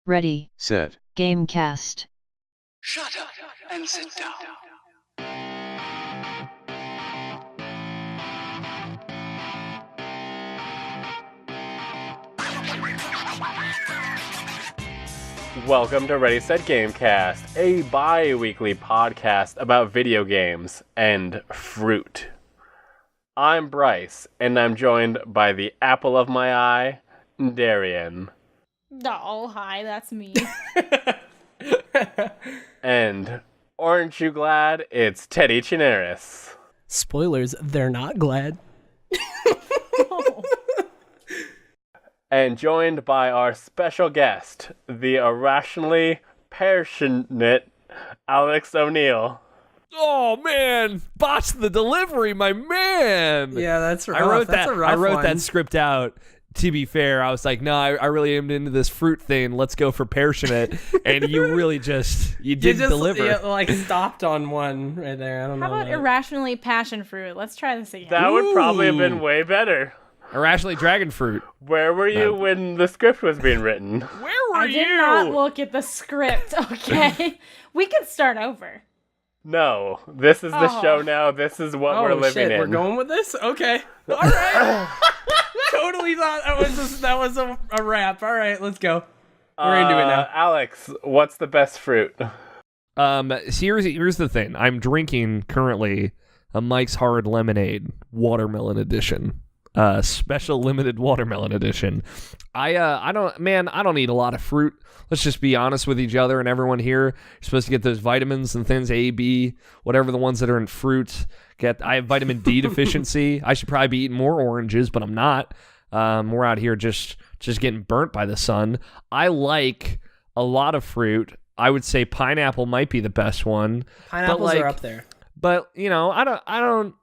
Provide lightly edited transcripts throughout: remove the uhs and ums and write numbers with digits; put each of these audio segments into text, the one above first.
Ready. Set. Gamecast. Shut up and sit down. Welcome to Ready Set Gamecast, a bi-weekly podcast about video games and fruit. I'm Bryce, and I'm joined by the apple of my eye, Darian. Oh, hi, that's me. And aren't you glad it's Teddy Chinaris? Spoilers, they're not glad. Oh. And joined by our special guest, the irrationally passionate Alex O'Neill. Oh man, botched the delivery, my man. Yeah, that's rough. I wrote that's that. A rough I wrote one. that script out. To be fair, I was like, no, I really am into this fruit thing. Let's go for passionate. And you really you didn't deliver. You like stopped on one right there. I don't How know. about irrationally passion fruit? Let's try this again. That would probably have Ooh. been way better. Irrationally dragon fruit. Where were you No. when the script was being written? Where were I you? did not look at the script, okay? We can start over. No, this is the Oh. show now. This is what we're living shit, in. we're going with this? Okay. All right. Totally thought that was a wrap. All right, let's go. We're into it now. Alex, what's the best fruit? Here's the thing. I'm drinking currently a Mike's Hard Lemonade Watermelon Edition. Special limited watermelon edition. I don't eat a lot of fruit. Let's just be honest with each other and everyone here. You're supposed to get those vitamins and things, A, B, whatever the ones that are in fruit. I have vitamin D deficiency. I should probably be eating more oranges, but I'm not. We're out here just getting burnt by the sun. I like a lot of fruit. I would say pineapple might be the best one. Pineapples are up there. But, I don't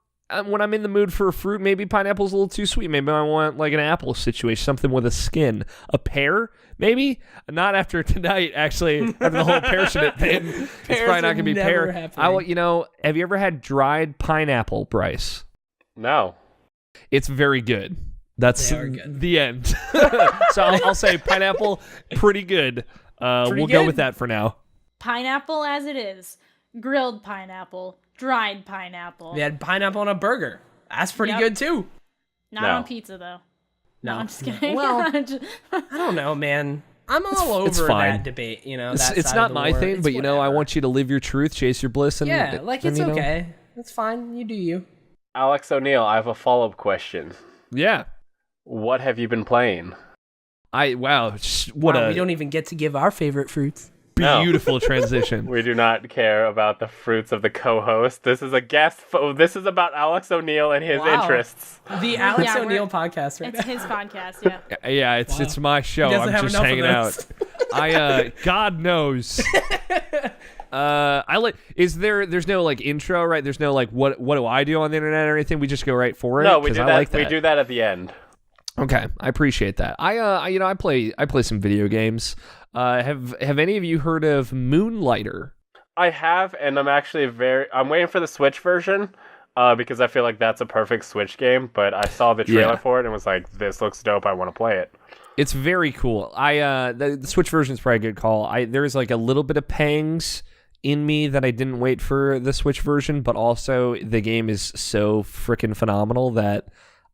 when I'm in the mood for a fruit, maybe pineapple's a little too sweet. Maybe I want like an apple situation, something with a skin. A pear, maybe? Not after tonight, actually. After the whole passionate thing. It's probably not going to be pear. Have you ever had dried pineapple, Bryce? No. It's very good. That's They are good. the end. So I'll say pineapple, pretty good. We'll go with that for now. Pineapple as it is. Grilled pineapple. Dried pineapple. They had pineapple on a burger. That's pretty Yep. good too. Not No. on pizza, though. No, I'm just kidding. Well, I don't know, man. I'm all over fine. that debate. It's not my thing, but I want you to live your truth, chase your bliss, and Yeah, like it's and, okay. It's fine. You do you. Alex O'Neill, I have a follow-up question. Yeah. What have you been playing? What Wow, we don't even get to give our favorite fruits. No. beautiful transition. We do not care about the fruits of the co-host. This is a guest. This is about Alex O'Neill and his Wow. interests. The Alex Yeah, O'Neill podcast right It's now. his podcast, yeah. Yeah, it's my show. He doesn't I'm have just enough of hanging out. those. God knows. I like. There's no like intro, right? There's no like what do I do on the internet or anything? We just go right for it. No, we 'Cause do I that. like We do that at the end. Okay, I appreciate that. I play some video games. Have any of you heard of Moonlighter? I have, and I'm actually I'm waiting for the Switch version, because I feel like that's a perfect Switch game. But I saw the trailer Yeah. for it and was like, "This looks dope. I want to play it." It's very cool. The Switch version is probably a good call. There's like a little bit of pangs in me that I didn't wait for the Switch version, but also the game is so freaking phenomenal that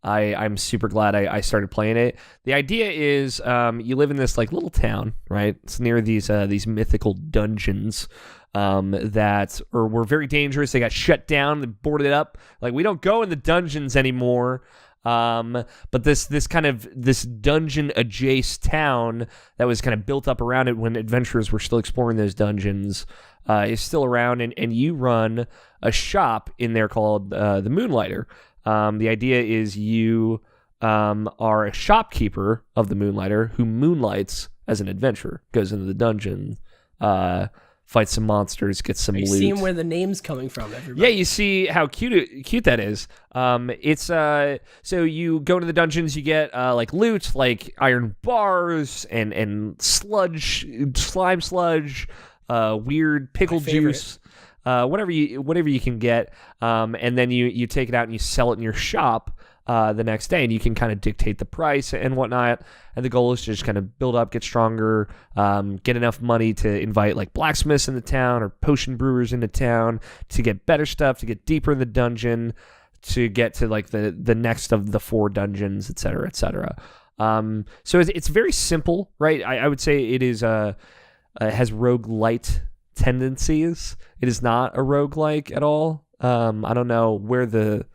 I'm super glad I started playing it. The idea is you live in this like little town, right? It's near these mythical dungeons that were very dangerous. They got shut down, they boarded up. Like, we don't go in the dungeons anymore. But this dungeon adjacent town that was kind of built up around it when adventurers were still exploring those dungeons is still around, and you run a shop in there called the Moonlighter. The idea is you are a shopkeeper of the Moonlighter who moonlights as an adventurer, goes into the dungeon, fights some monsters, gets some You're loot. seeing where the name's coming from, everybody. Yeah, you see how cute that is. It's so you go into the dungeons, you get like loot, like iron bars and slime sludge, weird pickle juice, whatever you can get. And then you take it out and you sell it in your shop. the next day, and you can kind of dictate the price and whatnot. And the goal is to just kind of build up, get stronger, get enough money to invite like blacksmiths in the town or potion brewers into town to get better stuff, to get deeper in the dungeon, to get to like the next of the 4 dungeons, et cetera, et cetera. So it's very simple, right? I would say it is has roguelite tendencies. It is not a roguelike at all. I don't know where the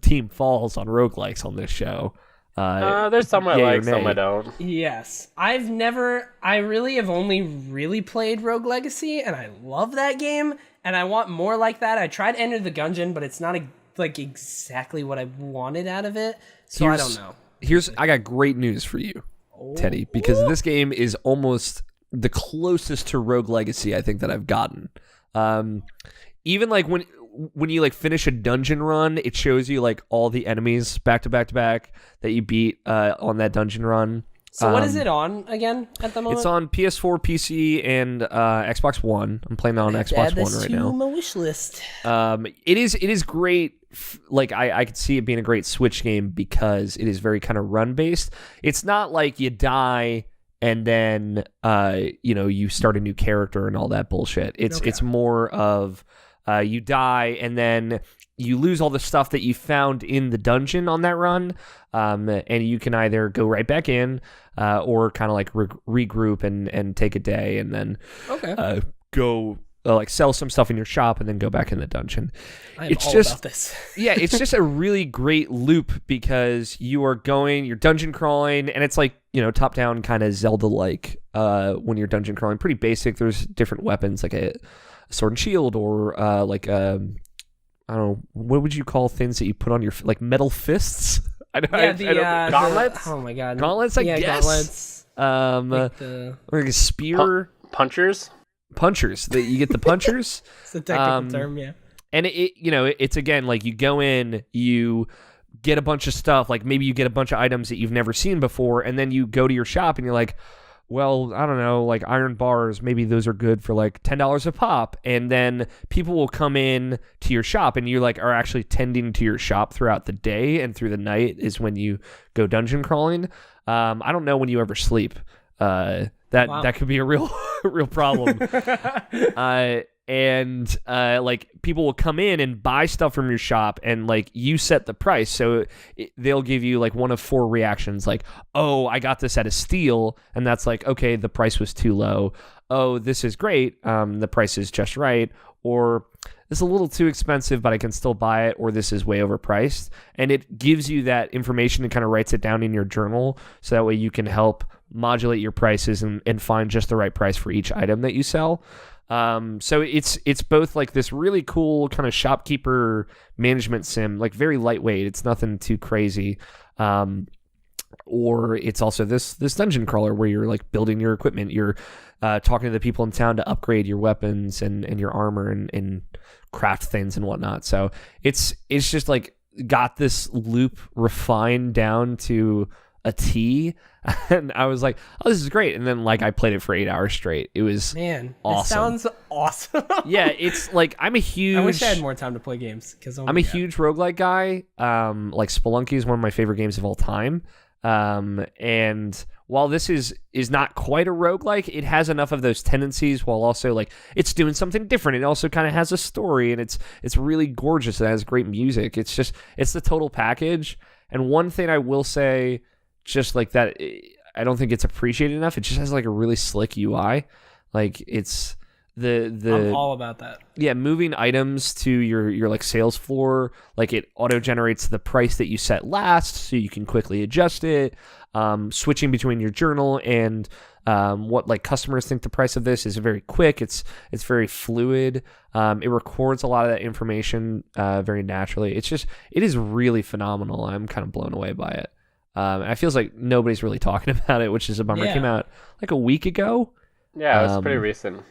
team falls on roguelikes on this show. There's some I like, some I don't. Yes. I really have only really played Rogue Legacy, and I love that game, and I want more like that. I tried Enter the Gungeon, but it's not like exactly what I wanted out of it, so I don't know. I got great news for you, Teddy, because this game is almost the closest to Rogue Legacy I think that I've gotten. Even like when you like finish a dungeon run, it shows you like all the enemies back to back to back that you beat on that dungeon run. So what is it on again at the moment? It's on PS4, PC, and Xbox One. I'm playing it on Xbox One right now. My wish list. It is great. Like I could see it being a great Switch game because it is very kind of run based. It's not like you die and then you start a new character and all that bullshit. It's more of you die and then you lose all the stuff that you found in the dungeon on that run, and you can either go right back in or kind of like regroup and take a day and then go like sell some stuff in your shop and then go back in the dungeon. About this. Yeah, it's just a really great loop because you're dungeon crawling, and it's like, top down kind of Zelda-like when you're dungeon crawling. Pretty basic. There's different weapons like a sword and shield or like I don't know, what would you call things that you put on your like metal fists? Gauntlets. Oh my god, gauntlets. I guess. Gauntlets. Like a spear. Punchers that you get the punchers. It's a technical term, yeah. And it's again like you go in, you get a bunch of stuff, like maybe you get a bunch of items that you've never seen before, and then you go to your shop and you're like, well, I don't know, like iron bars, maybe those are good for like $10 a pop. And then people will come in to your shop and you like are actually tending to your shop throughout the day, and through the night is when you go dungeon crawling. I don't know when you ever sleep. That could be a real problem. And like people will come in and buy stuff from your shop, and like you set the price, so they'll give you like one of 4 reactions, like, oh, I got this at a steal, and that's like, okay, the price was too low. Oh, this is great, the price is just right, or this is a little too expensive but I can still buy it, or this is way overpriced. And it gives you that information and kind of writes it down in your journal, so that way you can help modulate your prices and find just the right price for each item that you sell. So it's both like this really cool kind of shopkeeper management sim, like very lightweight. It's nothing too crazy. Or it's also this dungeon crawler where you're like building your equipment. You're talking to the people in town to upgrade your weapons and your armor and craft things and whatnot. So it's just like got this loop refined down to a T, and I was like, oh, this is great. And then like I played it for 8 hours straight. It was awesome. It sounds awesome. Yeah, it's like I wish I had more time to play games because I'm a huge roguelike guy. Like Spelunky is one of my favorite games of all time. And while this is not quite a roguelike, it has enough of those tendencies while also like it's doing something different. It also kind of has a story, and it's really gorgeous. It has great music. It's the total package. And one thing I will say, just like that, I don't think it's appreciated enough. It just has like a really slick UI. Like it's I'm all about that. Yeah, moving items to your like sales floor, like it auto generates the price that you set last, so you can quickly adjust it. Switching between your journal and what like customers think the price of this is very quick. It's very fluid. It records a lot of that information very naturally. It is really phenomenal. I'm kind of blown away by it. And it feels like nobody's really talking about it, which is a bummer. Yeah. It came out like a week ago. Yeah, it was pretty recent.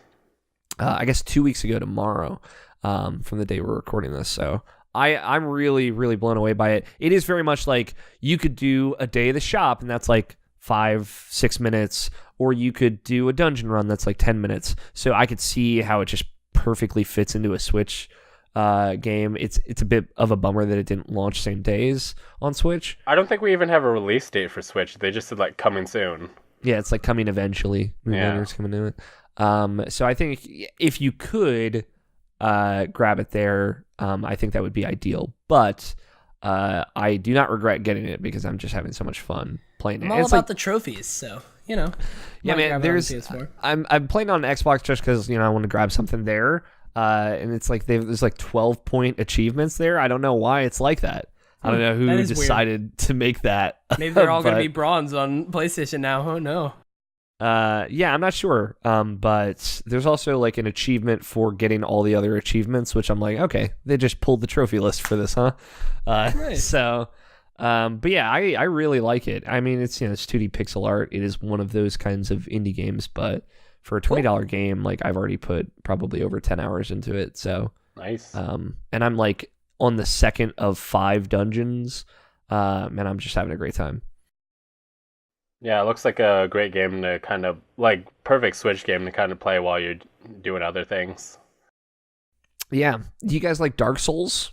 I guess 2 weeks ago tomorrow, from the day we're recording this. So I'm really, really blown away by it. It is very much like you could do a day of the shop, and that's like 5-6 minutes, or you could do a dungeon run that's like 10 minutes. So I could see how it just perfectly fits into a Switch game. It's a bit of a bummer that it didn't launch same days on Switch. I don't think we even have a release date for Switch. They just said like coming soon. Yeah, it's like coming eventually. It's coming to it. So I think if you could grab it there, I think that would be ideal. But I do not regret getting it because I'm just having so much fun playing it. I'm all about the trophies, so yeah, man. I'm playing on Xbox just because I want to grab something there, and it's like there's like 12-point achievements there. I don't know why it's like that. I don't know who decided to make that. Maybe they're all going to be bronze on PlayStation now. Oh no. Yeah, I'm not sure. But there's also like an achievement for getting all the other achievements, which I'm like, okay, they just pulled the trophy list for this, huh? Nice. So, but yeah, I really like it. I mean, it's it's 2D pixel art. It is one of those kinds of indie games, but for a $20 game, like I've already put probably over 10 hours into it. So nice. And I'm like on the second of 5 dungeons, and I'm just having a great time. Yeah, it looks like a great game to kind of, like, perfect Switch game to kind of play while you're doing other things. Yeah. Do you guys like Dark Souls?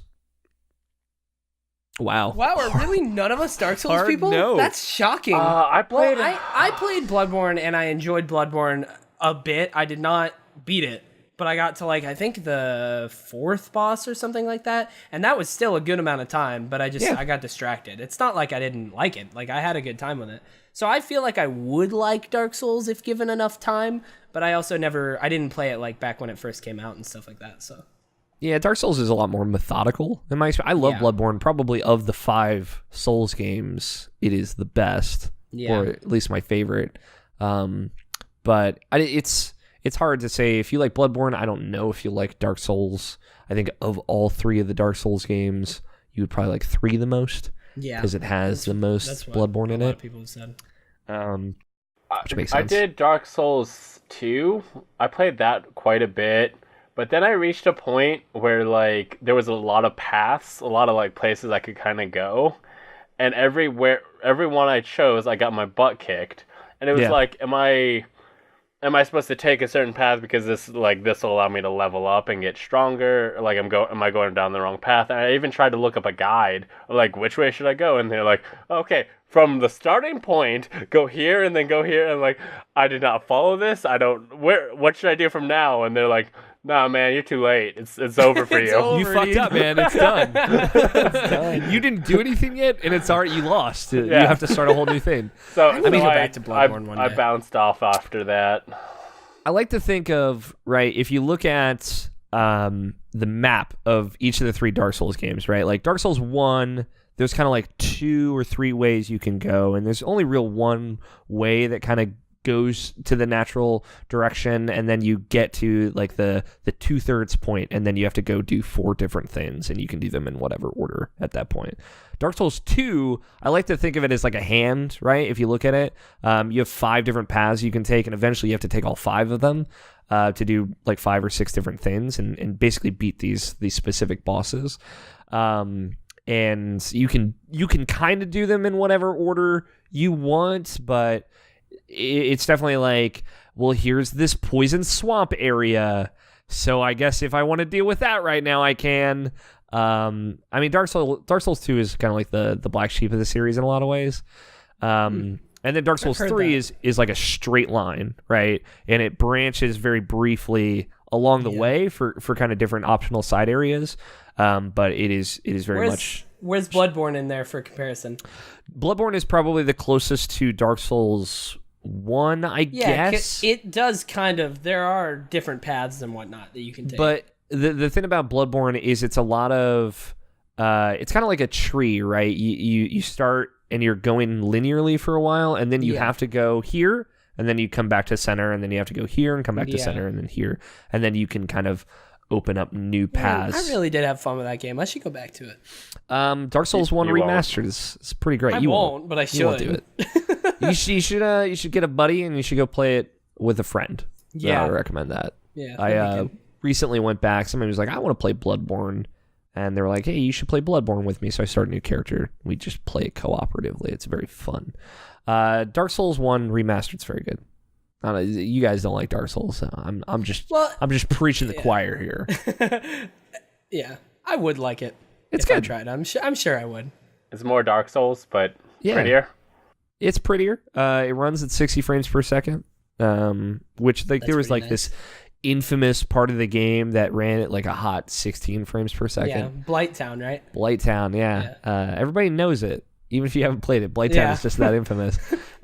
Wow. Wow, are really none of us Dark Souls people? No. That's shocking. I played... I played Bloodborne, and I enjoyed Bloodborne a bit. I did not beat it, but I got to, like, I think the 4th boss or something like that, and that was still a good amount of time, but I got distracted. It's not like I didn't like it. Like, I had a good time with it. So I feel like I would like Dark Souls if given enough time, but I also I didn't play it like back when it first came out and stuff like that. So yeah, Dark Souls is a lot more methodical in my experience. I love Bloodborne. Probably of the 5 Souls games, it is the best, or at least my favorite. But it's hard to say if you like Bloodborne. I don't know if you like Dark Souls. I think of all 3 of the Dark Souls games, you would probably like 3 the most. Yeah, because it has the most Bloodborne in it. A lot of people have said. Which makes sense. I did Dark Souls 2. I played that quite a bit, but then I reached a point where like there was a lot of paths, a lot of like places I could kind of go, and every one I chose, I got my butt kicked, and it was like, am I supposed to take a certain path because this will allow me to level up and get stronger? Like, am I going down the wrong path? And I even tried to look up a guide, like, which way should I go? And they're like, okay, from the starting point, go here and then go here. And like, I did not follow this. What should I do from now? And they're like, nah, man, you're too late. It's over for you. You fucked up, man. It's done. It's done. You didn't do anything yet, and it's already, you lost. You have to start a whole new thing. So I go back to Bloodborne one day. I bounced off after that. I like to think of, right, if you look at the map of each of the 3 Dark Souls games, right? Like Dark Souls 1, there's kind of like 2 or 3 ways you can go, and there's only real one way that kind of goes to the natural direction, and then you get to like the 2/3 point, and then you have to go do 4 different things, and you can do them in whatever order at that point. Dark Souls 2, I like to think of it as like a hand, right? If you look at it, you have 5 different paths you can take, and eventually you have to take all 5 of them to do like 5 or 6 different things, and basically beat these specific bosses. And you can kind of do them in whatever order you want, but it's definitely like, well, here's this poison swamp area, so I guess if I want to deal with that right now, I can. I mean, Dark Souls 2 is kind of like the black sheep of the series in a lot of ways. And then Dark Souls 3 is like a straight line, right? And it branches very briefly along the way for kind of different optional side areas. But it is very much... Where's Bloodborne in there for comparison? Bloodborne is probably the closest to Dark Souls 1, I guess. It does kind of... There are different paths and whatnot that you can take. But the thing about Bloodborne is it's a lot of... it's kind of like a tree, right? You start and you're going linearly for a while, and then you have to go here, and then you come back to center, and then you have to go here and come back to center, and then here. And then you can kind of open up new paths. I really did have fun with that game. I should go back to it. Dark Souls 1 Remastered is pretty great. I won't, but I should. You won't do it. you should get a buddy, and you should go play it with a friend. Yeah. I recommend that. Yeah. I recently went back. Somebody was like, I want to play Bloodborne. And they were like, hey, you should play Bloodborne with me. So I started a new character. We just play it cooperatively. It's very fun. Dark Souls 1 Remastered's very good. I don't know, you guys don't like Dark Souls, so I'm just preaching the choir here. Yeah, I would like it. It's if I good. tried. I'm sure I would. It's more Dark Souls, but Yeah. prettier. It's prettier. It runs at 60 frames per second, which like That's there was pretty like nice. this infamous part of the game that ran at like a hot 16 frames per second. Yeah, Blight Town, right? Blighttown, yeah. Everybody knows it, even if you haven't played it. Blighttown is just that infamous.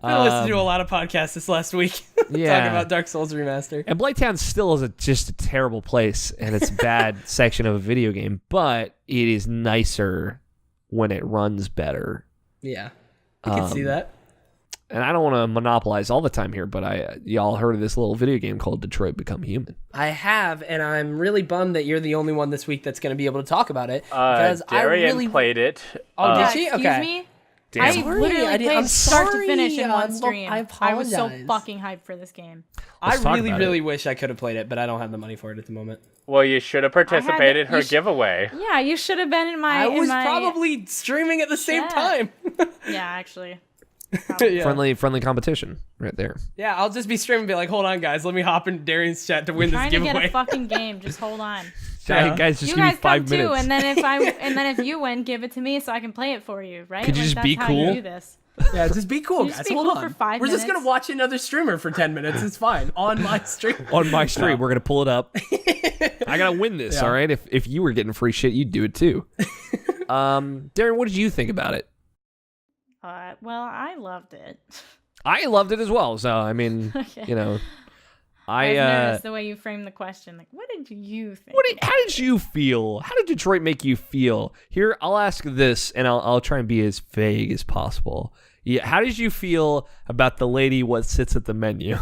I listened to a lot of podcasts this last week talking about Dark Souls Remaster. And Blighttown still is just a terrible place, and it's a bad section of a video game, but it is nicer when it runs better. Yeah, I can see that. And I don't want to monopolize all the time here, but y'all heard of this little video game called Detroit Become Human? I have, and I'm really bummed that you're the only one this week that's going to be able to talk about it. Because Darian I really played it. Oh, Yeah, did she? excuse Okay. me? Damn. I Sorry, literally I did- played I'm start to sorry. finish in one Well, stream. I I was so apologize. fucking hyped for this game. I talk really, about really wish I could have played it, but I don't have the money for it at the moment. Well, you should have participated in her you sh- giveaway. Yeah, you should have been in my. I was in my, probably streaming at the same chat. time. Yeah, actually. Yeah. Friendly competition right there. Yeah, I'll just be streaming and be like, hold on, guys, let me hop in Darian's chat to win this Trying to giveaway. get a fucking game. Just hold on. Yeah. Guys, just You give me guys 5 come minutes. too, and then if you win, give it to me so I can play it for you, right? Could you just that's be how cool? You do this. Yeah, just be cool, Just guys. be Hold cool on. for 5 We're just minutes. gonna watch another streamer for 10 minutes. It's fine on my stream. On my stream, we're gonna pull it up. I gotta win this, Yeah. all right? If you were getting free shit, you'd do it too. Darren, what did you think about it? Well, I loved it. I loved it as well. So I mean, Okay. you know, I noticed the way you framed the question. Like, what did you think? how did you feel? How did Detroit make you feel? Here, I'll ask this, and I'll try and be as vague as possible. Yeah, how did you feel about the lady what sits at the menu?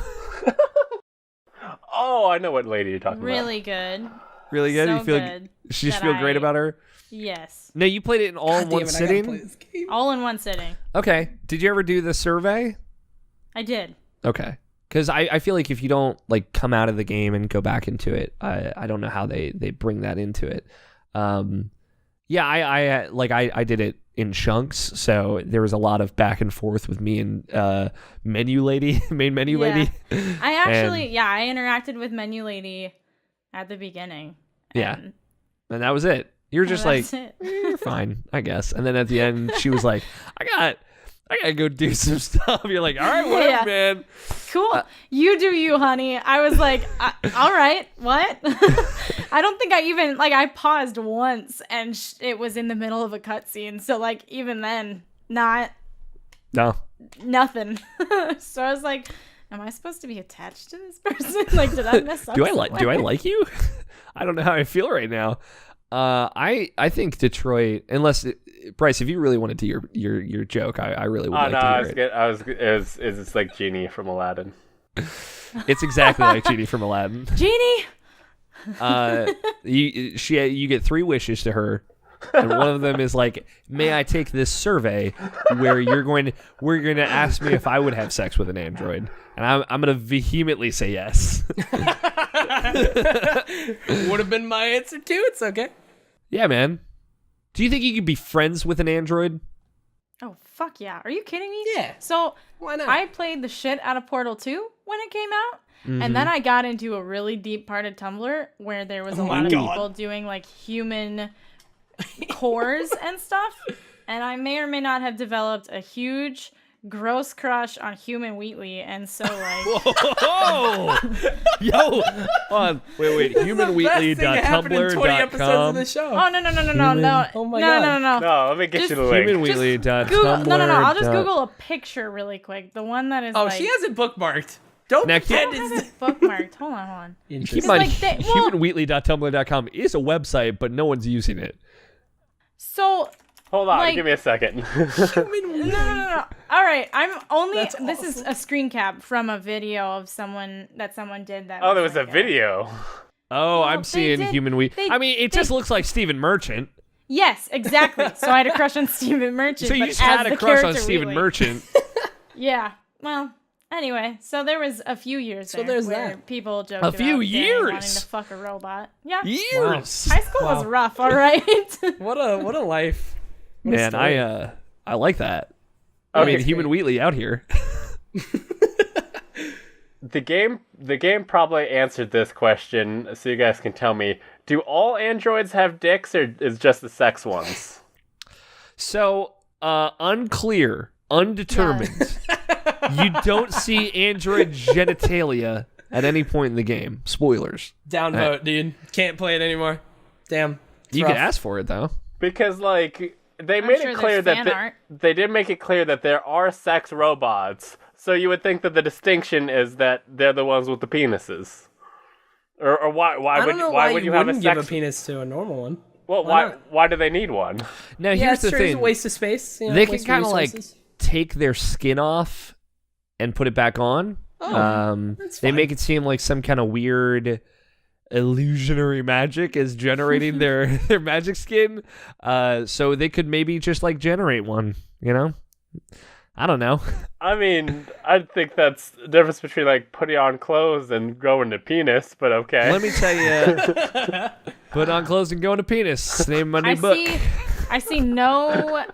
Oh, I know what lady you're talking Really good. Really good? So you feel good you just that feel great I- about her? Yes. No, you played it in all in God one damn it, I gotta play sitting. this game. All in one sitting. Okay. Did you ever do the survey? I did. Okay. Because I feel like if you don't like come out of the game and go back into it, I don't know how they bring that into it. Yeah, I did it in chunks, so there was a lot of back and forth with me and menu lady, main menu Yeah. lady. I actually, I interacted with Menu Lady at the beginning. Yeah. and- And that was it. You're just like, that's it. you're fine, I guess. And then at the end, she was like, I gotta go do some stuff. You're like, all right, whatever, Yeah. man. Cool. You do you, honey. I was like, all right, what? I don't think I even, I paused once and it was in the middle of a cutscene. So, even then, No. nothing. So I was like, am I supposed to be attached to this person? Did I mess up? Do I somewhere? like you? I don't know how I feel right now. I think Detroit, unless Bryce, if you really wanted to your joke, I really would Oh like no, to I hear was it. good. It's like Genie from Aladdin. It's exactly like Genie from Aladdin. Genie? You get 3 wishes to her, and one of them is like, may I take this survey where we're going to ask me if I would have sex with an android, and I'm going to vehemently say yes. Would have been my answer too. It's okay. Yeah, man. Do you think you could be friends with an android? Oh, fuck yeah. Are you kidding me? Yeah. So Why not? I played the shit out of Portal 2 when it came out. Mm-hmm. And then I got into a really deep part of Tumblr where there was a my lot of God. people doing human cores and stuff. And I may or may not have developed a huge, gross crush on Human Wheatley. And so, Whoa! Yo! Hold on. Wait. This is the best thing that happened in 20 episodes of HumanWheatley.tumblr.com. the show. oh, no. Oh my no, God. no. No, let me get Just you the link. HumanWheatley.tumblr. Google, no. I'll just Google a picture really quick. The one that is Oh, she has it bookmarked. Don't Now, pretend I don't it's have it bookmarked. Hold on. Keep interesting. in mind, well- HumanWheatley.tumblr.com is a website, but no one's using it. So, Hold on, like- give me a second. no. All right, I'm only. That's This is a screen cap from a video of someone did that. Oh, there was a like video. Oh, Well, I'm they seeing did- Human Wheat. they- I mean, it just looks like Stephen Merchant. Yes, exactly. So I had a crush on Stephen Merchant. So you but just as had the a crush on character Stephen Wheatley. Merchant. Yeah. Well, anyway, so there was a few years there there's where that. people joked A about few gay years? wanting to fuck a robot. Yeah. Years. High school was rough, all right. What a life. What a Man, story. I like that. I Okay. mean, Human Wheatley out here. The game probably answered this question, so you guys can tell me. do all androids have dicks, or is just the sex ones? So, unclear, undetermined. You don't see android genitalia at any point in the game. Spoilers. Downvote, dude. Can't play it anymore. Damn. You can ask for it, though. Because, like, they I'm made sure it clear there's fan that art. they did make it clear that there are sex robots. So you would think that the distinction is that they're the ones with the penises. Or why I don't know why would you have a wouldn't sex? give a penis to a normal one. Well, Why why do they need one? Now, Yeah, here's it's the true. It's a thing. waste of space. You know, They can waste of kind of like resources. take their skin off and put it back on. that's They fine. make it seem like some kind of weird illusionary magic is generating their magic skin. So they could maybe just like generate one, you know? I don't know. I mean, I think that's the difference between like putting on clothes and growing a penis, but okay. Let me tell you, put on clothes and go into penis. Name my new book. I see no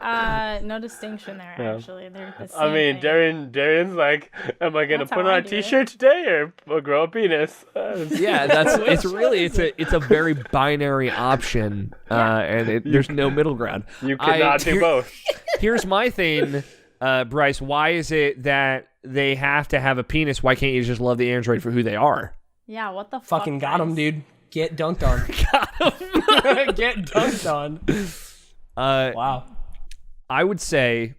distinction there. Yeah. Actually, they're the same I mean, thing. Darian's like, am I gonna That's put how on I a do it. t-shirt today or grow a penis? Yeah, it's a very binary option, and there's no middle ground. You cannot do both. Here's my thing, Bryce. Why is it that they have to have a penis? Why can't you just love the android for who they are? Yeah, what the fuck? Fucking got him, guys? dude. Get dunked on. Get dunked on. Wow. I would say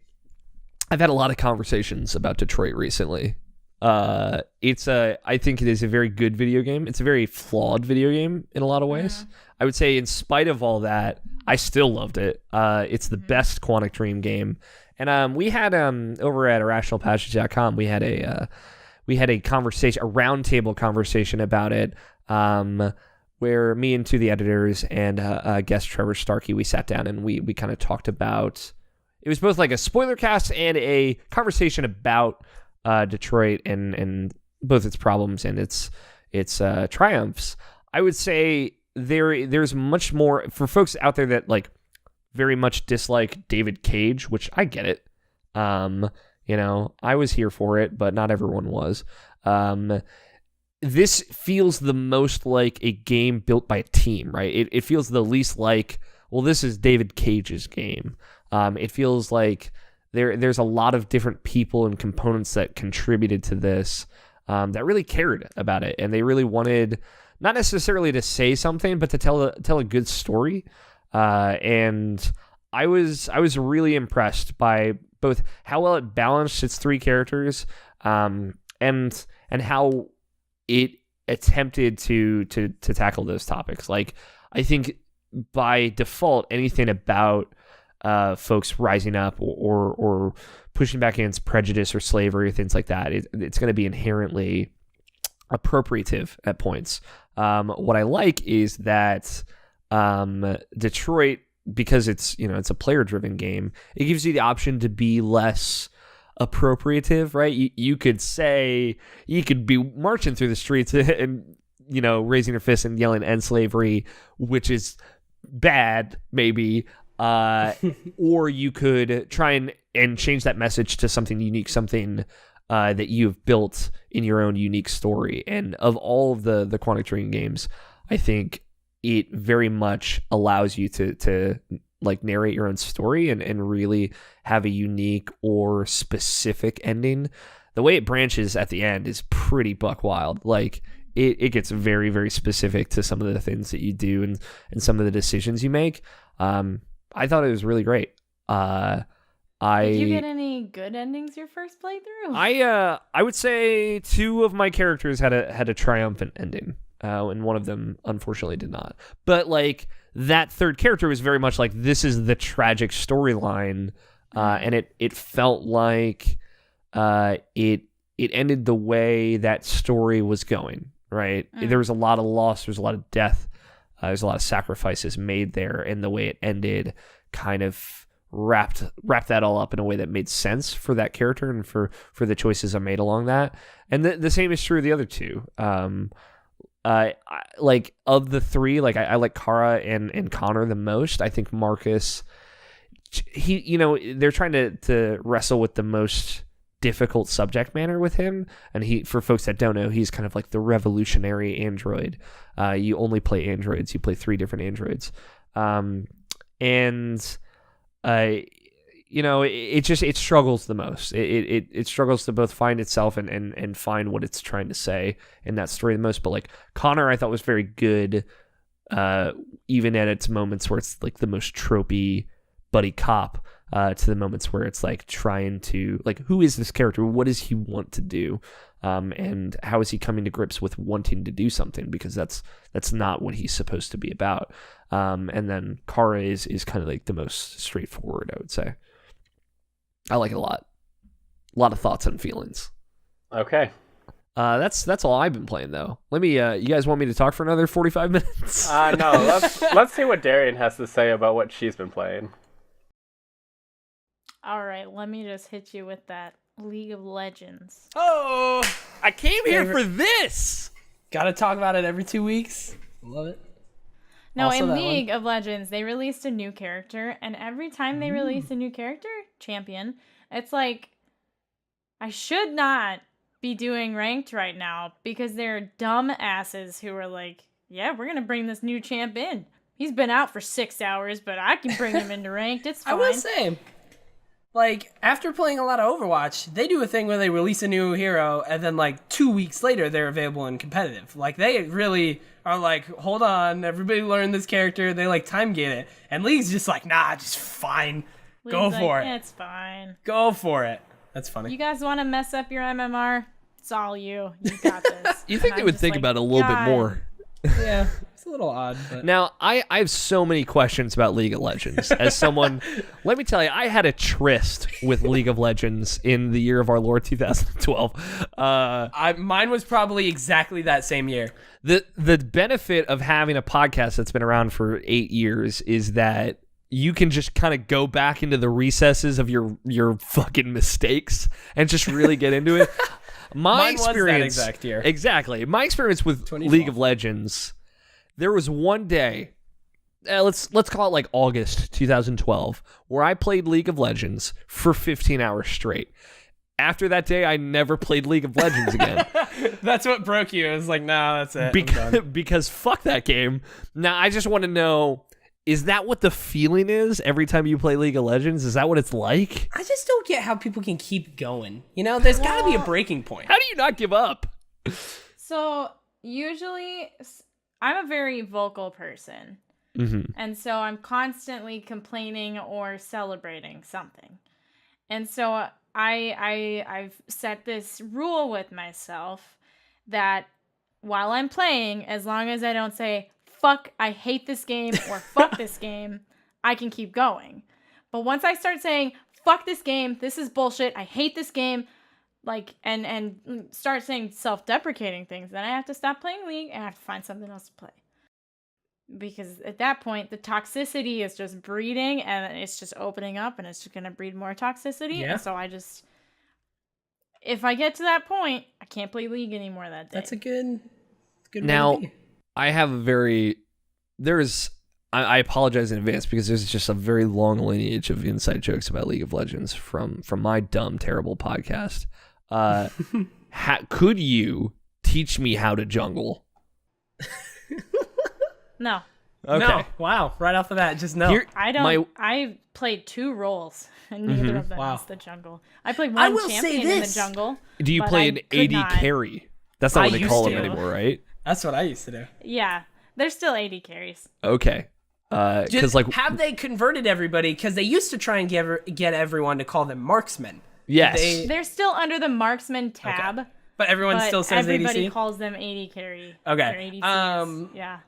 I've had a lot of conversations about Detroit recently. I think it is a very good video game. It's a very flawed video game in a lot of ways. I would say in spite of all that, I still loved it. It's the best Quantic Dream game. And we had over at irrationalpassage.com, we had a conversation, a roundtable conversation about it, where me and two of the editors and guest Trevor Starkey, we sat down and we kind of talked about. It was both like a spoiler cast and a conversation about Detroit and both its problems and its triumphs. I would say there's much more for folks out there that like very much dislike David Cage, which I get it. I was here for it, but not everyone was. This feels the most like a game built by a team, right? It feels the least like, well, this is David Cage's game. It feels like there's a lot of different people and components that contributed to this that really cared about it, and they really wanted not necessarily to say something, but to tell a good story. And I was really impressed by both how well it balanced its three characters, and how it attempted to tackle those topics. Like, I think by default, anything about folks rising up or pushing back against prejudice or slavery or things like that, it's going to be inherently appropriative at points. What I like is that Detroit, because it's a player-driven game, it gives you the option to be less appropriative, right? You could be marching through the streets and raising your fist and yelling "end slavery," which is bad, maybe. Or you could try and change that message to something unique, something that you've built in your own unique story. And of all of the Quantic Dream games, I think it very much allows you to like narrate your own story and really have a unique or specific ending. The way it branches at the end is pretty buck wild. Like it gets very, very specific to some of the things that you do and some of the decisions you make. I thought it was really great. Did you get any good endings your first playthrough? I would say two of my characters had a triumphant ending, and one of them unfortunately did not. But like that third character was very much like, this is the tragic storyline, and it felt like it ended the way that story was going. Right, there was a lot of loss, there was a lot of death, there's a lot of sacrifices made there, and the way it ended kind of wrapped that all up in a way that made sense for that character and for the choices I made along that. And the same is true of the other two. I like, of the three, like I like Kara and Connor the most. I think Marcus, they're trying to wrestle with the most difficult subject matter with him. And he, for folks that don't know, he's kind of like the revolutionary android. You only play androids. You play 3 different androids. It struggles the most. It struggles to both find itself and find what it's trying to say in that story the most. But like Connor, I thought was very good, even at its moments where it's like the most tropey buddy cop, to the moments where it's like trying to like, who is this character? What does he want to do? And how is he coming to grips with wanting to do something? Because that's not what he's supposed to be about. And then Kara is kind of like the most straightforward, I would say. I like it a lot. A lot of thoughts and feelings. Okay. That's all I've been playing though. Let me. You guys want me to talk for another 45 minutes? No. Let's see what Darian has to say about what she's been playing. All right, let me just hit you with that League of Legends. Oh, I came here for this. Gotta talk about it every 2 weeks. Love it. No, Also in that League of Legends, they released a new character, and every time they release a new character, champion, it's like, I should not be doing ranked right now because there are dumb asses who are like, yeah, we're gonna bring this new champ in. He's been out for 6 hours, but I can bring him into ranked. It's fine. I will say, like, after playing a lot of Overwatch, they do a thing where they release a new hero, and then, like, 2 weeks later, they're available in competitive. Like, they really are like, hold on, everybody learn this character. They, like, time gate it. And League's just like, nah, just fine. Go for it. It's fine. Go for it. That's funny. You guys want to mess up your MMR? It's all you. You got this. You think And they I'm would just think like, about it a little bit God. more. Yeah, it's a little odd. But Now, I have so many questions about League of Legends. As someone, let me tell you, I had a tryst with League of Legends in the year of our Lord 2012. mine was probably exactly that same year. The benefit of having a podcast that's been around for 8 years is that you can just kind of go back into the recesses of your fucking mistakes and just really get into it. Mine was that exact year. Exactly. My experience with League of Legends, there was one day, let's call it like August 2012, where I played League of Legends for 15 hours straight. After that day, I never played League of Legends again. That's what broke you. It was like, nah, that's it. Because fuck that game. Now, I just want to know, is that what the feeling is every time you play League of Legends? Is that what it's like? I just don't get how people can keep going. You know, there's got to be a breaking point. How do you not give up? So, usually, I'm a very vocal person. Mm-hmm. And so I'm constantly complaining or celebrating something. And so I've set this rule with myself that while I'm playing, as long as I don't say, fuck, I hate this game, or fuck this game, I can keep going. But once I start saying, fuck this game, this is bullshit, I hate this game, like, and start saying self-deprecating things, then I have to stop playing League and I have to find something else to play. Because at that point, the toxicity is just breeding and it's just opening up and it's just going to breed more toxicity. Yeah. And so if I get to that point, I can't play League anymore that day. That's a good way Now, to be. I have I apologize in advance because there's just a very long lineage of inside jokes about League of Legends from my dumb, terrible podcast. Could you teach me how to jungle? No. Okay. No. Wow. Right off the bat, just no. I don't. I played 2 roles, and neither of them is the jungle. I played I one will say champion in the this. jungle. Do you but play I an could AD not. carry? That's not I what they used call them to. anymore, right? That's what I used to do. Yeah, they're still 80 carries. Okay. Because Just, like have they converted everybody? Because they used to try and get everyone to call them marksmen. yes, They're still under the marksman tab, But everyone but still says everybody ADC. calls them 80 carry. Okay. Or ADCs. Yeah.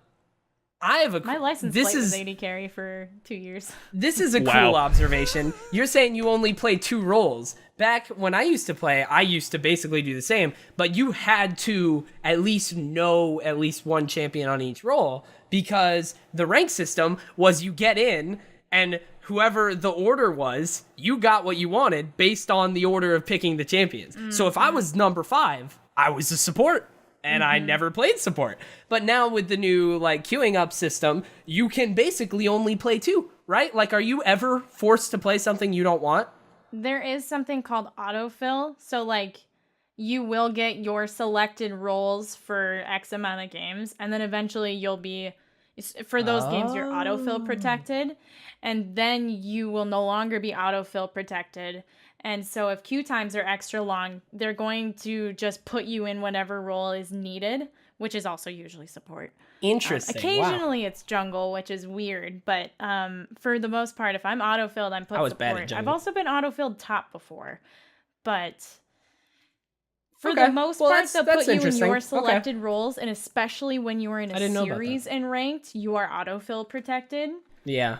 I have a My license this plate was is 80 carry for 2 years. This is a Wow. cool observation. You're saying you only play 2 roles. Back when I used to play, I used to basically do the same, but you had to at least know at least one champion on each role because the rank system was you get in and whoever the order was, you got what you wanted based on the order of picking the champions. Mm-hmm. So if I was number 5, I was a support. And I never played support. But now with the new like queuing up system, you can basically only play 2, right? Like, are you ever forced to play something you don't want? There is something called autofill. So, like, you will get your selected roles for X amount of games, and then eventually you'll be, for those games, you're autofill protected, and then you will no longer be autofill protected. And so if queue times are extra long, they're going to just put you in whatever role is needed, which is also usually support. Interesting. Occasionally it's jungle, which is weird, but for the most part, if I'm autofilled, I'm put I was support. bad at jungle. I've also been autofilled top before, but for Okay. the most Well, part, that's- they'll that's put you in interesting. your Okay. selected roles, and especially when you are in I a didn't know about series in ranked, you are autofill protected. Yeah.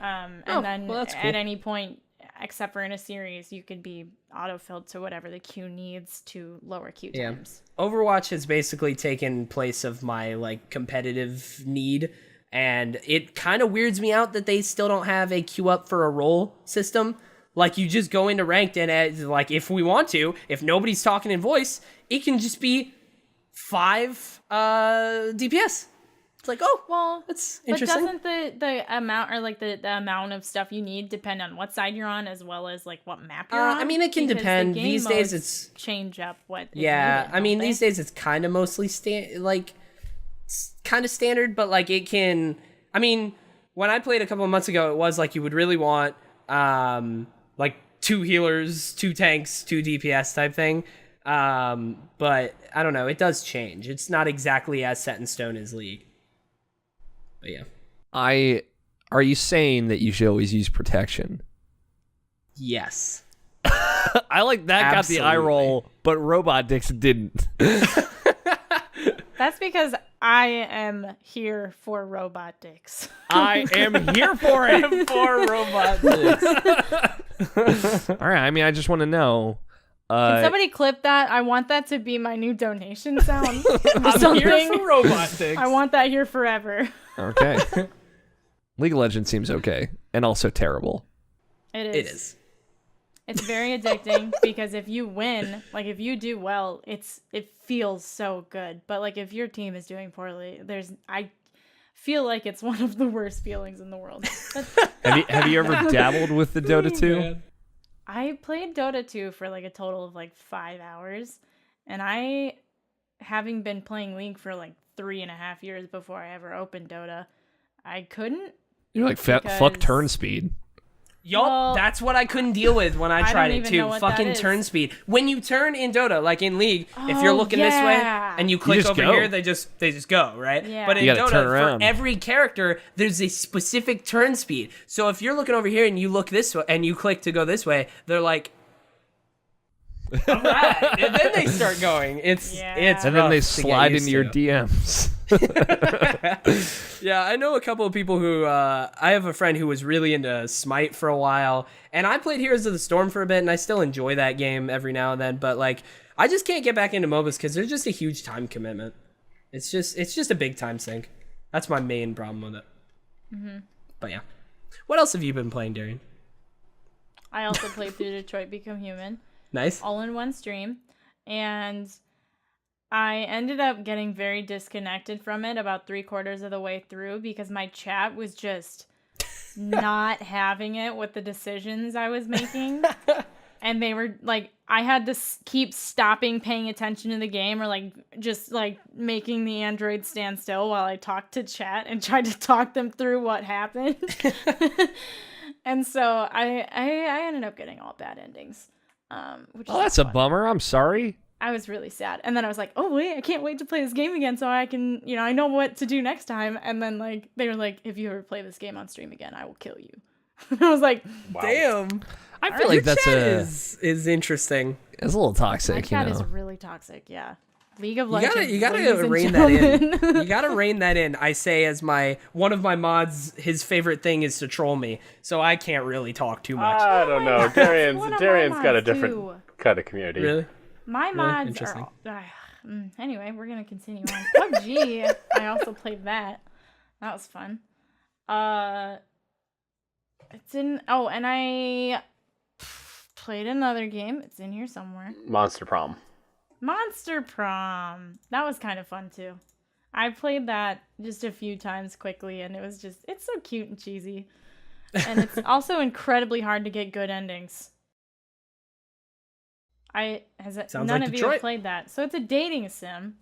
And then well, that's cool. at any point, except for in a series, you could be autofilled to whatever the queue needs to lower queue Yeah. times. Overwatch has basically taken place of my like competitive need, and it kind of weirds me out that they still don't have a queue up for a role system. Like, you just go into ranked, and like, if we want to, if nobody's talking in voice, it can just be 5 DPS. It's like, oh, Well, that's but interesting. doesn't the amount, or like the amount of stuff you need, depend on what side you're on, as well as like what map you're on? I mean, it can Because the depend. game These days, modes it's change up what. Is yeah. needed, I mean, don't these they? days it's kind of mostly kind of standard, but like it can. I mean, when I played a couple of months ago, it was like you would really want like 2 healers, 2 tanks, 2 DPS type thing. But I don't know. It does change. It's not exactly as set in stone as League. But yeah. Are you saying that you should always use protection? Yes. I like that got the eye Absolutely. roll, but Robot Dicks didn't. That's because I am here for robot dicks. I am here for it. For Robot Dicks. All right. I mean, I just want to know. Can somebody clip that? I want that to be my new donation sound. I'm here for Robot Dicks. I want that here forever. Okay. League of Legends seems okay, and also terrible. It It is. It's very addicting because if you win, like if you do well, it feels so good. But like if your team is doing poorly, I feel like it's one of the worst feelings in the world. Have you ever dabbled with the Dota 2? I played Dota 2 for like a total of like 5 hours, and having been playing League for like 3.5 years before I ever opened Dota, I couldn't. You're like, fuck turn speed. Yup, Well, that's what I couldn't deal with when I I tried don't it even too. know what that Fucking is. turn speed. When you turn in Dota, like in League, if you're Oh, looking this way yeah. and you click just over go. here, they just go, right? Yeah. But in You gotta Dota, turn for around. every character, there's a specific turn speed. So if you're looking over here and you look this way and you click to go this way, they're like, all right. And then they start going. It's Yeah. it's And then rough they to get slide used into your to. DMs. Yeah, I know a couple of people who, I have a friend who was really into Smite for a while, and I played Heroes of the Storm for a bit, and I still enjoy that game every now and then, but like, I just can't get back into MOBAs because there's just a huge time commitment. It's just a big time sink. That's my main problem with it. Mm-hmm. But yeah. What else have you been playing, Darian? I also played through Detroit Become Human, Nice. all in one stream, and I ended up getting very disconnected from it about 3/4 of the way through because my chat was just not having it with the decisions I was making. And they were like, I had to keep stopping paying attention to the game, or like just like making the android stand still while I talked to chat and tried to talk them through what happened. And so I ended up getting all bad endings. Which Oh, is that's a fun. bummer. I'm sorry. I was really sad. And then I was like, oh, wait, I can't wait to play this game again so I can, I know what to do next time. And then, like, they were like, if you ever play this game on stream again, I will kill you. And I was like, Damn. I feel like that's is interesting. it's a little my toxic, chat you is know. really toxic, yeah. League of You Legends. gotta ladies and rein that in. gentlemen. You gotta rein that in. I say as one of my mods, his favorite thing is to troll me, so I can't really talk too much. I don't know. One of my Darian's got a mods, different too. kind of community. Really? My mods Interesting. are... anyway, we're going to continue on. PUBG, I also played that. That was fun. It's in... Oh, and I played another game. It's in here somewhere. Monster Prom. Monster Prom. That was kind of fun, too. I played that just a few times quickly, and it's so cute and cheesy. And it's also incredibly hard to get good endings. Sounds none like of you Detroit. have played that. So it's a dating sim.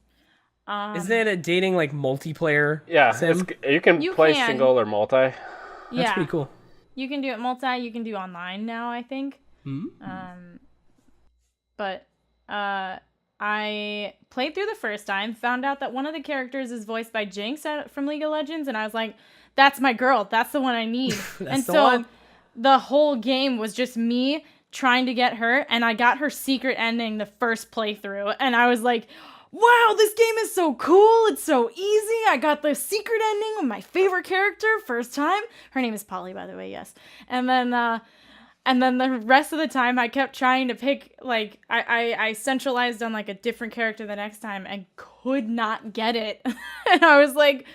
Isn't it a dating like multiplayer Yeah, sim? you can You play can. single or multi. That's Yeah. pretty cool. You can do it multi, you can do online now, I think. But I played through the first time, found out that one of the characters is voiced by Jinx from League of Legends, and I was like, that's my girl. That's the one I need. And the so one. the whole game was just me trying to get her, and I got her secret ending the first playthrough, and I was like, wow, this game is so cool. It's so easy. I got the secret ending with my favorite character first time. Her name is Polly, by the way, yes. And then the rest of the time I kept trying to pick, like, I centralized on like a different character the next time and could not get it. And I was like,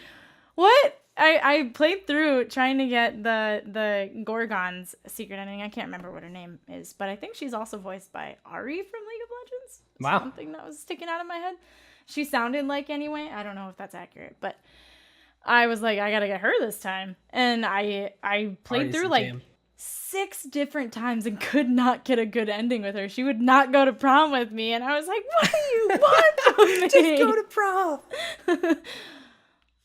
what? I played through trying to get the Gorgon's secret ending. I can't remember what her name is, but I think she's also voiced by Ari from League of Legends. Wow. Something that was sticking out of my head. She sounded like anyway. I don't know if that's accurate, but I was like, I gotta get her this time. And I played Ari's through the like jam. 6 different times and could not get a good ending with her. She would not go to prom with me, and I was like, what do you want from me? Just go to prom.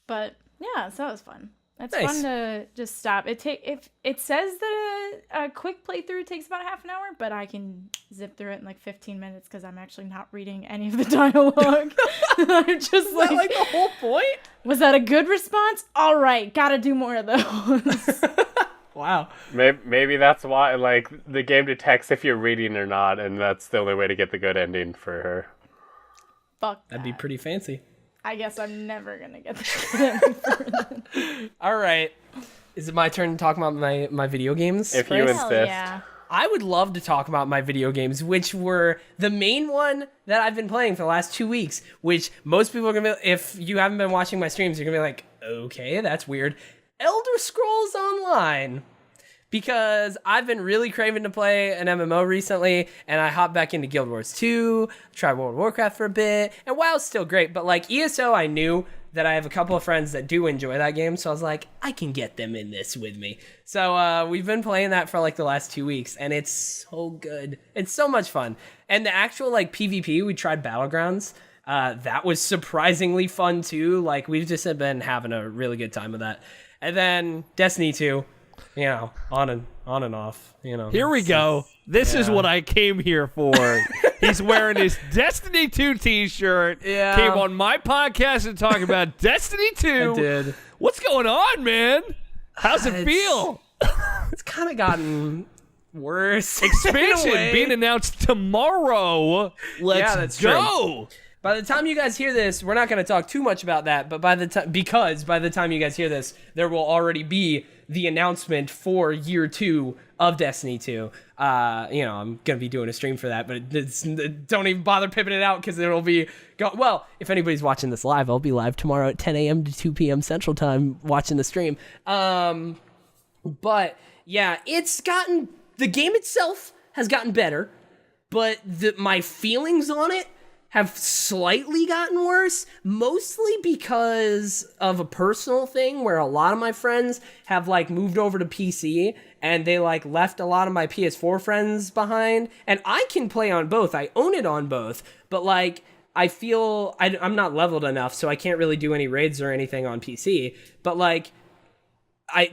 But yeah, so that was fun. It's Nice. fun to just stop. It says that a quick playthrough takes about half an hour, but I can zip through it in like 15 minutes because I'm actually not reading any of the dialogue. I'm just Is that like the whole point? was that a good response? All right, gotta do more of those. Wow. Maybe that's why, like, the game detects if you're reading or not, and that's the only way to get the good ending for her. Fuck That'd be pretty fancy. I guess I'm never gonna get the good. All right. Is it my turn to talk about my video games? If you Bryce? Hell insist. yeah. I would love to talk about my video games, which were the main one that I've been playing for the last 2 weeks, which most people are going to be, if you haven't been watching my streams, you're going to be like, okay, that's weird. Elder Scrolls Online. Because I've been really craving to play an MMO recently, and I hopped back into Guild Wars 2, tried World of Warcraft for a bit, and WoW's still great, but like ESO, I knew that I have a couple of friends that do enjoy that game, so I was like, I can get them in this with me. So we've been playing that for like the last 2 weeks, and it's so good. It's so much fun. And the actual like PvP, we tried Battlegrounds. That was surprisingly fun too. Like we've just been having a really good time with that. And then Destiny 2. You know, on and off, you know. Here we go. This is what I came here for. He's wearing his Destiny 2 t-shirt. Yeah. Came on my podcast and talking about Destiny 2. I did. What's going on, man? How's it feel? It's kind of gotten worse. in a Expansion way. being announced tomorrow. Let's Yeah, that's go. By the time you guys hear this, we're not going to talk too much about that, but by the time you guys hear this, there will already be the announcement for year 2 of Destiny 2. You know, I'm going to be doing a stream for that, but don't even bother pipping it out because it'll be... Well, if anybody's watching this live, I'll be live tomorrow at 10 a.m. to 2 p.m. Central Time watching the stream. But, yeah, the game itself has gotten better, but my feelings on it have slightly gotten worse, mostly because of a personal thing where a lot of my friends have like moved over to PC and they like left a lot of my PS4 friends behind, and I can play on both. I own it on both, but like I feel I'm not leveled enough, so I can't really do any raids or anything on PC. But like I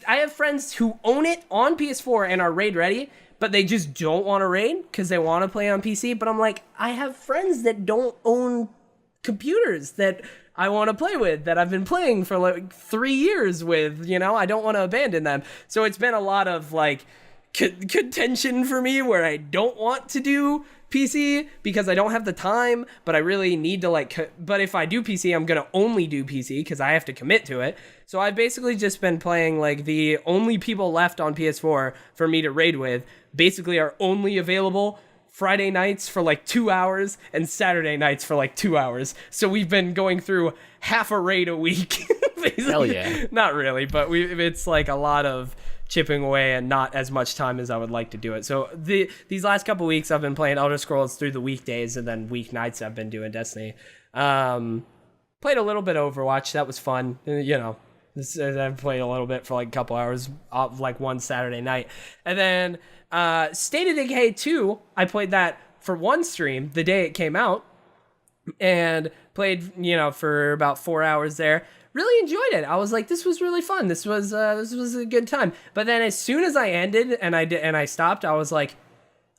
have friends who own it on PS4 and are raid ready, but they just don't want to raid because they want to play on PC. But I'm like, I have friends that don't own computers that I want to play with, that I've been playing for like 3 years with, you know, I don't want to abandon them. So it's been a lot of like contention for me where I don't want to do PC because I don't have the time, but I really need to but if I do PC, I'm going to only do PC because I have to commit to it. So I've basically just been playing like the only people left on PS4 for me to raid with basically are only available Friday nights for like 2 hours and Saturday nights for like 2 hours. So we've been going through half a raid a week. Hell yeah. Not really, but it's like a lot of chipping away and not as much time as I would like to do it. So these last couple weeks I've been playing Elder Scrolls through the weekdays, and then weeknights I've been doing Destiny. Played a little bit of Overwatch. That was fun. You know, I've played a little bit for like a couple hours, like one Saturday night. And then State of Decay 2, I played that for one stream the day it came out, and played, for about 4 hours there. Really enjoyed it. I was like, this was really fun. This was a good time. But then as soon as I ended and I stopped, I was like,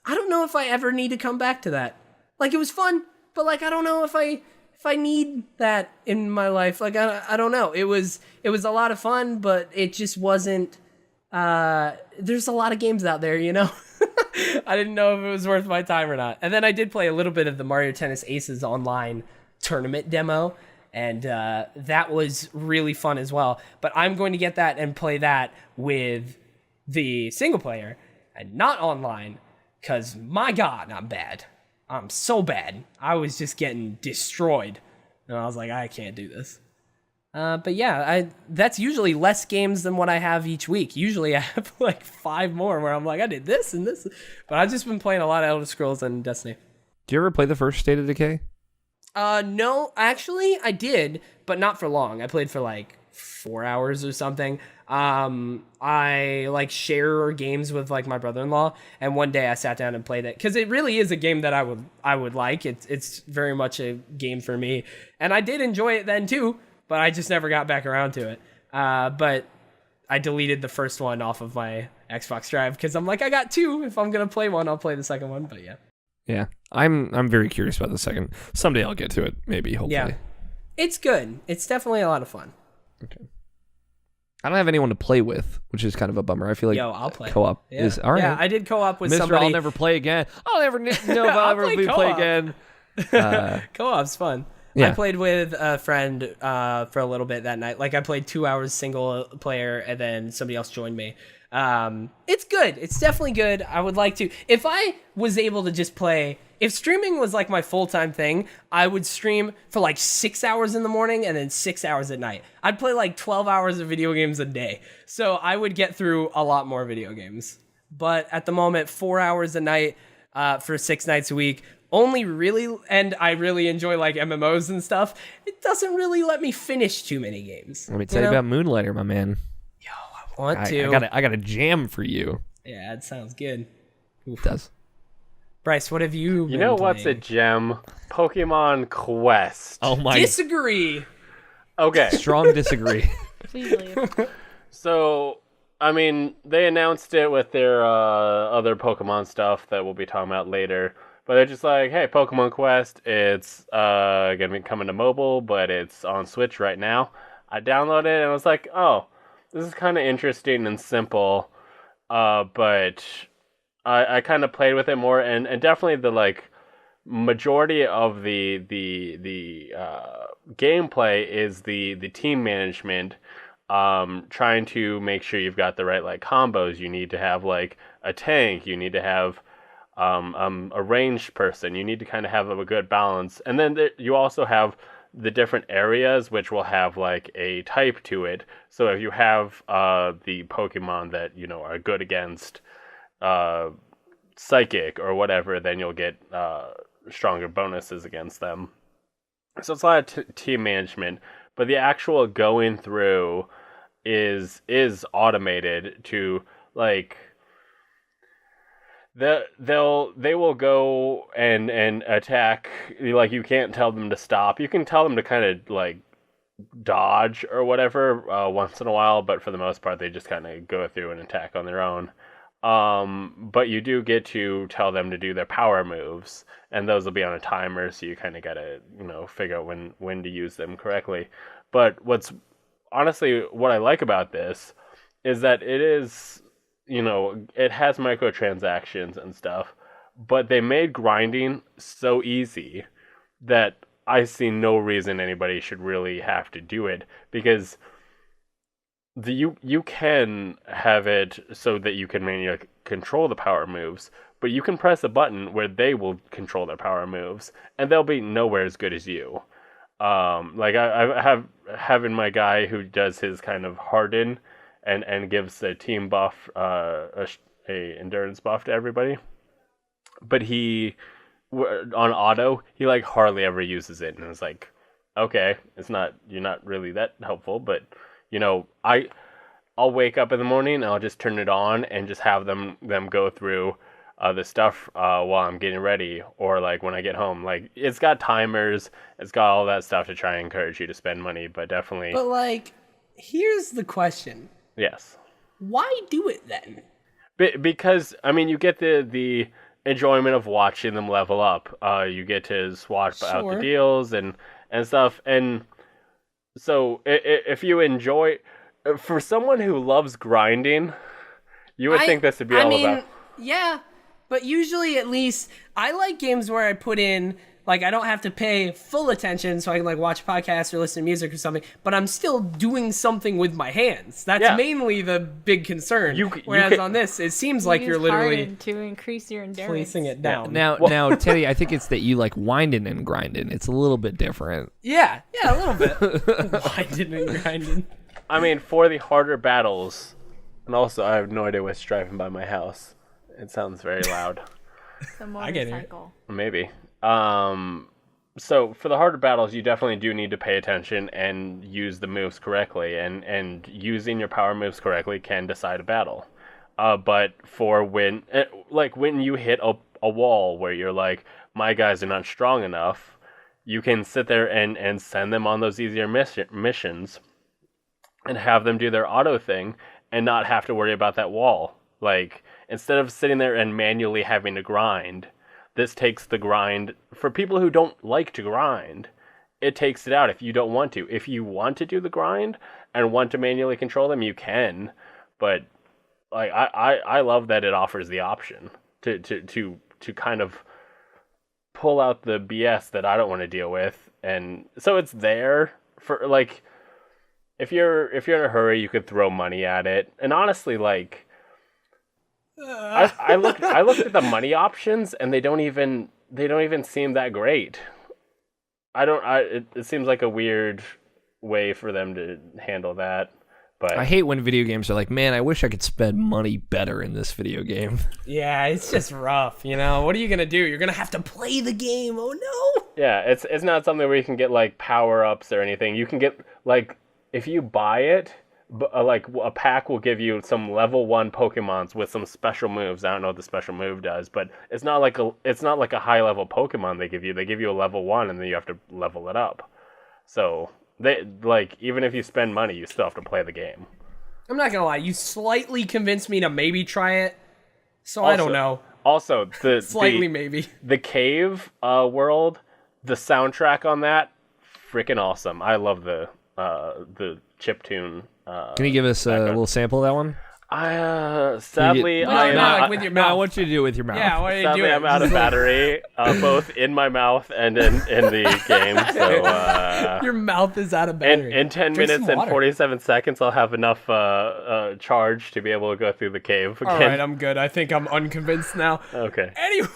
I don't know if I ever need to come back to that. Like, it was fun, but like, I don't know if I need that in my life. Like, I don't know. It was a lot of fun, but it just wasn't. There's a lot of games out there, I didn't know if it was worth my time or not. And then I did play a little bit of the Mario Tennis Aces online tournament demo, and that was really fun as well. But I'm going to get that and play that with the single player and not online, because my God, I'm bad. I'm so bad. I was just getting destroyed, and I was like, I can't do this. But yeah, that's usually less games than what I have each week. Usually I have like 5 more where I'm like, I did this and this. But I've just been playing a lot of Elder Scrolls and Destiny. Do you ever play the first State of Decay? No, actually I did, but not for long. I played for like 4 hours or something. I like share games with like my brother-in-law, and one day I sat down and played it because it really is a game that I would like. It's very much a game for me, and I did enjoy it then too. But I just never got back around to it. But I deleted the first one off of my Xbox Drive because I'm like, I got 2. If I'm gonna play one, I'll play the second one. But yeah. Yeah, I'm very curious about the second. Someday I'll get to it. Maybe, hopefully. Yeah, it's good. It's definitely a lot of fun. Okay. I don't have anyone to play with, which is kind of a bummer. I feel like I'll play. Co-op is all right. Yeah, I did co-op with Mr. somebody. I'll never play again. I'll never know if I'll ever play again. Co-op's fun. Yeah. I played with a friend for a little bit that night. Like, I played 2 hours single player, and then somebody else joined me. It's good. It's definitely good. I would like to. If I was able to just play... If streaming was like my full-time thing, I would stream for like 6 hours in the morning and then 6 hours at night. I'd play like 12 hours of video games a day. So I would get through a lot more video games. But at the moment, 4 hours a night for 6 nights a week... only really, and I really enjoy like MMOs and stuff, it doesn't really let me finish too many games. Let me tell you about Moonlighter, my man. Yo, I want to. I got a jam for you. Yeah, it sounds good. Oof. It does. Bryce, what have you been You know playing? what's a gem? Pokemon Quest. Oh my. Disagree. Okay. Strong disagree. Please leave. So, I mean, they announced it with their other Pokemon stuff that we'll be talking about later. But they're just like, hey, Pokemon Quest, it's going to be coming to mobile, but it's on Switch right now. I downloaded it and I was like, oh, this is kind of interesting and simple. But I kind of played with it more, and definitely the like majority of the gameplay is the team management, trying to make sure you've got the right like combos. You need to have like a tank, you need to have a ranged person. You need to kind of have a good balance. And then you also have the different areas, which will have like a type to it. So if you have the Pokemon that, are good against Psychic or whatever, then you'll get stronger bonuses against them. So it's a lot of team management. But the actual going through is automated to like... They will go and attack. Like, you can't tell them to stop. You can tell them to kind of like dodge or whatever once in a while, but for the most part they just kind of go through and attack on their own. But you do get to tell them to do their power moves, and those will be on a timer, so you kind of gotta figure out when to use them correctly. But what I like about this is that it is, it has microtransactions and stuff, but they made grinding so easy that I see no reason anybody should really have to do it, because you can have it so that you can manually control the power moves, but you can press a button where they will control their power moves, and they'll be nowhere as good as you. Like I having my guy who does his kind of harden and gives a team buff, a endurance buff to everybody. But he, on auto, he like hardly ever uses it, and it's like, okay, you're not really that helpful, but I'll wake up in the morning and I'll just turn it on and just have them go through the stuff while I'm getting ready, or like when I get home. Like, it's got timers, it's got all that stuff to try and encourage you to spend money, but definitely. But like, here's the question. Yes. Why do it then? Because I mean, you get the enjoyment of watching them level up. You get to swap out the deals and stuff, and so if you enjoy, for someone who loves grinding, you would think this would be all about. Yeah, but usually, at least, I like games where I put in, like, I don't have to pay full attention so I can, like, watch podcasts or listen to music or something, but I'm still doing something with my hands. That's mainly the big concern. Whereas on this, it seems like you're literally to increase your endurance. placing it down. Now, Teddy, I think it's that you like winding and grinding. It's a little bit different. Yeah, a little bit. Winding and grinding. I mean, for the harder battles, and also I have no idea what's driving by my house. It sounds very loud. The motorcycle. Maybe. So for the harder battles, you definitely do need to pay attention and use the moves correctly, and using your power moves correctly can decide a battle. But for when you hit a wall where you're like, my guys are not strong enough, you can sit there and send them on those easier missions and have them do their auto thing and not have to worry about that wall. Like, instead of sitting there and manually having to grind, this takes the grind. For people who don't like to grind, it takes it out if you don't want to. If you want to do the grind and want to manually control them, you can. But like, I love that it offers the option to kind of pull out the BS that I don't want to deal with. And so it's there for, like, if you're in a hurry, you could throw money at it. And honestly, like, I looked at the money options, and they don't even seem that great. It seems like a weird way for them to handle that. But I hate when video games are like, man, I wish I could spend money better in this video game. Yeah, it's just rough, you know? What are you going to do? You're going to have to play the game. Oh, no. Yeah, it's not something where you can get, like, power-ups or anything. You can get, like, if you buy it, like, a pack will give you some level 1 Pokemons with some special moves. I don't know what the special move does, but it's not like a high level Pokemon they give you. They give you a level 1, and then you have to level it up. So they, like, even if you spend money, you still have to play the game. I'm not gonna lie, you slightly convinced me to maybe try it. So I don't know. Also, maybe the cave world, the soundtrack on that, freaking awesome. I love the chiptune. Can you give us a little sample of that one? Sadly, with your mouth. I want you to do it with your mouth. Yeah, what are you sadly, doing? I'm out of battery, both in my mouth and in the game. So your mouth is out of battery. In 10 Drink minutes some and water. 47 seconds, I'll have enough charge to be able to go through the cave again. All right, I'm good. I think I'm unconvinced now. Okay. Anyway.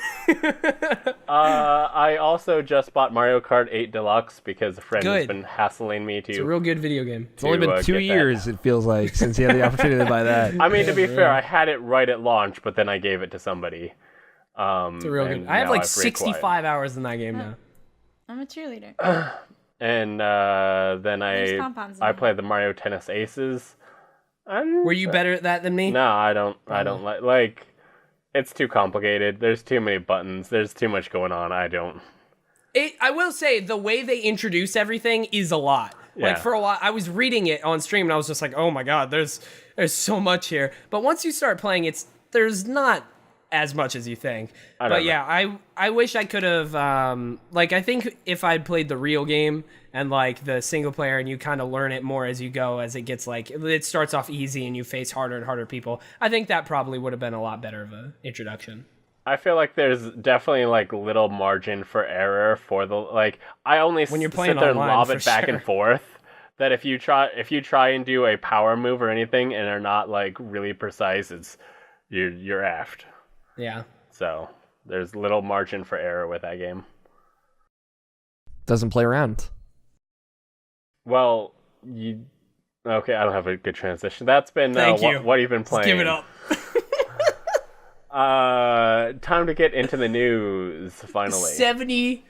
I also just bought Mario Kart 8 Deluxe because a friend has been hassling me to. It's a real good video game. It's only been 2 years, it feels like, since you had the opportunity to buy that. I mean, to be fair, I had it right at launch, but then I gave it to somebody. It's a real good. I have like 65 hours in that game now. I'm a cheerleader. And then I played the Mario Tennis Aces. Were you better at that than me? No, I don't like. It's too complicated. There's too many buttons. There's too much going on. I will say the way they introduce everything is a lot. Yeah. Like, for a while, I was reading it on stream and I was just like, oh my god, there's so much here. But once you start playing, there's not as much as you think. I wish I could have, I think if I'd played the real game and, like, the single player, and you kind of learn it more as you go, as it gets, like, it starts off easy and you face harder and harder people, I think that probably would have been a lot better of an introduction. I feel like there's definitely, like, little margin for error for the, like, I only when you're sit playing there and online, lob it back and forth. That if you try and do a power move or anything and are not, like, really precise, you're effed. Yeah. So there's little margin for error with that game. Doesn't play around. Well, okay, I don't have a good transition. That's been Thank you. What you've been playing. Just give it up. Time to get into the news, finally. 70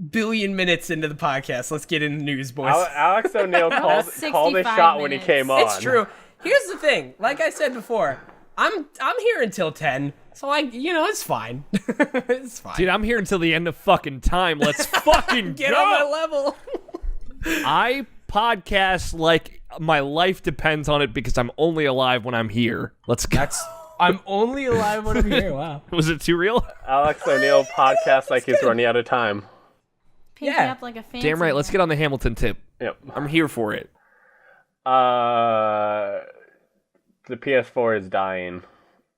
billion minutes into the podcast. Let's get in the news, boys. Alex O'Neill called his shot when he came on. It's true. Here's the thing. Like I said before, I'm here until 10, so it's fine. It's fine. Dude, I'm here until the end of fucking time. Let's fucking Get go. on my level. I podcast like my life depends on it because I'm only alive when I'm here. Let's go. I'm only alive when I'm here. Wow. Was it too real? Alex O'Neill podcasts like he's running out of time. Pinky Yeah. up like a fancy Damn right. Let's man. get on the Hamilton tip. Yep. I'm here for it. The PS4 is dying.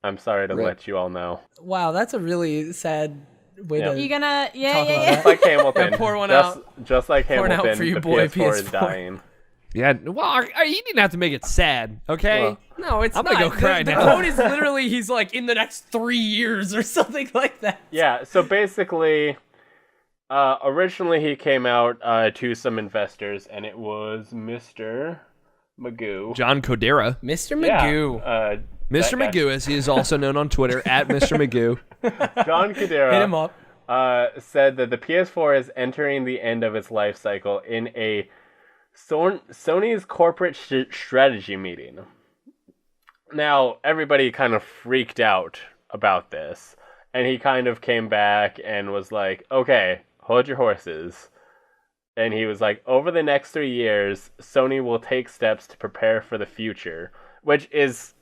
I'm sorry to let you all know. Wow, that's a really sad way Yeah. to. You gonna? Yeah, Talk yeah, about yeah. Just like Hamilton. Yeah, pour one just like Pour one out Hamilton, for your the boy, PS4 is PS4. dying. Yeah. Well, you didn't have to make it sad, okay? Well, No, it's I'm not. gonna go cry the now. quote is literally he's like in the next 3 years or something like that. Yeah, so basically, originally he came out to some investors, and it was Mr. Magoo. John Codera. Mr. Yeah, Magoo. Mr. that guy. Magoo, as he is also known on Twitter, at Mr. Magoo. John Codera Hit him up. said that the PS4 is entering the end of its life cycle in a Sony's corporate strategy meeting. Now, everybody kind of freaked out about this, and he kind of came back and was like, okay, hold your horses. And he was like, over the next 3 years, Sony will take steps to prepare for the future, which is,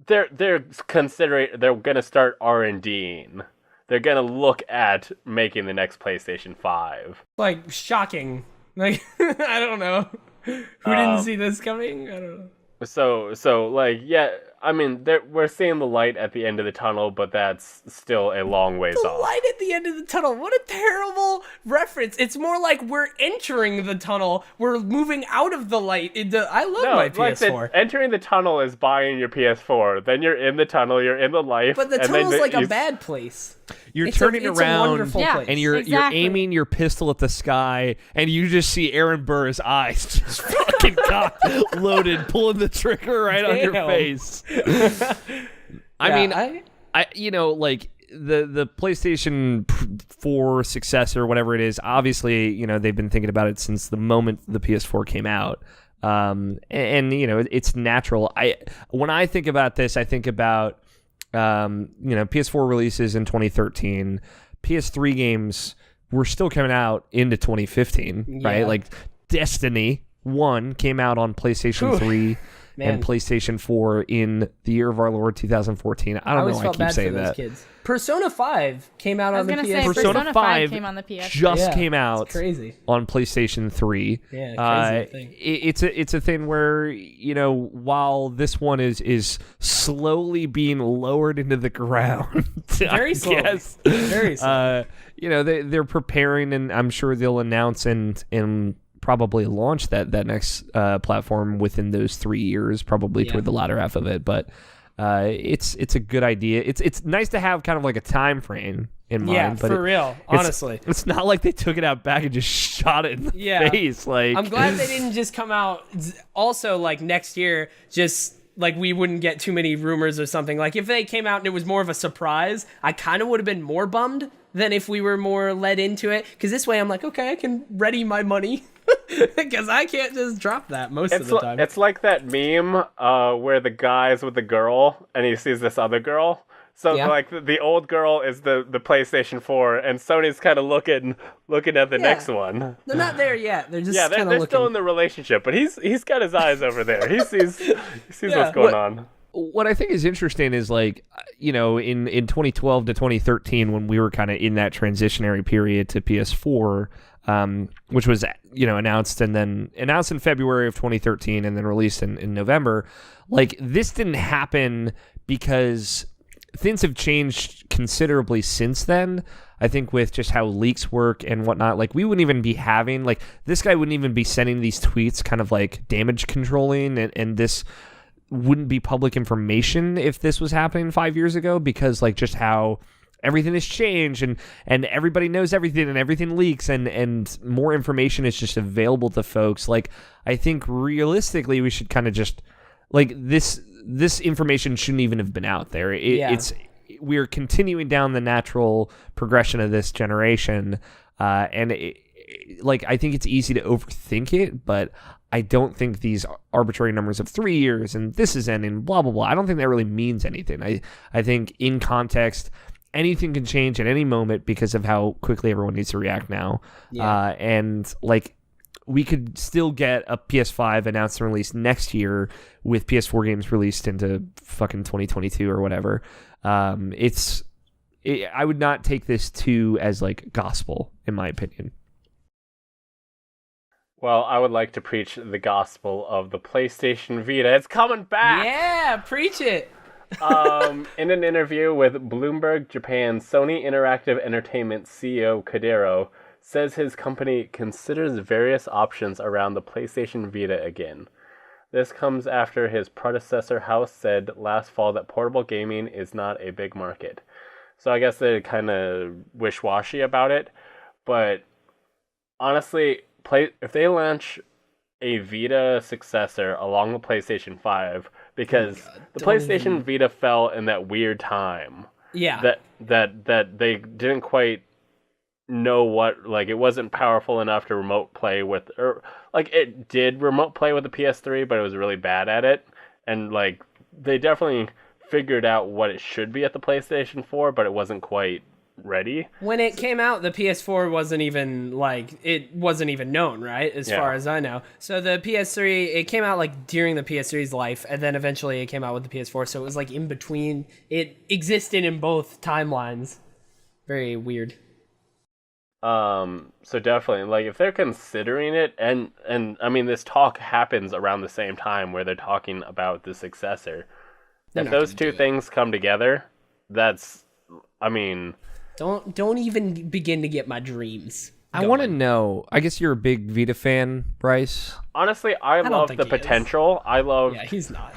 they're considering, they're going to start R&Ding. They're going to look at making the next PlayStation 5. Like, shocking. Like, I don't know. Who didn't see this coming? I don't know. So like, yeah, I mean, we're seeing the light at the end of the tunnel, but that's still a long ways The off. light at the end of the tunnel. What a terrible reference. It's more like we're entering the tunnel. We're moving out of the light. I love No, my like PS4. entering the tunnel is buying your PS4. Then you're in the tunnel, you're in the life. But the and then tunnel's like a you- bad place. You're It's turning a around wonderful Yeah. place. and you're aiming your pistol at the sky, and you just see Aaron Burr's eyes just fucking cocked, loaded, pulling the trigger right on your Damn. face. I Yeah, mean, I like the PlayStation 4 successor, whatever it is. Obviously, they've been thinking about it since the moment the PS4 came out. And it's natural. When I think about this, I think about PS4 releases in 2013. PS3 games were still coming out into 2015, right? Yeah. Like Destiny 1 came out on PlayStation 3 Man. and PlayStation 4 in the year of our Lord 2014. I don't know always why I felt keep bad saying for those that. kids. Persona 5 came out I on was the gonna PS3. say Persona 5 came on the PS. Just Yeah, came out It's crazy. on PlayStation 3. Yeah, crazy thing. It's a thing where, while this one is slowly being lowered into the ground, Very I slowly. guess, Very slow. they're preparing, and I'm sure they'll announce and probably launch that next platform within those 3 years, probably toward the latter half of it. But it's a good idea. It's nice to have kind of like a time frame in mind. Yeah, but for real. Honestly. it's not like they took it out back and just shot it in the face. Like, I'm glad they didn't just come out also like next year, just like we wouldn't get too many rumors or something. Like if they came out and it was more of a surprise, I kind of would have been more bummed than if we were more led into it. Because this way I'm like, okay, I can ready my money. Because I can't just drop that most of the time. It's like that meme where the guy's with the girl and he sees this other girl. So Yeah. like the old girl is the PlayStation 4, and Sony's kind of looking at the next one. They're not there yet. They're just Yeah, kind of they're looking. still in the relationship, but he's got his eyes over there. He sees what's going on. what I think is interesting is like, in 2012 to 2013, when we were kind of in that transitionary period to PS4, which was, announced in February of 2013 and then released in November. Like, this didn't happen because things have changed considerably since then. I think with just how leaks work and whatnot, like we wouldn't even be having, like, this guy wouldn't even be sending these tweets kind of like damage controlling, and this wouldn't be public information if this was happening 5 years ago, because like just how everything has changed and everybody knows everything and everything leaks and more information is just available to folks. Like, I think realistically we should kind of just like this information shouldn't even have been out there. We're continuing down the natural progression of this generation, and I think it's easy to overthink it, but I don't think these arbitrary numbers of 3 years and this is ending, blah, blah, blah, I don't think that really means anything. I think in context, anything can change at any moment because of how quickly everyone needs to react now. Yeah. And like, we could still get a PS5 announced and released next year with PS4 games released into fucking 2022 or whatever. I would not take this as like gospel, in my opinion. Well, I would like to preach the gospel of the PlayStation Vita. It's coming back! Yeah, preach it. In an interview with Bloomberg Japan, Sony Interactive Entertainment CEO Kadero says his company considers various options around the PlayStation Vita again. This comes after his predecessor House said last fall that portable gaming is not a big market. So I guess they're kind of wish-washy about it, but honestly, if they launch a Vita successor along the PlayStation 5, because the PlayStation Vita fell in that weird time. Yeah. That they didn't quite know what, like, it wasn't powerful enough to remote play with, or like it did remote play with the PS3, but it was really bad at it. And like they definitely figured out what it should be at the PlayStation 4, but it wasn't quite ready. When it came out, the PS4 wasn't even known, right? As far as I know. So the PS3, it came out like during the PS3's life, and then eventually it came out with the PS4. So it was like in between. It existed in both timelines. Very weird. So definitely, like, if they're considering it, and I mean, this talk happens around the same time where they're talking about the successor. If those two things come together, that's, I mean, don't even begin to get my dreams. I want to know. I guess you're a big Vita fan, Bryce. Honestly, I love the potential. Yeah, he's not.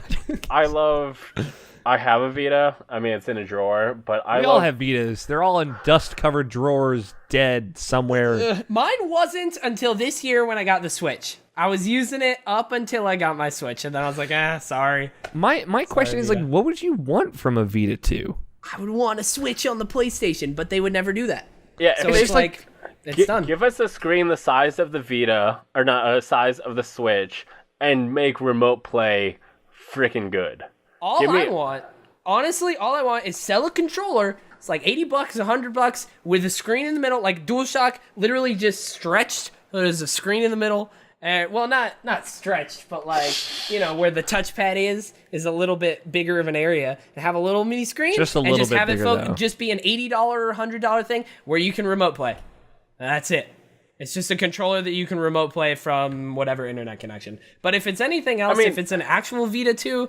I have a Vita. I mean, it's in a drawer, but we all have Vitas. They're all in dust-covered drawers, dead somewhere. Mine wasn't until this year when I got the Switch. I was using it up until I got my Switch, and then I was like, sorry. My question is, like, what would you want from a Vita 2? I would want a Switch on the PlayStation, but they would never do that. Yeah, so it's like, it's done. Give us a screen the size of the Vita, or not, a size of the Switch, and make remote play freaking good. All I want is sell a controller. It's like $80, $100 with a screen in the middle, like DualShock, literally just stretched. There's a screen in the middle. Well, not stretched, but like, you know, where the touchpad is a little bit bigger of an area. And have a little mini screen. Just a little bit have bigger, it though. just be an $80 or $100 thing where you can remote play. And that's it. It's just a controller that you can remote play from whatever internet connection. But if it's anything else, if it's an actual Vita 2,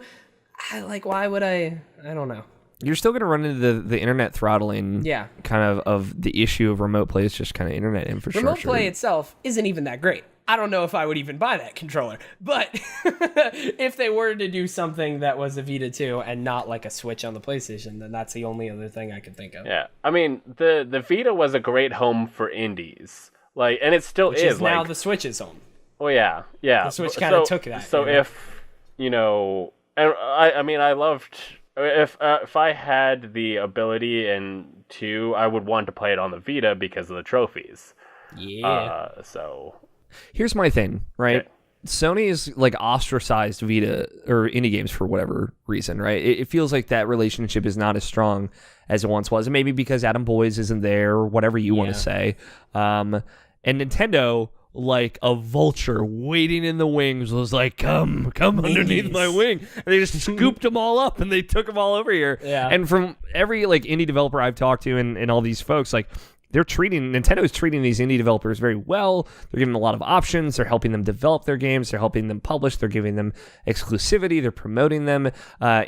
why would I don't know. You're still going to run into the internet throttling kind of the issue of remote play. It's just kind of internet infrastructure. Remote play itself isn't even that great. I don't know if I would even buy that controller. But if they were to do something that was a Vita 2 and not like a Switch on the PlayStation, then that's the only other thing I could think of. Yeah. I mean, the Vita was a great home for indies. Like, and it still is. Now the Switch is home. Well, yeah. The Switch kind of took that. So if, you know, and I mean, I loved, if I had the ability I would want to play it on the Vita because of the trophies. Yeah. So here's my thing, right? Okay. Sony is like ostracized Vita or indie games for whatever reason, right? It feels like that relationship is not as strong as it once was, and maybe because Adam Boyes isn't there, or whatever you want to say. And Nintendo, like a vulture waiting in the wings, was like, come underneath my wing. And they just scooped them all up and they took them all over here. Yeah. And from every like indie developer I've talked to and all these folks, like, Nintendo is treating these indie developers very well. They're giving them a lot of options. They're helping them develop their games. They're helping them publish. They're giving them exclusivity. They're promoting them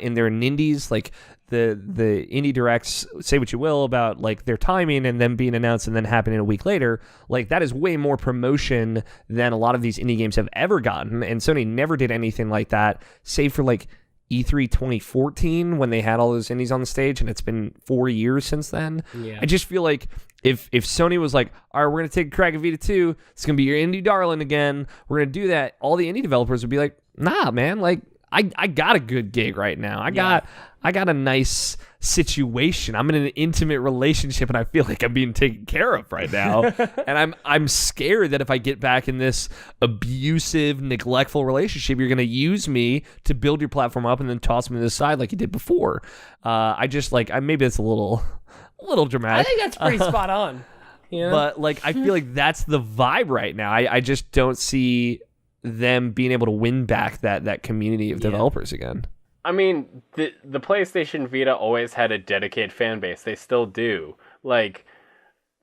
in their indies. Like the indie directs, say what you will about like their timing and them being announced and then happening a week later. Like that is way more promotion than a lot of these indie games have ever gotten. And Sony never did anything like that, save for like E3 2014 when they had all those indies on the stage, and it's been 4 years since then. Yeah. I just feel like if Sony was like, all right, we're going to take a crack at Vita 2, it's going to be your indie darling again, we're going to do that, all the indie developers would be like, nah, man, like, I got a good gig right now. I got a nice situation. I'm in an intimate relationship, and I feel like I'm being taken care of right now. And I'm scared that if I get back in this abusive, neglectful relationship, you're going to use me to build your platform up and then toss me to the side like you did before. Maybe it's a little dramatic. I think that's pretty spot on. Yeah. But like, I feel like that's the vibe right now. I just don't see them being able to win back that community of developers again. I mean, the PlayStation Vita always had a dedicated fan base. They still do. Like,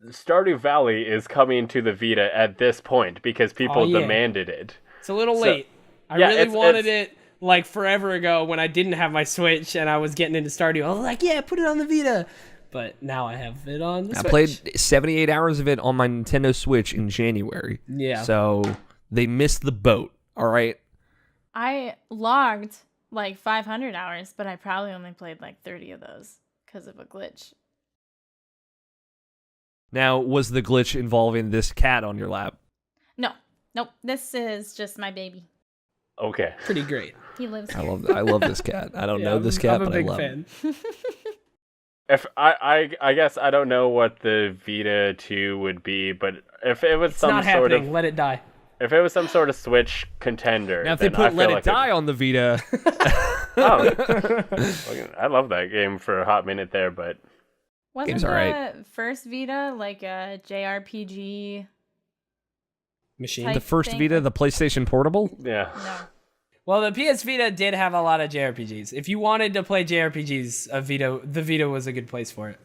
Stardew Valley is coming to the Vita at this point because people demanded it. It's a little late. I really wanted it like forever ago when I didn't have my Switch and I was getting into Stardew. I was like, yeah, put it on the Vita. But now I have it on the Switch. I played 78 hours of it on my Nintendo Switch in January. Yeah. So they missed the boat, all right? I logged like 500 hours, but I probably only played like 30 of those because of a glitch. Now, was the glitch involving this cat on your lap? Nope. This is just my baby. Okay. Pretty great. He lives I here. love this cat. I don't know this cat, but I love him. If I guess I don't know what the Vita 2 would be, but if it was It's some not sort happening. of Let it die. if it was some sort of Switch contender, Now, if they then I put Let feel It like Die on the Vita, I love that game for a hot minute there, but Wasn't Game's the alright. first Vita like a JRPG? Machine. Type the first thing? Vita, the PlayStation Portable. yeah. No. Well, the PS Vita did have a lot of JRPGs. If you wanted to play JRPGs, the Vita was a good place for it.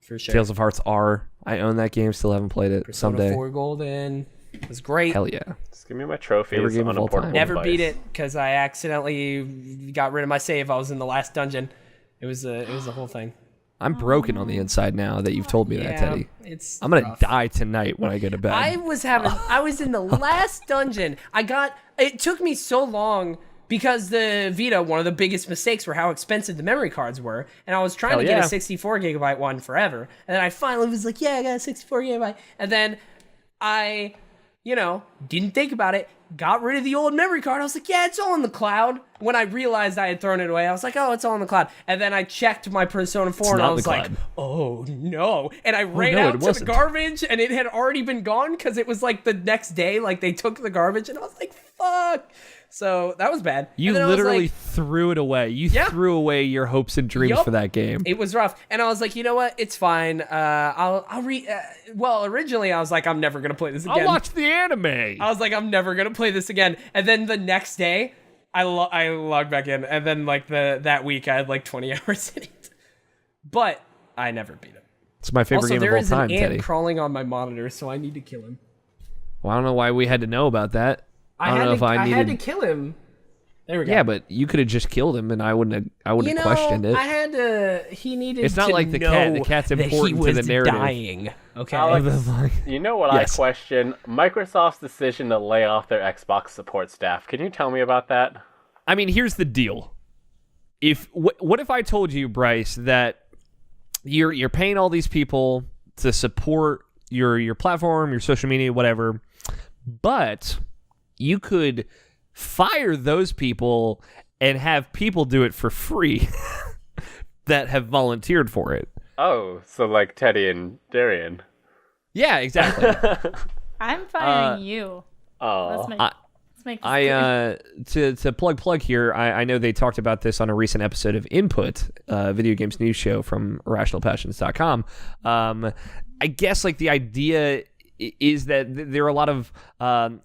For sure. Tales of Hearts R. I own that game. Still haven't played it. Persona Someday. 4 Golden was great. Hell yeah. Just give me my trophies Favorite game on of a all time. portable Never device. beat it because I accidentally got rid of my save. I was in the last dungeon. It was a whole thing. I'm broken on the inside now that you've told me that, Teddy. It's I'm gonna rough. die tonight when I go to bed. I was in the last dungeon. It took me so long because the Vita, one of the biggest mistakes were how expensive the memory cards were. And I was trying Hell to get yeah. a 64 gigabyte one forever. And then I finally was like, yeah, I got a 64 gigabyte. And then I, didn't think about it. Got rid of the old memory card. I was like, yeah, it's all in the cloud. When I realized I had thrown it away, I was like, oh, it's all in the cloud. And then I checked my Persona 4 and not I in was the like, cloud. oh no. And I ran no, out it to the wasn't. garbage and it had already been gone because it was like the next day, like they took the garbage and I was like, fuck. So that was bad. You And then I was literally like, threw it away. You Yeah. threw away your hopes and dreams Yup. for that game. it was rough. And I was like, you know what? It's fine. Well, originally I was like, I'm never going to play this again. I'll watch the anime. I was like, I'm never gonna play this again. And then the next day, I logged back in, and then like that week, I had like 20 hours in it. But I never beat him. It's my favorite Also, game there of all is time, an ant Teddy. crawling on my monitor, so I need to kill him. Well, I don't know why we had to know about that. I don't know if I had to needed. kill him. There we go. Yeah, but you could have just killed him, and I wouldn't have questioned it. I had to. He needed. It's not to like the know cat. The cat's that he important to the was narrative. Dying. Okay. Alex, you know what Yes. I question? Microsoft's decision to lay off their Xbox support staff. Can you tell me about that? I mean, here's the deal. What if I told you, Bryce, that you're paying all these people to support your platform, your social media, whatever, but you could fire those people and have people do it for free that have volunteered for it. Oh, so like Teddy and Darian. Yeah, exactly. I'm firing you. Oh, Let's make this clear. To plug here, I know they talked about this on a recent episode of Input, video games news show from irrationalpassions.com. I guess like the idea is that there are a lot of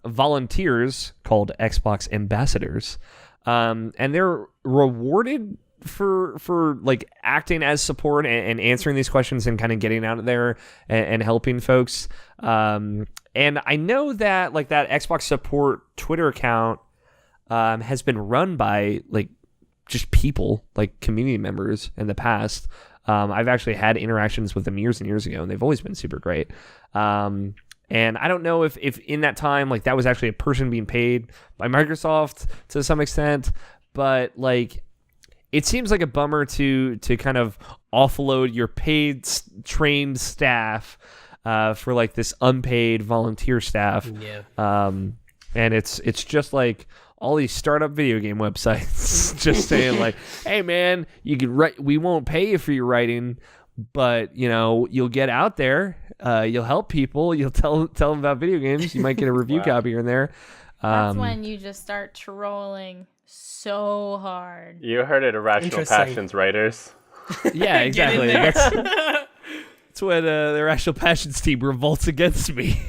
volunteers called Xbox ambassadors, and they're rewarded for like acting as support and answering these questions and kind of getting out there and helping folks. And I know that like that Xbox support Twitter account has been run by like just people, like community members in the past. I've actually had interactions with them years and years ago, and they've always been super great. And I don't know if in that time, like that was actually a person being paid by Microsoft to some extent, but like it seems like a bummer to kind of offload your paid trained staff for like this unpaid volunteer staff. Yeah. And it's just like all these startup video game websites just saying like, hey man, you can write, we won't pay you for your writing, but you'll get out there, you'll help people, you'll tell them about video games, you might get a review copy here and there. That's when you just start trolling so hard. You heard it, Irrational Passions writers. Yeah, exactly. That's when the Irrational Passions team revolts against me.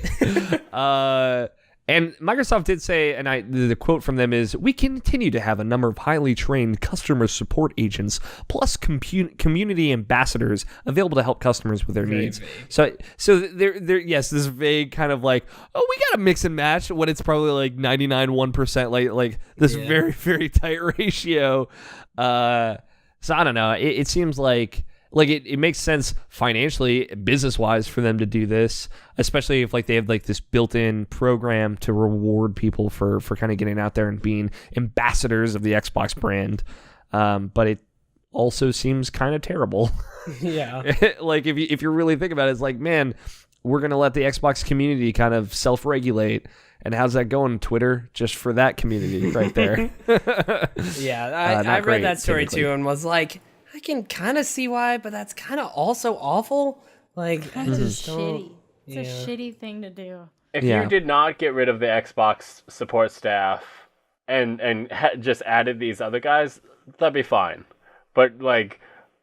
And Microsoft did say, and the quote from them is, "We continue to have a number of highly trained customer support agents, plus community ambassadors available to help customers with their needs." Vague. So there, yes, this vague kind of like, oh, we got to mix and match when it's probably like 99.1%, like this very, very tight ratio. So I don't know. It seems like it makes sense financially, business-wise, for them to do this, especially if like they have like this built-in program to reward people for kind of getting out there and being ambassadors of the Xbox brand. But it also seems kind of terrible. Yeah. Like if you really think about it, it's like, man, we're gonna let the Xbox community kind of self-regulate. And how's that going, Twitter? Just for that community right there. Yeah, I read that story too and was like, I can kind of see why, but that's kind of also awful. Like, I just shitty. It's a shitty thing to do. If you did not get rid of the Xbox support staff and just added these other guys, that'd be fine. But like,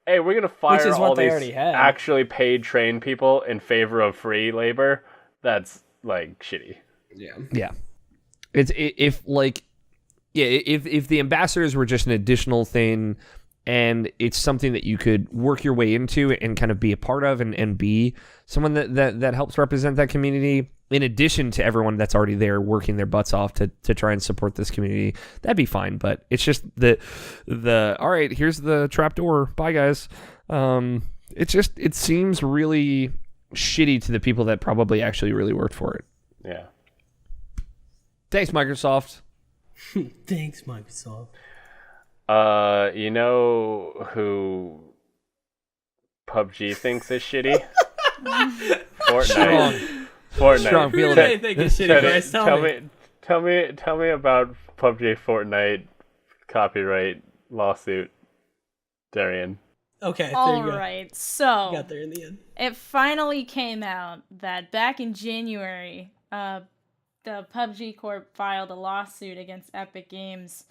hey, we're gonna fire all these actually paid trained people in favor of free labor. That's like shitty. Yeah. If the ambassadors were just an additional thing, and it's something that you could work your way into and kind of be a part of and be someone that helps represent that community, in addition to everyone that's already there working their butts off to try and support this community, that'd be fine. But it's just the all right, here's the trapdoor, bye guys. It seems really shitty to the people that probably actually really worked for it. Yeah. Thanks, Microsoft. Thanks, Microsoft. You know who PUBG thinks is shitty? Fortnite. Strong feeling. Who do they think is shitty, Bryce? Tell me about PUBG Fortnite copyright lawsuit, Darian. Okay, all right. So you got there in the end. It finally came out that back in January, the PUBG Corp filed a lawsuit against Epic Games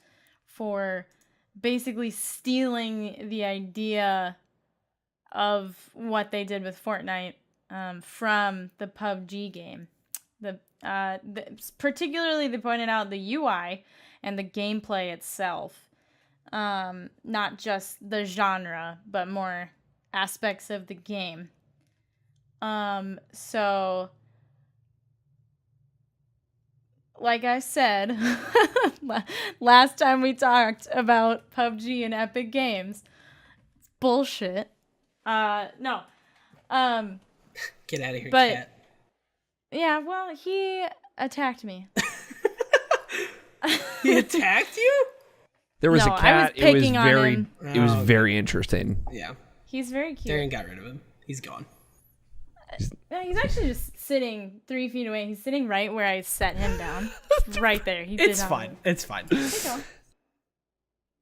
for basically stealing the idea of what they did with Fortnite from the PUBG game. Particularly, they pointed out the UI and the gameplay itself. Not just the genre, but more aspects of the game. So, like I said, last time we talked about PUBG and Epic Games, it's bullshit. No. Get out of here, but, cat. Yeah, well, he attacked me. He attacked you? There was a cat. It was very interesting. Yeah. He's very cute. Darian got rid of him. He's gone. He's actually just sitting 3 feet away. He's sitting right where I set him down. Right there. It's fine. It's fine.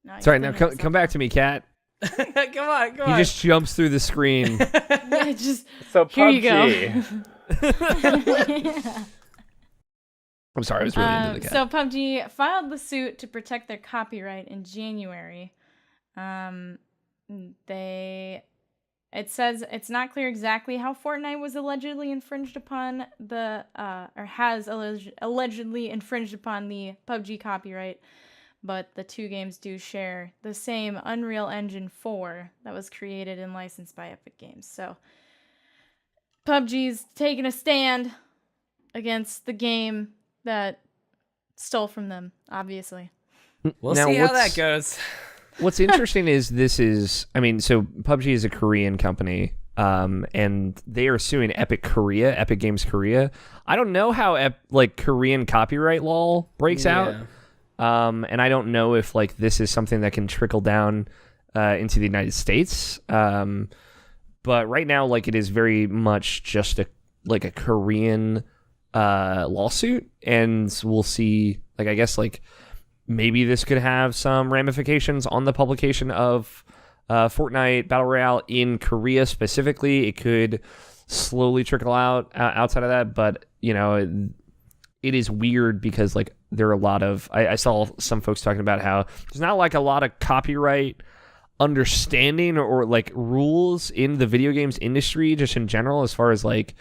No, sorry, now come back to me, cat. Come on. He just jumps through the screen. Yeah, just so here PUBG. You go. I'm sorry, I was really into the cat. So PUBG filed the suit to protect their copyright in January. It says it's not clear exactly how Fortnite was allegedly infringed upon allegedly infringed upon the PUBG copyright, but the two games do share the same Unreal Engine 4 that was created and licensed by Epic Games. So PUBG's taking a stand against the game that stole from them, obviously. We'll see how that goes. What's interesting is so PUBG is a Korean company, and they are suing Epic Games Korea. I don't know how Korean copyright law breaks out, and I don't know if this is something that can trickle down into the United States. But right now, it is very much just a Korean lawsuit, and we'll see. Like, I guess, like, maybe this could have some ramifications on the publication of Fortnite Battle Royale in Korea specifically. It could slowly trickle out outside of that, but it is weird because, like, there are a lot of I saw some folks talking about how there's not like a lot of copyright understanding or like rules in the video games industry just in general, as far as like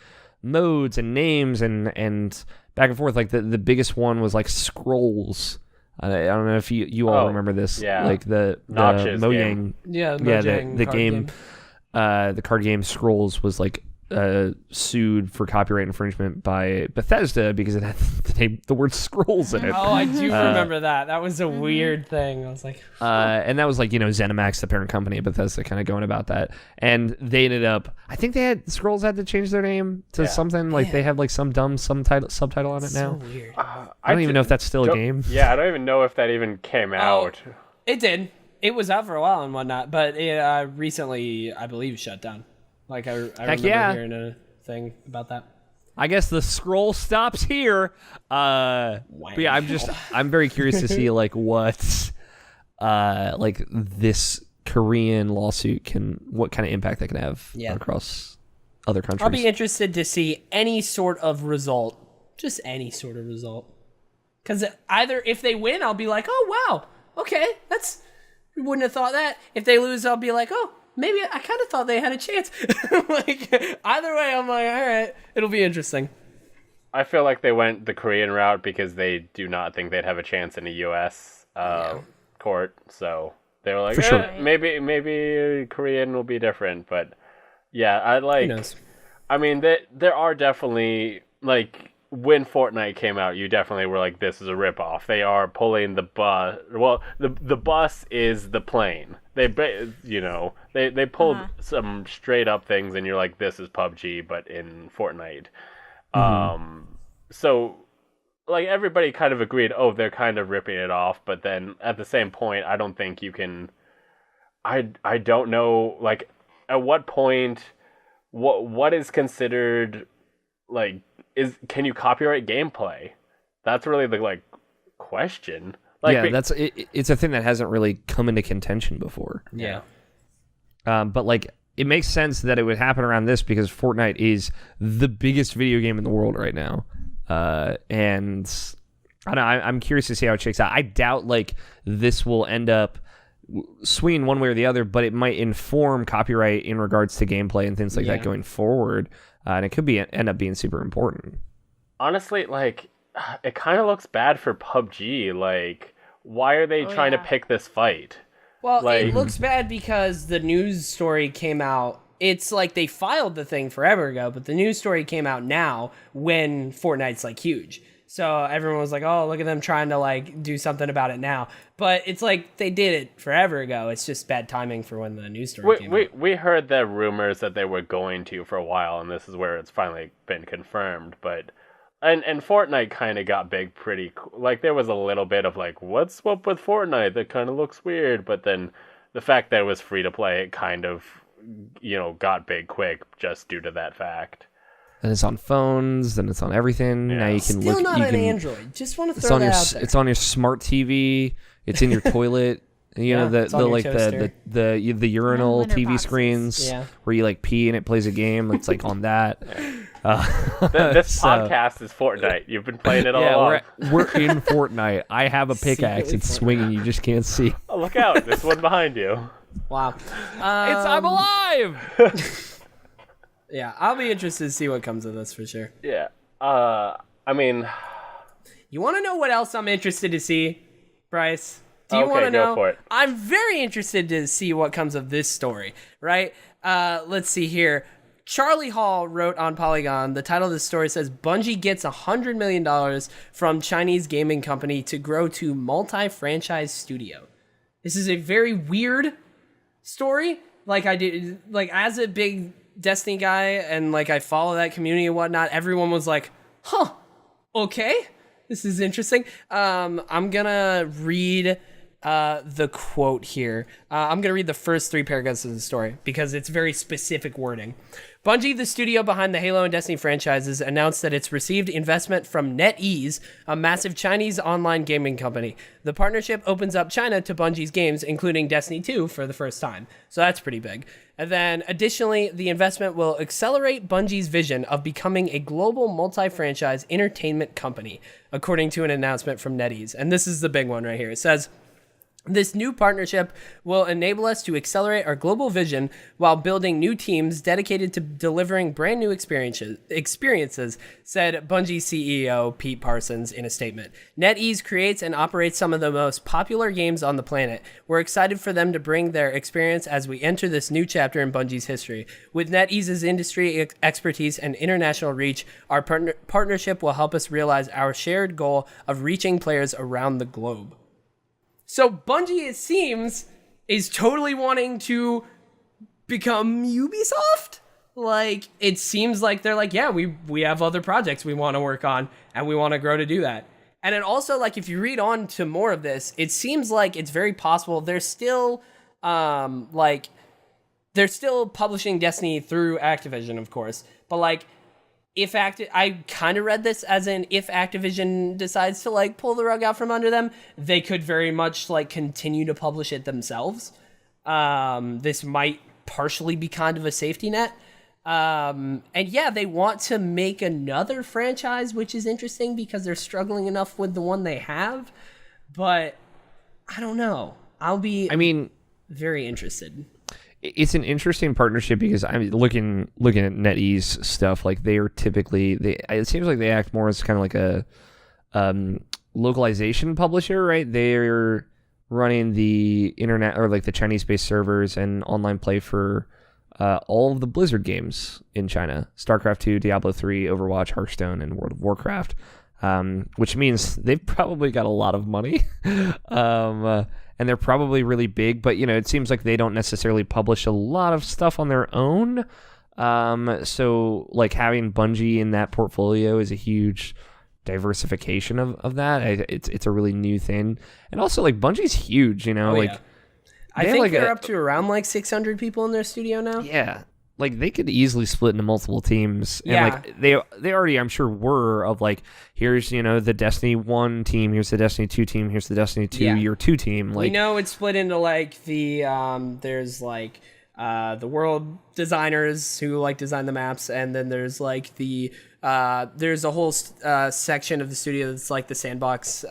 modes and names and back and forth. Like the biggest one was like scrolls. I don't know if you all remember this. Yeah. Like the Mojang. The game. The card game Scrolls was like sued for copyright infringement by Bethesda because it had the word scrolls in it. Oh, I do remember that. That was a weird thing. I was like, and that was like, ZeniMax, the parent company of Bethesda, kind of going about that. And they ended up, I think Scrolls had to change their name to something like they have like some dumb subtitle on it now. so weird. I don't even know if that's still a game. Yeah, I don't even know if that even came out. It did. It was out for a while and whatnot, but it recently, I believe, shut down. Like, I remember hearing a thing about that. I guess the scroll stops here. But yeah, I'm very curious to see like what like this Korean lawsuit what kind of impact that can have across other countries. I'll be interested to see any sort of result, just any sort of result. Because either if they win, I'll be like, oh wow, okay, we wouldn't have thought that. If they lose, I'll be like, oh, maybe I kind of thought they had a chance. Like, either way, I'm like, all right, it'll be interesting. I feel like they went the Korean route because they do not think they'd have a chance in a U.S. Court. So they were like, maybe Korean will be different. But yeah, Who knows? I mean, there are definitely, like, when Fortnite came out, you definitely were like, this is a ripoff. They are pulling the bus. Well, the bus is the plane. They pulled some straight up things, and you're like, this is PUBG, but in Fortnite. So, like, everybody kind of agreed, oh, they're kind of ripping it off, but then at the same point, I don't think you can. I don't know, like, at what point, what is considered, like, can you copyright gameplay? That's really the like question. Like, yeah, that's it. It's a thing that hasn't really come into contention before. Yeah. But like, it makes sense that it would happen around this because Fortnite is the biggest video game in the world right now. And I don't know, I'm curious to see how it shakes out. I doubt like this will end up swinging one way or the other, but it might inform copyright in regards to gameplay and things like that going forward. And it could end up being super important. Honestly, like, it kind of looks bad for PUBG. Like, why are they trying to pick this fight? Well, like, it looks bad because the news story came out. It's like they filed the thing forever ago, but the news story came out now when Fortnite's like huge. So everyone was like, oh, look at them trying to like do something about it now. But it's like they did it forever ago. It's just bad timing for when the news story came out. We heard the rumors that they were going to for a while, and this is where it's finally been confirmed. But and Fortnite kind of got big pretty like there was a little bit of like, what's up with Fortnite? That kind of looks weird. But then the fact that it was free to play, it kind of got big quick just due to that fact. And it's on phones, and it's on everything. Yeah. Now you can Still not on Android. Just want to throw that out there. It's on your smart TV. It's in your toilet. The urinal TV screens where you like pee and it plays a game. It's like on that. This podcast is Fortnite. You've been playing it all along. We're in Fortnite. I have a pickaxe. It's swinging. You just can't see. Oh, look out! This one behind you. Wow. I'm alive. Yeah, I'll be interested to see what comes of this for sure. Yeah. I mean, you want to know what else I'm interested to see, Bryce? Do you want to know? Go for it. I'm very interested to see what comes of this story, right? Let's see here. Charlie Hall wrote on Polygon, the title of the story says, Bungie gets $100 million from Chinese gaming company to grow to multi-franchise studio. This is a very weird story. Like, as a big Destiny guy and like I follow that community and whatnot, everyone was like, huh, okay, this is interesting. I'm gonna read the quote here. I'm gonna read the first 3 paragraphs of the story because it's very specific wording. Bungie, the studio behind the Halo and Destiny franchises, announced that it's received investment from NetEase, a massive Chinese online gaming company. The partnership opens up China to Bungie's games, including Destiny 2, for the first time. So that's pretty big. And then, additionally, the investment will accelerate Bungie's vision of becoming a global multi-franchise entertainment company, according to an announcement from NetEase. And this is the big one right here. It says, this new partnership will enable us to accelerate our global vision while building new teams dedicated to delivering brand new experiences, said Bungie CEO Pete Parsons in a statement. NetEase creates and operates some of the most popular games on the planet. We're excited for them to bring their experience as we enter this new chapter in Bungie's history. With NetEase's industry expertise and international reach, our partnership will help us realize our shared goal of reaching players around the globe. So Bungie, it seems, is totally wanting to become Ubisoft. Like, it seems like they're like, yeah, we have other projects we want to work on, and we want to grow to do that. And it also, like, if you read on to more of this, it seems like it's very possible they're still, they're still publishing Destiny through Activision, of course. But, like, I kind of read this as in if Activision decides to like pull the rug out from under them, they could very much like continue to publish it themselves. This might partially be kind of a safety net. And yeah, they want to make another franchise, which is interesting because they're struggling enough with the one they have. But I don't know. Very interested. It's an interesting partnership because I'm looking at NetEase stuff. Like they are typically it seems like they act more as kind of like a localization publisher, right? They're running the internet or like the Chinese-based servers and online play for all of the Blizzard games in China: StarCraft 2, Diablo 3, Overwatch, Hearthstone, and World of Warcraft. Which means they've probably got a lot of money. And they're probably really big, but, you know, it seems like they don't necessarily publish a lot of stuff on their own. So, like, having Bungie in that portfolio is a huge diversification of that. It's a really new thing. And also, like, Bungie's huge, you know? Yeah. I think they're up to around, like, 600 people in their studio now. Yeah. Like, they could easily split into multiple teams. And, like, they already, I'm sure, were of, like, here's, you know, the Destiny 1 team, here's the Destiny 2 team, here's the Destiny 2 Year 2 team. Like, we know it's split into, like, the, there's, like, the world designers who, like, design the maps, and then there's, like, there's a whole section of the studio that's like the sandbox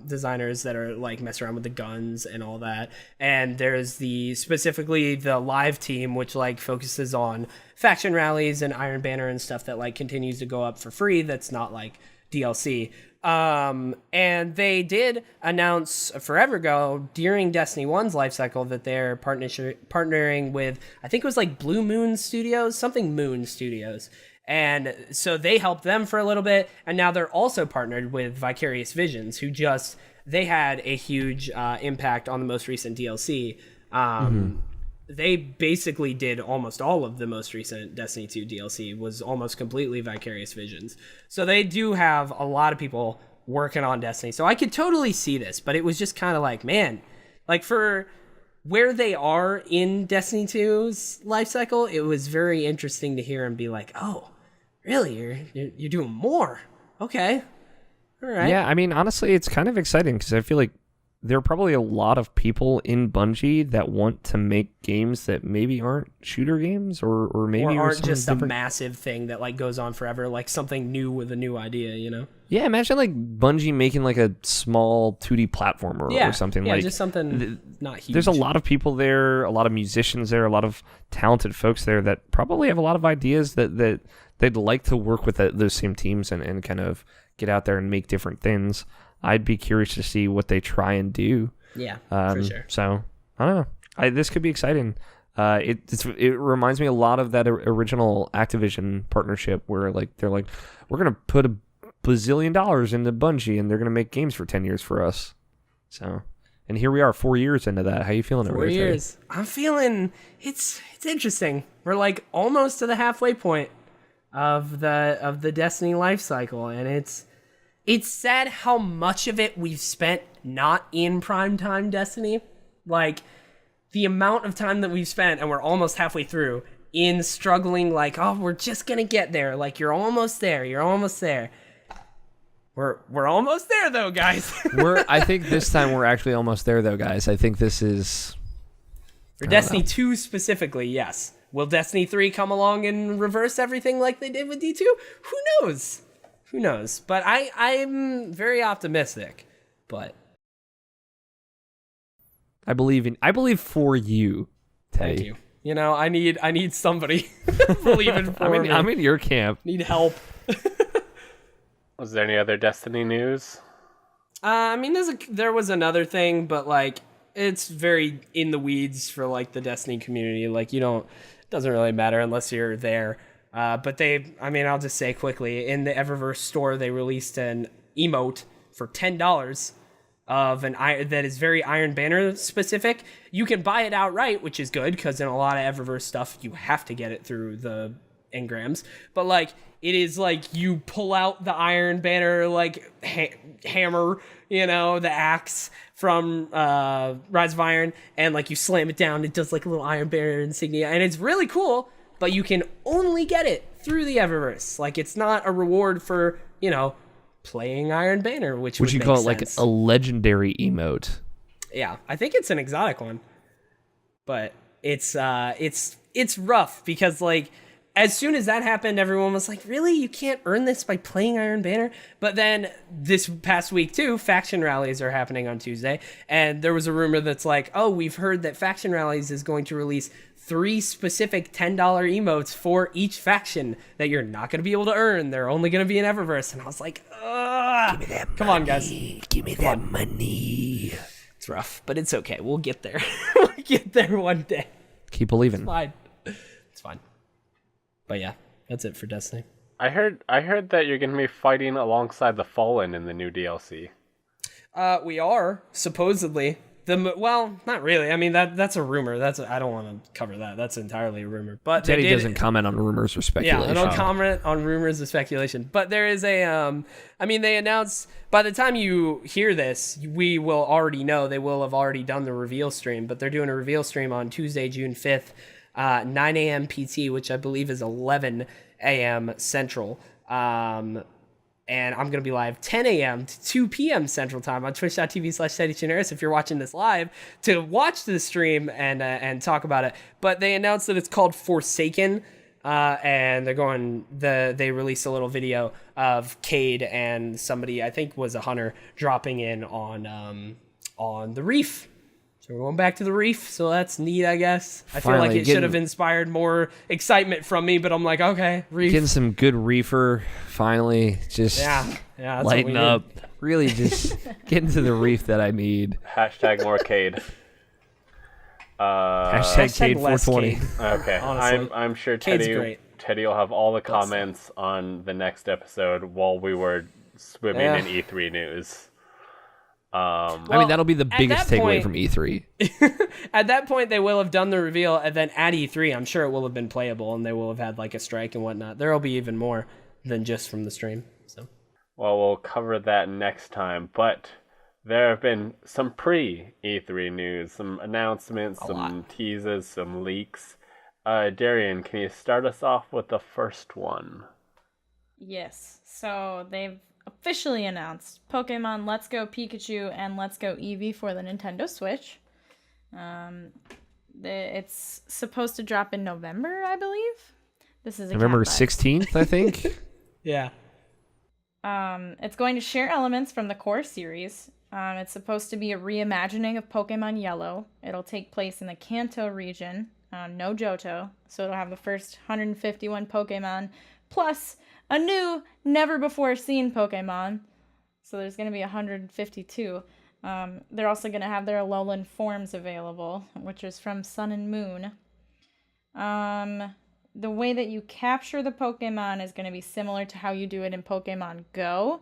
designers that are like mess around with the guns and all that. And there's specifically the live team, which like focuses on faction rallies and Iron Banner and stuff that like continues to go up for free. That's not like DLC. And they did announce forever ago during Destiny 1's life cycle that they're partnering with, I think it was like Blue Moon Studios, something Moon Studios. And so they helped them for a little bit, and now they're also partnered with Vicarious Visions, who they had a huge impact on the most recent DLC. They basically did almost all of the most recent Destiny 2 DLC was almost completely Vicarious Visions. So they do have a lot of people working on Destiny. So I could totally see this, but it was just kind of like, man, like for where they are in Destiny 2's life cycle, it was very interesting to hear and be like, oh, really? You're doing more? Okay. All right. Yeah, I mean, honestly, it's kind of exciting because I feel like there are probably a lot of people in Bungie that want to make games that maybe aren't shooter games or maybe aren't just a massive thing that like goes on forever, like something new with a new idea, you know? Yeah, imagine like Bungie making like a small 2D platformer or something. Yeah, like just something not huge. There's a lot of people there, a lot of musicians there, a lot of talented folks there that probably have a lot of ideas that they'd like to work with those same teams and kind of get out there and make different things. I'd be curious to see what they try and do. Yeah, for sure. So, I don't know. This could be exciting. It reminds me a lot of that original Activision partnership where like they're like, we're going to put $1 bazillion into Bungie and they're going to make games for 10 years for us. So, and here we are 4 years into that. How you feeling? 4 years. I'm feeling, it's interesting. We're like almost to the halfway point of the Destiny life cycle, and it's sad how much of it we've spent not in primetime Destiny. Like, the amount of time that we've spent, and we're almost halfway through, in struggling, like, oh, we're just gonna get there. Like, you're almost there. You're almost there. We're almost there, though, guys. I think this time we're actually almost there, though, guys. I think this is... For Destiny 2 specifically, yes. Will Destiny 3 come along and reverse everything like they did with D2? Who knows? Who knows? But I'm very optimistic. But I believe for you, Teddy. thank you. You know, I need somebody believing for me. I'm in your camp. Need help. Was there any other Destiny news? I mean, there was another thing, but like it's very in the weeds for like the Destiny community. Like it doesn't really matter unless you're there. But I'll just say quickly, in the Eververse store, they released an emote for $10 of that is very Iron Banner specific. You can buy it outright, which is good because in a lot of Eververse stuff, you have to get it through the engrams. But like, it is like you pull out the Iron Banner like hammer, the axe from Rise of Iron, and like you slam it down. It does like a little Iron Banner insignia, and it's really cool. But you can only get it through the Eververse. Like it's not a reward for playing Iron Banner, which would you make call it sense. like a legendary emote? Yeah, I think it's an exotic one, but it's rough because like as soon as that happened, everyone was like, "Really, you can't earn this by playing Iron Banner?" But then this past week too, faction rallies are happening on Tuesday, and there was a rumor that's like, "Oh, we've heard that faction rallies is going to release 3 specific $10 emotes for each faction that you're not going to be able to earn. They're only going to be in Eververse." And I was like, ugh. Give me that Come on, guys. Give me that money. It's rough, but it's okay. We'll get there. We'll get there one day. Keep believing. It's fine. It's fine. But yeah, that's it for Destiny. I heard that you're going to be fighting alongside the Fallen in the new DLC. We are, supposedly. Well, not really. I mean, that's a rumor. I don't want to cover that. That's entirely a rumor. But Teddy doesn't comment on rumors or speculation. Yeah, I don't comment on rumors or speculation. But there is they announced, by the time you hear this, we will already know. They will have already done the reveal stream. But they're doing a reveal stream on Tuesday, June 5th, 9 a.m. PT, which I believe is 11 a.m. Central. And I'm going to be live 10 a.m. to 2 p.m. Central Time on twitch.tv/TeddyChinaris if you're watching this live to watch the stream and talk about it. But they announced that it's called Forsaken, and they released a little video of Cade and somebody, I think was a hunter, dropping in on the reef. So we're going back to the reef, so that's neat, I guess. I feel like it should have inspired more excitement from me, but I'm like, okay, reef. Getting some good reefer, finally. Just that's lighten up. Really just getting to the reef that I need. Hashtag more Cade. Hashtag Cade 420. Okay, honestly. I'm sure Cade's great. Teddy will have all the comments on the next episode while we were swimming in E3 news. That'll be the biggest takeaway from E3. At that point, they will have done the reveal, and then at E3, I'm sure it will have been playable, and they will have had like a strike and whatnot. There will be even more than just from the stream. So, well, we'll cover that next time. But there have been some pre-E3 news, some announcements, some teases, some leaks. Darian, can you start us off with the first one? Yes. So they've officially announced Pokemon Let's Go Pikachu and Let's Go Eevee for the Nintendo Switch. It's supposed to drop in November, I believe. This is November 16th, I think. Yeah. It's going to share elements from the core series. It's supposed to be a reimagining of Pokemon Yellow. It'll take place in the Kanto region, no Johto, so it'll have the first 151 Pokemon, plus a new, never-before-seen Pokemon. So there's going to be 152. They're also going to have their Alolan forms available, which is from Sun and Moon. The way that you capture the Pokemon is going to be similar to how you do it in Pokemon Go,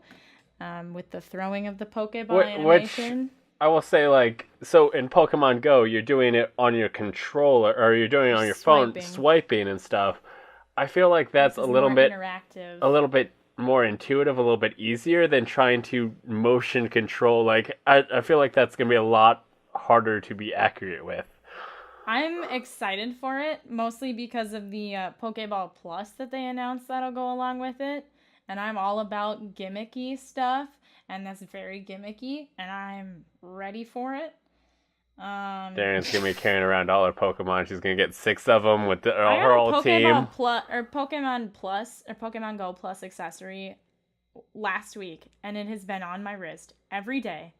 with the throwing of the Pokeball animation. Which I will say, so in Pokemon Go, you're doing it on your controller, or you're doing it on your phone, swiping and stuff. I feel like that's a little bit interactive, a little bit more intuitive, a little bit easier than trying to motion control. I feel like that's going to be a lot harder to be accurate with. I'm excited for it, mostly because of the Pokeball Plus that they announced that'll go along with it. And I'm all about gimmicky stuff, and that's very gimmicky, and I'm ready for it. Darren's gonna be carrying around all her Pokemon. She's gonna get 6 of them with her I got whole a team. Pokemon Plus or Pokemon Go Plus accessory last week, and it has been on my wrist every day,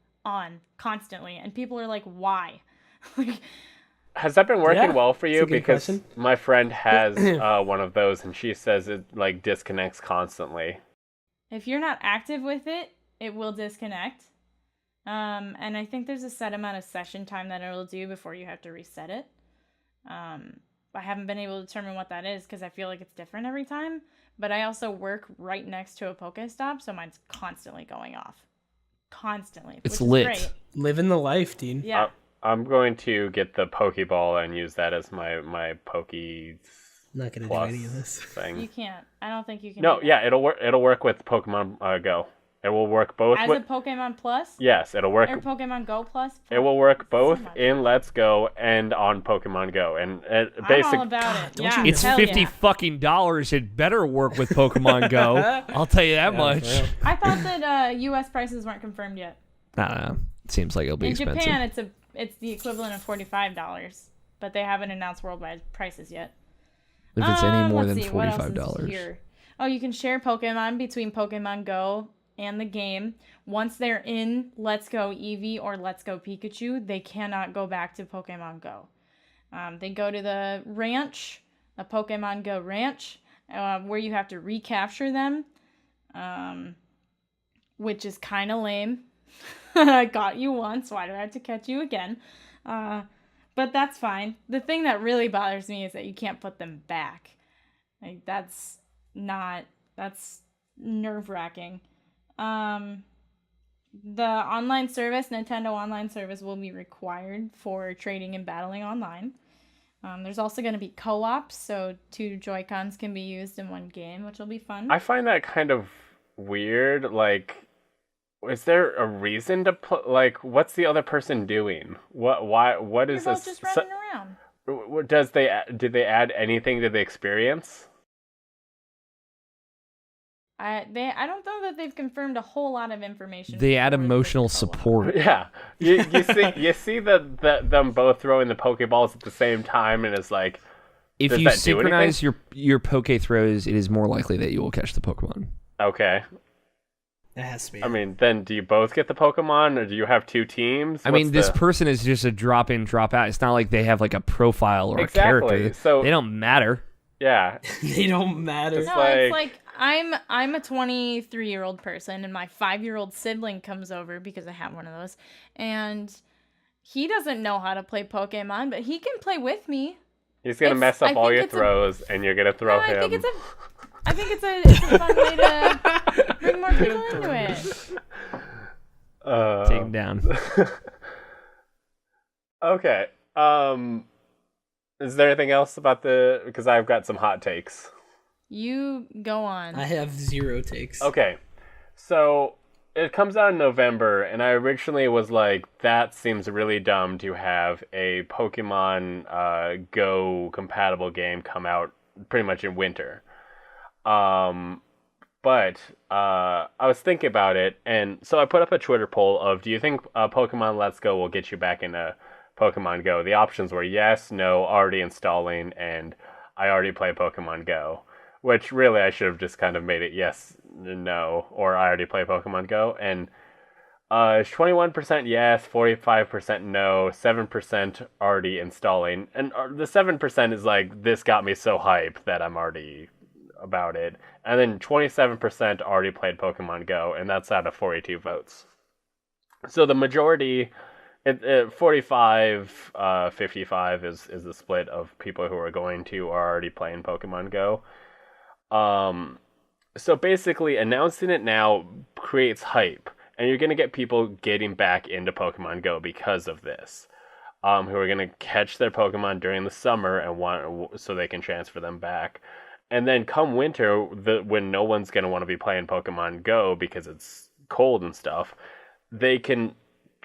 constantly, and people are like, "Why?" Like, has that been working Yeah, well for you? that's a good Because question. my friend has one of those, and she says it like disconnects constantly. if you're not active with it, it will disconnect. And I think there's a set amount of session time that it'll do before you have to reset it. I haven't been able to determine what that is because I feel like it's different every time. But I also work right next to a Pokestop, so mine's constantly going off. Constantly. It's which is lit. Great. Living the life, dude. Yeah. I'm going to get the Pokeball and use that as my Poke I'm not gonna Plus do any of this. thing. You can't. I don't think you can. No, do that. yeah, it'll work. It'll work with Pokemon Go. It will work both. As with, a Pokemon Plus? yes, it'll work. Or Pokemon Go Plus? It will work So both much. in Let's Go and on Pokemon Go, and it I'm all basically about it. don't Yeah, you It's hell $50 yeah. fucking dollars. It better work with Pokemon Go. I'll tell you that much. Yeah. I thought that U.S. prices weren't confirmed yet. Nah, it seems like it'll be In expensive. Japan, it's the equivalent of $45, but they haven't announced worldwide prices yet. If it's any more Let's than see, what else is $45. here? Oh, you can share Pokemon between Pokemon Go and the game. Once they're in Let's Go Eevee or Let's Go Pikachu, they cannot go back to Pokemon Go. They go to the ranch, a Pokemon Go ranch, where you have to recapture them, which is kind of lame. I got you once, why do I have to catch you again? But that's fine. The thing that really bothers me is that you can't put them back. Like, that's nerve-wracking. The online service, Nintendo Online Service, will be required for trading and battling online. There's also going to be co-ops, so 2 Joy-Cons can be used in one game, which will be fun. I find that kind of weird. Like, is there a reason to put? Like, what's the other person doing? What? Why? What You're is both this? just running around. Did they add anything to the experience? I don't know that they've confirmed a whole lot of information. They add for the emotional co-op. support. Yeah, you see them both throwing the Pokeballs at the same time, and it's like, If does you that do synchronize anything? your Poke throws, it is more likely that you will catch the Pokemon. Okay. It has to be. I mean, then do you both get the Pokemon, or do you have 2 teams? I mean, What's this the- person is just a drop in, drop out. It's not like they have like a profile or Exactly, a character. so- They don't matter. yeah. They don't matter. It's No, like- it's like I'm a 23-year-old person, and my 5-year-old sibling comes over because I have one of those, and he doesn't know how to play Pokemon, but he can play with me. He's gonna mess I up all think your it's throws, and you're gonna throw No, him. I think it's a fun way to bring more people into it. Take him down. Okay. Is there anything else about the? Because I've got some hot takes. You go on. I have 0 takes. Okay, so it comes out in November, and I originally was like, that seems really dumb to have a Pokemon Go compatible game come out pretty much in winter. But I was thinking about it, and so I put up a Twitter poll of, do you think Pokemon Let's Go will get you back into Pokemon Go? The options were yes, no, already installing, and I already play Pokemon Go. Which really I should have just kind of made it yes, no, or I already play Pokemon Go. And 21% yes, 45% no, 7% already installing. And the 7% is like, this got me so hyped that I'm already about it. And then 27% already played Pokemon Go, and that's out of 42 votes. So the majority, 45, 55 is the split of people who are going to or already playing Pokemon Go. So basically announcing it now creates hype, and you're going to get people getting back into Pokemon Go because of this, who are going to catch their Pokemon during the summer and want so they can transfer them back. And then come winter, when no one's going to want to be playing Pokemon Go because it's cold and stuff, they can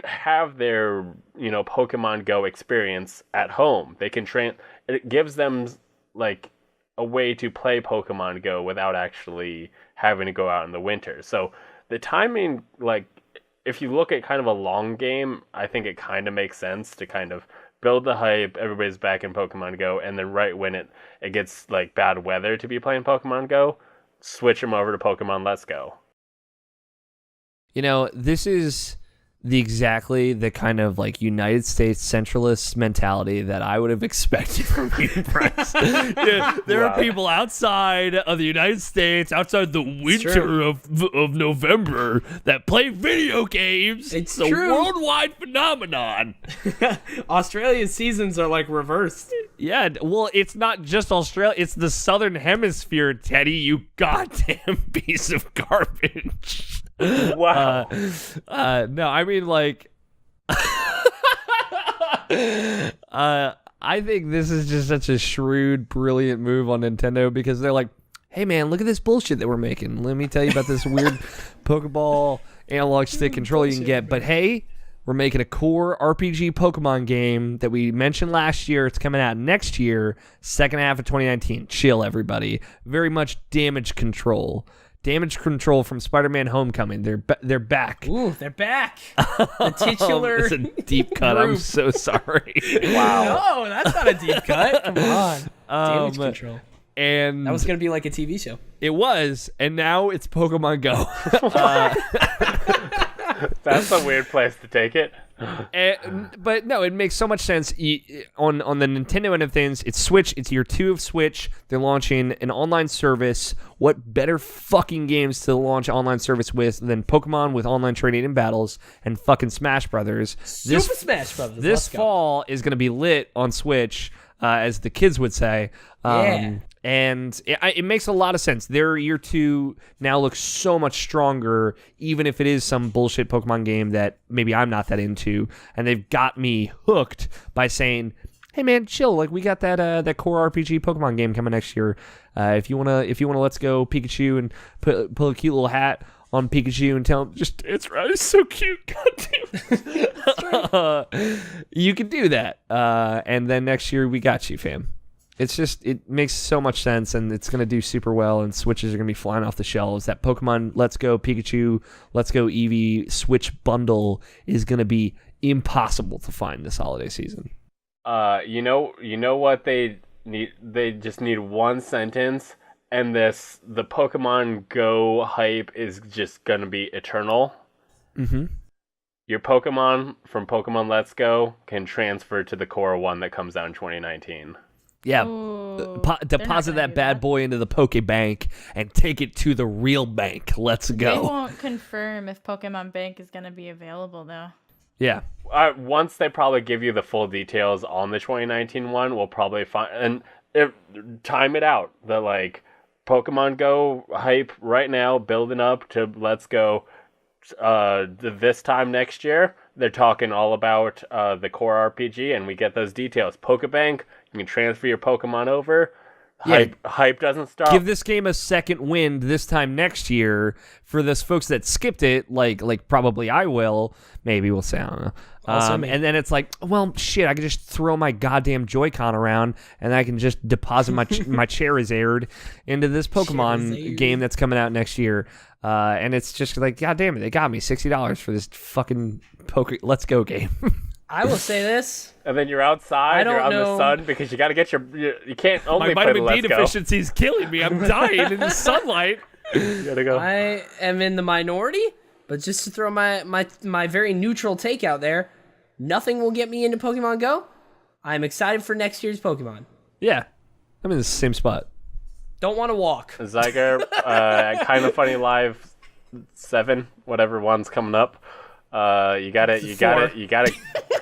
have their, Pokemon Go experience at home. They can it gives them like a way to play Pokemon Go without actually having to go out in the winter. So the timing, like, if you look at kind of a long game, I think it kind of makes sense to kind of build the hype, everybody's back in Pokemon Go, and then right when it gets like bad weather to be playing Pokemon Go, switch them over to Pokemon Let's Go. This is exactly the kind of like United States centralist mentality that I would have expected from you, Bryce. There are people outside of the United States, outside the winter of November, that play video games. It's a true. worldwide phenomenon. Australia's seasons are like reversed. Yeah, well, it's not just Australia; it's the Southern Hemisphere, Teddy. You goddamn piece of garbage. Wow. No, I mean, like, I think this is just such a shrewd, brilliant move on Nintendo, because they're like, hey, man, look at this bullshit that we're making. Let me tell you about this weird Pokeball analog stick controller you can get. But hey, we're making a core RPG Pokemon game that we mentioned last year. It's coming out next year, second half of 2019. Chill, everybody. Very much Damage Control. Damage Control from Spider-Man Homecoming. They're back. Ooh, they're back. The titular It's a deep cut. I'm group. so sorry. Wow. No, that's not a deep cut. Come on. Damage Control. And That was going to be like a TV show. it was, and now it's Pokemon Go. That's a weird place to take it. But no, it makes so much sense. On the Nintendo end of things, it's Switch. It's year 2 of Switch. They're launching an online service. What better fucking games to launch online service with than Pokemon with online training and battles and fucking Smash Brothers? Super Smash Brothers. This fall is going to be lit on Switch, as the kids would say. Yeah. And it makes a lot of sense. Their year 2 now looks so much stronger, even if it is some bullshit Pokemon game that maybe I'm not that into. And they've got me hooked by saying, hey man, chill. Like, we got that core RPG Pokemon game coming next year. If you wanna Let's Go Pikachu and put a cute little hat on Pikachu and tell him just it's right, it's so cute. Goddamn. You can do that. And then next year we got you, fam. It's just, it makes so much sense, and it's going to do super well, and Switches are going to be flying off the shelves. That Pokemon Let's Go Pikachu, Let's Go Eevee Switch bundle is going to be impossible to find this holiday season. You know what they need? They just need one sentence, and the Pokemon Go hype is just going to be eternal. Mm-hmm. Your Pokemon from Pokemon Let's Go can transfer to the core one that comes out in 2019. Yeah, Ooh, deposit that bad boy into the Pokebank and take it to the real bank. Let's They go. won't confirm if Pokemon Bank is going to be available, though. Yeah. Once they probably give you the full details on the 2019 one, we'll probably find time it out. The like Pokemon Go hype right now, building up to Let's Go. This time next year, they're talking all about the core RPG, and we get those details. Pokebank, you can transfer your Pokemon over. Hype doesn't stop. Give this game a second wind this time next year for those folks that skipped it, like probably I will. Maybe we'll say, I don't know. And then it's like, well, shit, I can just throw my goddamn Joy-Con around and I can just deposit my my Charizard into this Pokemon game that's coming out next year. And it's just like, God damn it, they got me $60 for this fucking Let's Go game. I will say this. And then you're outside, you're out in the sun because you got to get you can't only my play the vitamin Let's D Go. deficiency is killing me. I'm dying in the sunlight. You gotta go. I am in the minority, but just to throw my very neutral take out there, nothing will get me into Pokemon Go. I'm excited for next year's Pokemon. Yeah, I'm in the same spot. Don't want to walk. Zyger, Kind of Funny Live 7, whatever one's coming up. You gotta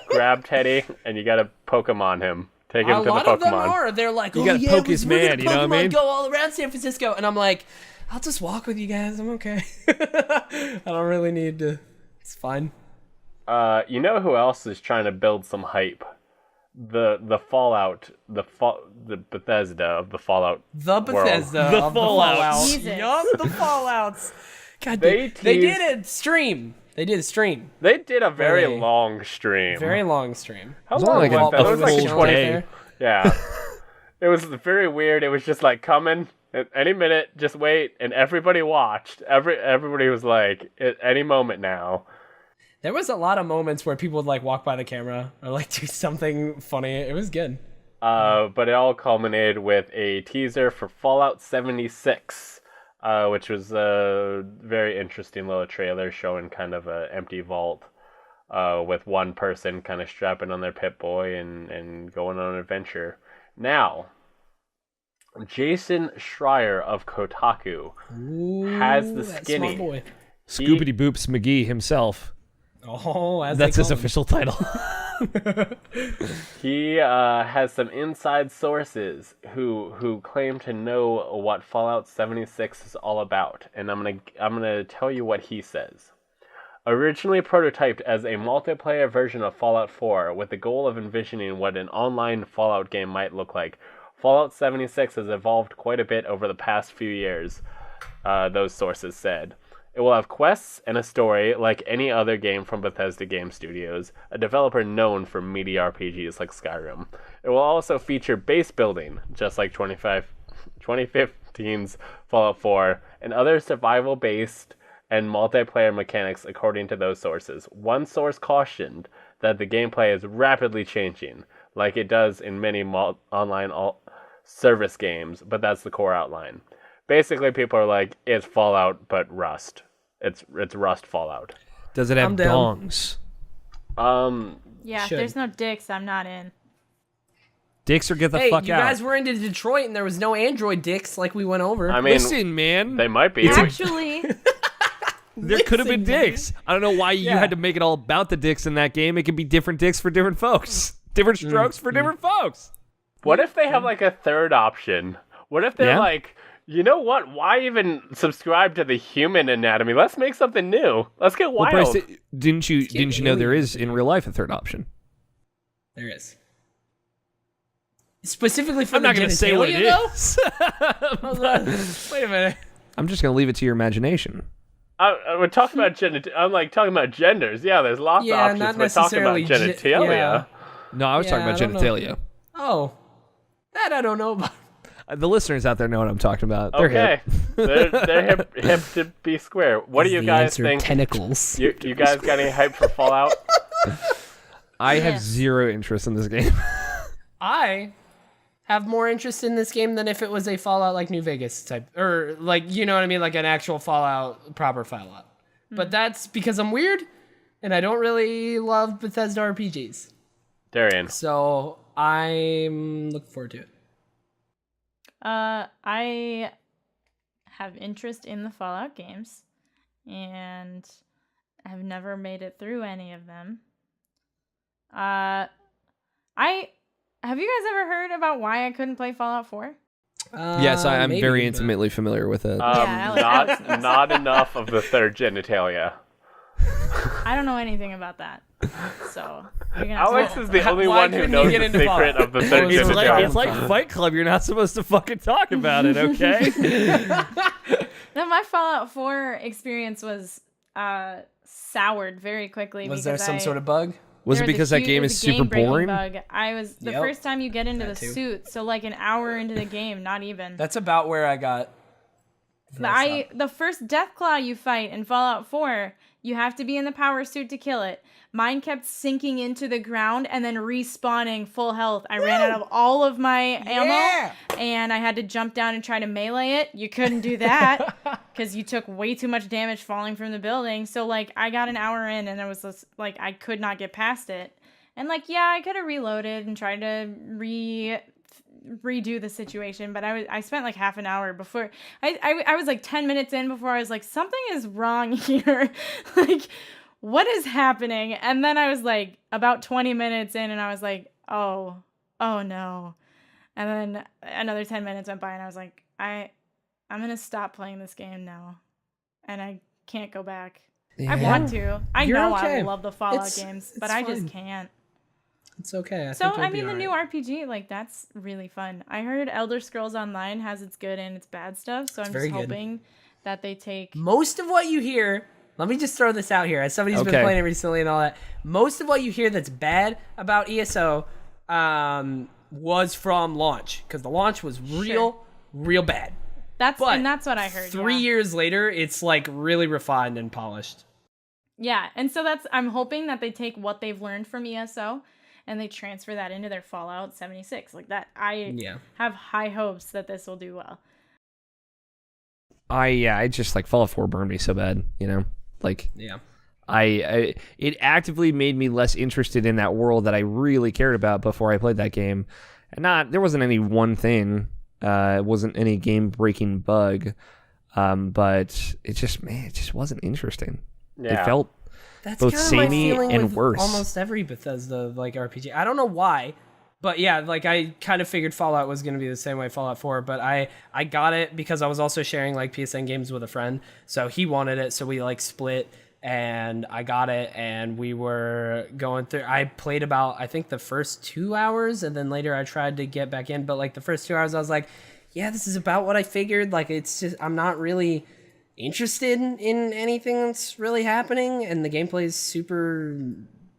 grab Teddy and you gotta Pokemon him. Take him to the Pokemon. A lot of them are. They're like, You gotta poke his we're man, gonna you know what I Pokemon mean? Go all around San Francisco, and I'm like, I'll just walk with you guys. I'm okay. I don't really need to. It's fine. You know who else is trying to build some hype? The Fallout, the Bethesda of the Fallout. The Bethesda The of Fallout. the Fallout. Jesus. Yup, the Fallouts. God, They they did a stream They did a stream. They did a very Really? long stream. Very long stream. How was long only like was that? a It was like full 20. day. Yeah. It was very weird. It was just like coming at any minute, just wait, and everybody watched. Everybody was like, at any moment now. There was a lot of moments where people would like walk by the camera or like do something funny. It was good. But it all culminated with a teaser for Fallout 76, which was a very interesting little trailer showing kind of an empty vault with one person kind of strapping on their Pip-Boy and going on an adventure. Now, Jason Schreier of Kotaku has the That skinny. smart boy. Scoopity Boops McGee himself. Oh, as That's they his call him. official title. He has some inside sources who claim to know what Fallout 76 is all about, and I'm gonna tell you what he says. Originally prototyped as a multiplayer version of Fallout 4 with the goal of envisioning what an online Fallout game might look like, Fallout 76 has evolved quite a bit over the past few years, those sources said. It will have quests and a story like any other game from Bethesda Game Studios, a developer known for meaty RPGs like Skyrim. It will also feature base building, just like 2015's Fallout 4, and other survival-based and multiplayer mechanics according to those sources. One source cautioned that the gameplay is rapidly changing, like it does in many online service games, but that's the core outline. Basically, people are like, it's Fallout, but Rust. It's Rust Fallout. Does it have I'm down. dongs? Yeah, if Should. there's no dicks, I'm not in. Dicks or get the Hey, fuck you out. guys were into Detroit and there was no Android dicks like we went over. I mean, Listen, man. they might be. Actually, There could have been Listen, man. dicks. I don't know why you Yeah. had to make it all about the dicks in that game. It could be different dicks for different folks. Different strokes for different folks. What if they have like a third option? What if they're Yeah? like, you know what? Why even subscribe to the human anatomy? Let's make something new. Let's get Well, wild. Bryce, didn't you know there alien. is in real life a third option? There is. Specifically for I'm the not going to say what it genitalia, is. though? Wait a minute. I'm just going to leave it to your imagination. We're talking about I'm like talking about genders. Yeah, there's lots of Yeah, options. not We're talking about necessarily genitalia. yeah. No, I was talking Yeah, about I don't know. genitalia. Oh. That I don't know about. The listeners out there know what I'm talking about. They're Okay, hip. they're hip to be square. What do you guys think? Tentacles. You guys got any hype for Fallout? I have Yeah. zero interest in this game. I have more interest in this game than if it was a Fallout like New Vegas type, or like, you know what I mean, like an actual Fallout, proper Fallout. But that's because I'm weird and I don't really love Bethesda RPGs. Darian. So I'm looking forward to it. I have interest in the Fallout games, and have never made it through any of them. Have you guys ever heard about why I couldn't play Fallout 4? Yes, I'm Maybe, very but- intimately familiar with it. Alex knows. Not enough of the third genitalia. I don't know anything about that. So you're gonna Alex have is to- the only Why one who couldn't you knows get the into secret Fallout? of the third It's genitalia. It's like Fight Club. You're not supposed to fucking talk about it, okay? No, my Fallout 4 experience was soured very quickly. Was because there some sort of bug? Was there it because that huge- game it was is a super game-breaking boring? Bug. I was the Yep. first time you get into That the too. suit, so like an hour into the game, not even. That's about where I got. The first Deathclaw you fight in Fallout 4, you have to be in the power suit to kill it. Mine kept sinking into the ground and then respawning full health. I ran out of all of my ammo, and I had to jump down and try to melee it. You couldn't do that because you took way too much damage falling from the building. So like I got an hour in, and it was just, like I could not get past it. And like I could have reloaded and tried to redo the situation, but I spent like half an hour before I was like 10 minutes in before I was like, something is wrong here. Like, what is happening? And then I was like about 20 minutes in, and I was like, oh no. And then another 10 minutes went by, and I was like, I'm gonna stop playing this game now, and I can't go back. I want to. I You're know okay. I love the Fallout It's- games, it's but I just fine. can't. It's okay. So, I mean, the new RPG, like, that's really fun. I heard Elder Scrolls Online has its good and its bad stuff, so I'm very just good. hoping that they take... Most of what you hear, let me just throw this out here as somebody who's been Okay. playing it recently and all that. Most of what you hear that's bad about ESO was from launch, because the launch was real bad. That's But that's what I heard. 3 years later, it's like really refined and polished. Yeah, and so I'm hoping that they take what they've learned from ESO and they transfer that into their Fallout 76. Like that, I have high hopes that this will do well. I just like Fallout 4 burned me so bad, you know? Like, Yeah. it actively made me less interested in that world that I really cared about before I played that game. And there wasn't any one thing, it wasn't any game-breaking bug, but it just wasn't interesting. Yeah. It felt That's both kind of my samey feeling and with worse. almost every Bethesda like RPG. I don't know why, but yeah, like I kind of figured Fallout was going to be the same way Fallout 4, but I got it because I was also sharing like PSN games with a friend, so he wanted it, so we like split. And I got it, and we were going through. I played about, I think, the first 2 hours, and then later I tried to get back in. But like the first 2 hours, I was like, "Yeah, this is about what I figured." Like it's just, I'm not really interested in anything that's really happening, and the gameplay is super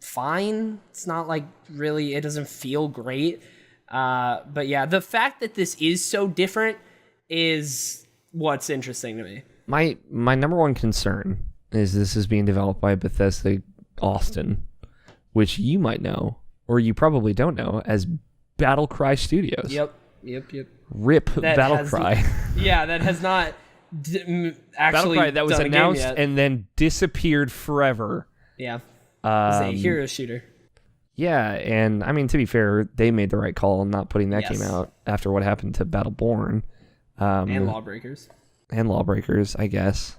fine. It's not like really, it doesn't feel great. But yeah, the fact that this is so different is what's interesting to me. my number one concern is this is being developed by Bethesda Austin, which you might know, or you probably don't know, as Battlecry Studios. Yep. RIP That Battlecry. That has not actually Battlecry that was done a game announced yet. and then disappeared forever. Yeah. It's a hero shooter. Yeah, and I mean, to be fair, they made the right call not putting that game out after what happened to Battleborn. And Lawbreakers. And Lawbreakers, I guess.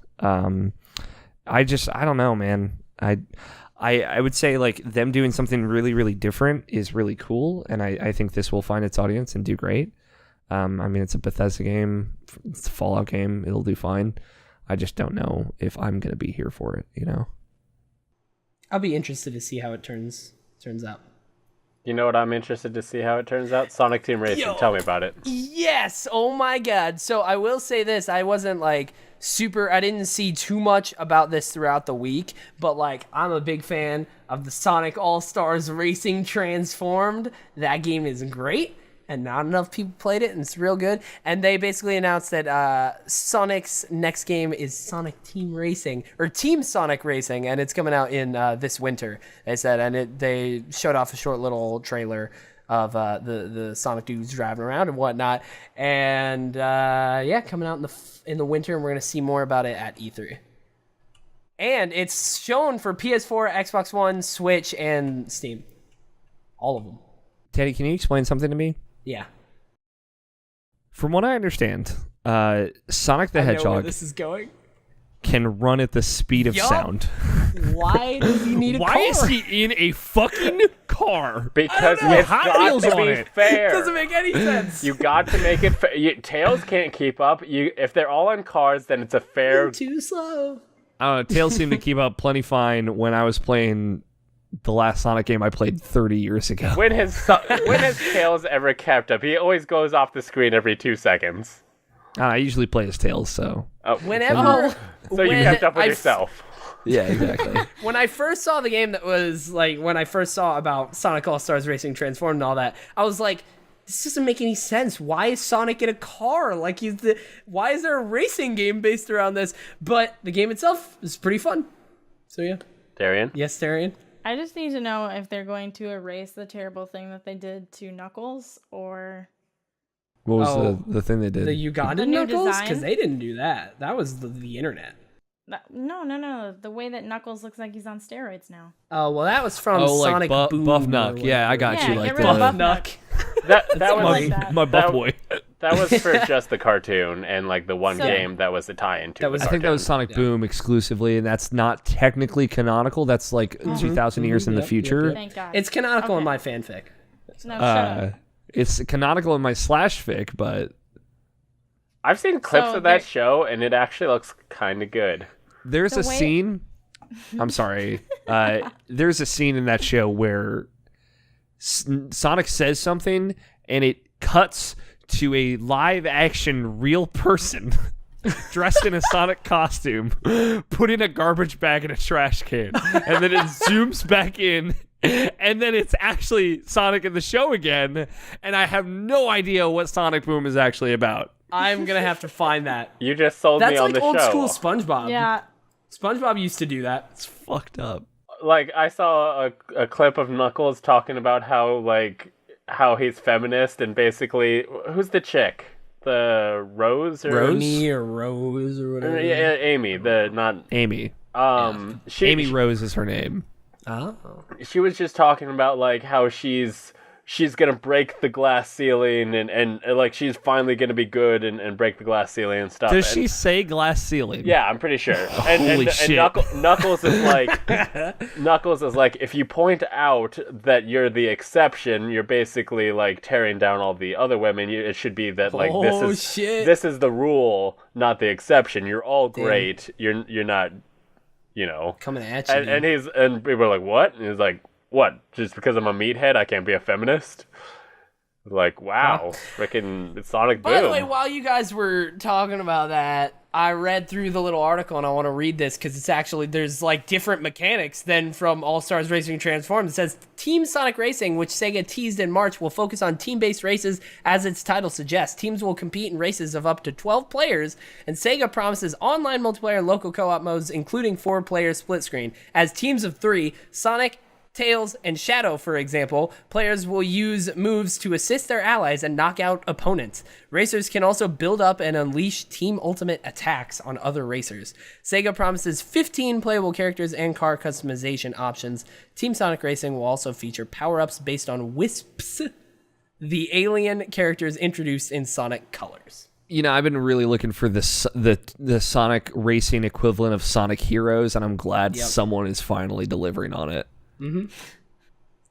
I don't know, man. I would say like them doing something really, really different is really cool, and I think this will find its audience and do great. I mean, it's a Bethesda game, it's a Fallout game, it'll do fine. I just don't know if I'm gonna be here for it, you know. I'll be interested to see how it turns out. You know what I'm interested to see how it turns out? Sonic Team Racing. Tell me about it. Yes! Oh my god. So I will say this, I wasn't like I didn't see too much about this throughout the week, but like I'm a big fan of the Sonic All-Stars Racing Transformed. That game is great, and not enough people played it, and it's real good. And they basically announced that Sonic's next game is Sonic Team Racing, or Team Sonic Racing, and it's coming out in this winter, they said. And they showed off a short little trailer of the Sonic dudes driving around and whatnot. And coming out in the winter, and we're going to see more about it at E3. And it's shown for PS4, Xbox One, Switch, and Steam. All of them. Teddy, can you explain something to me? Yeah. From what I understand, Sonic the I know where Hedgehog this is going. can run at the speed of Yup. sound. Why does he need a Why car? is he in a fucking car? Because know. it's Hot got Wheels to on be it. fair. Doesn't make any sense. You got to make it fair. Tails can't keep up. If they're all on cars, then it's a fair. Too slow. Tails seemed to keep up plenty fine when I was playing the last Sonic game I played 30 years ago. When has Tails ever kept up? He always goes off the screen every 2 seconds. I usually play as Tails, so... Whenever. So you kept up with yourself. Yeah, exactly. When I first saw the game, that was like when I first saw about Sonic All-Stars Racing Transformed and all that, I was like, this doesn't make any sense. Why is Sonic in a car? Like, why is there a racing game based around this? But the game itself is pretty fun. So yeah. Darian? Yes, Darian. I just need to know if they're going to erase the terrible thing that they did to Knuckles, or What was the thing they did? The Ugandan The new Knuckles? design? Because they didn't do that. That was the internet. no. The way that Knuckles looks like he's on steroids now. Oh, well, that was from Sonic like Boom. Buff or Knuck. Yeah, I got Yeah, you. get Like rid of Buff the, Knuck. That Something was like that. my buff That- boy. that was for just the cartoon and like the one So- game that was the tie-in to That was- the I think that cartoon. was Sonic Boom exclusively, and that's not technically canonical. That's like 2,000 years in the Yep, future. yep. Thank God. It's canonical in Okay. my fanfic. No, shut up. It's canonical in my slash fic, but I've seen clips So of that there- show and it actually looks kind of good. there's The a way- scene. I'm sorry. There's a scene in that show where Sonic says something, and it cuts to a live action real person dressed in a Sonic costume, putting a garbage bag in a trash can, and then it zooms back in, and then it's actually Sonic in the show again, and I have no idea what Sonic Boom is actually about. I'm gonna have to find that. You just sold me That's on like the old show. school SpongeBob. Yeah. SpongeBob used to do that. It's fucked up. Like, I saw a clip of Knuckles talking about how he's feminist, and basically, who's the chick? The Rose? Or Amy or Rose or whatever. Yeah, Amy. Not Amy. Amy Rose is her name. Oh. She was just talking about like how she's gonna break the glass ceiling and like she's finally gonna be good and break the glass ceiling and stuff. Does she say glass ceiling? Yeah, I'm pretty sure. Holy shit. And Knuckles is like, if you point out that you're the exception, you're basically like tearing down all the other women. It should be that like this is the rule, not the exception. You're all great. You're not, Coming at you. And people are like, what? And he's like, what? Just because I'm a meathead, I can't be a feminist? Like, wow, freaking Sonic Boom. By the way, while you guys were talking about that, I read through the little article and I want to read this because it's actually, there's like different mechanics than from All Stars Racing Transformed. It says Team Sonic Racing, which Sega teased in March, will focus on team-based races as its title suggests. Teams will compete in races of up to 12 players, and Sega promises online multiplayer and local co-op modes, including 4-player split screen. As teams of 3, Sonic, Tails, and Shadow, for example, players will use moves to assist their allies and knock out opponents. Racers can also build up and unleash Team Ultimate attacks on other racers. Sega promises 15 playable characters and car customization options. Team Sonic Racing will also feature power-ups based on Wisps, the alien characters introduced in Sonic Colors. I've been really looking for the Sonic Racing equivalent of Sonic Heroes, and I'm glad someone is finally delivering on it. Mm-hmm.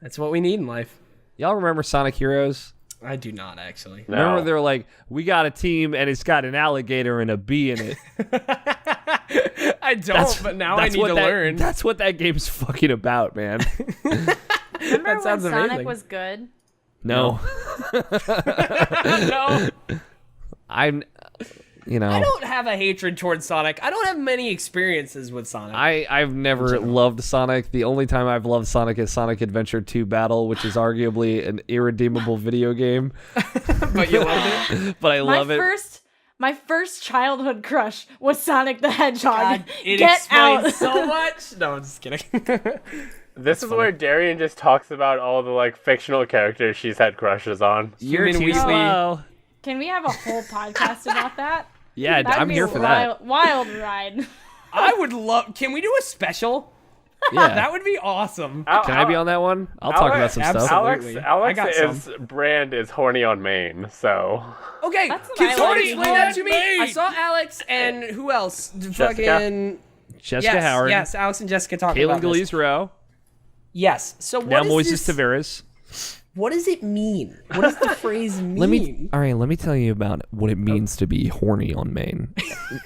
That's what we need in life. Y'all remember Sonic Heroes? I do not, actually. No. Remember they were like, we got a team and it's got an alligator and a bee in it. I don't, but now I need to learn. That's what that game's fucking about, man. Remember That when sounds Sonic amazing. was good? No. No. I don't have a hatred towards Sonic. I don't have many experiences with Sonic. I've never loved Sonic. The only time I've loved Sonic is Sonic Adventure 2 Battle, which is arguably an irredeemable video game. But you loved it? But I love it. My first childhood crush was Sonic the Hedgehog. God, it Get explains out. so much. No, I'm just kidding. This is where Darian just talks about all the like fictional characters she's had crushes on. You're Human too Weasley. slow. Can we have a whole podcast about that? Yeah, That'd I'm be here a for that. Wild ride. I would love... Can we do a special? Yeah. That would be awesome. Can I be on that one? I'll talk about some stuff. absolutely. I got Alex's brand is horny on main, so Okay, That's what can I somebody like. explain that to me? I saw Alex and who else? Fucking... Jessica Howard. Yes, Alex and Jessica talking Kaylin about this. Galise-Rowe. Yes. So what Now is Moises this? Tavares. What does it mean? What does the phrase mean? Let me tell you about what it means to be horny on main.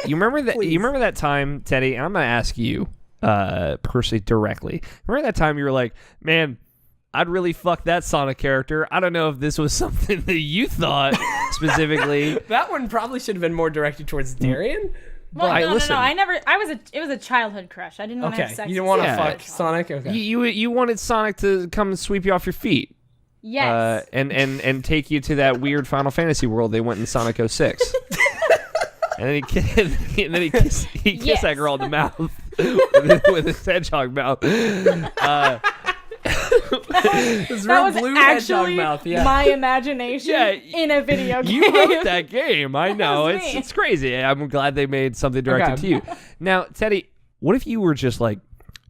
You remember that? Please. You remember that time, Teddy? And I'm gonna ask you, personally, directly. Remember that time you were like, "Man, I'd really fuck that Sonic character." I don't know if this was something that you thought specifically. That one probably should have been more directed towards Darian. Well, I- no, listen. I never. It was a childhood crush. I didn't want to have Okay, sex. you didn't want to with fuck Sonic. Sonic? Okay. You wanted Sonic to come and sweep you off your feet. Yes. And take you to that weird Final Fantasy world they went in Sonic 06. And then he kissed Yes. that girl in the mouth with his hedgehog mouth. This that real was blue hedgehog actually mouth. Yeah. my imagination Yeah, in a video game. You wrote that game. I know. was It's me. it's crazy. I'm glad they made something directed Okay. to you. Now, Teddy, what if you were just like,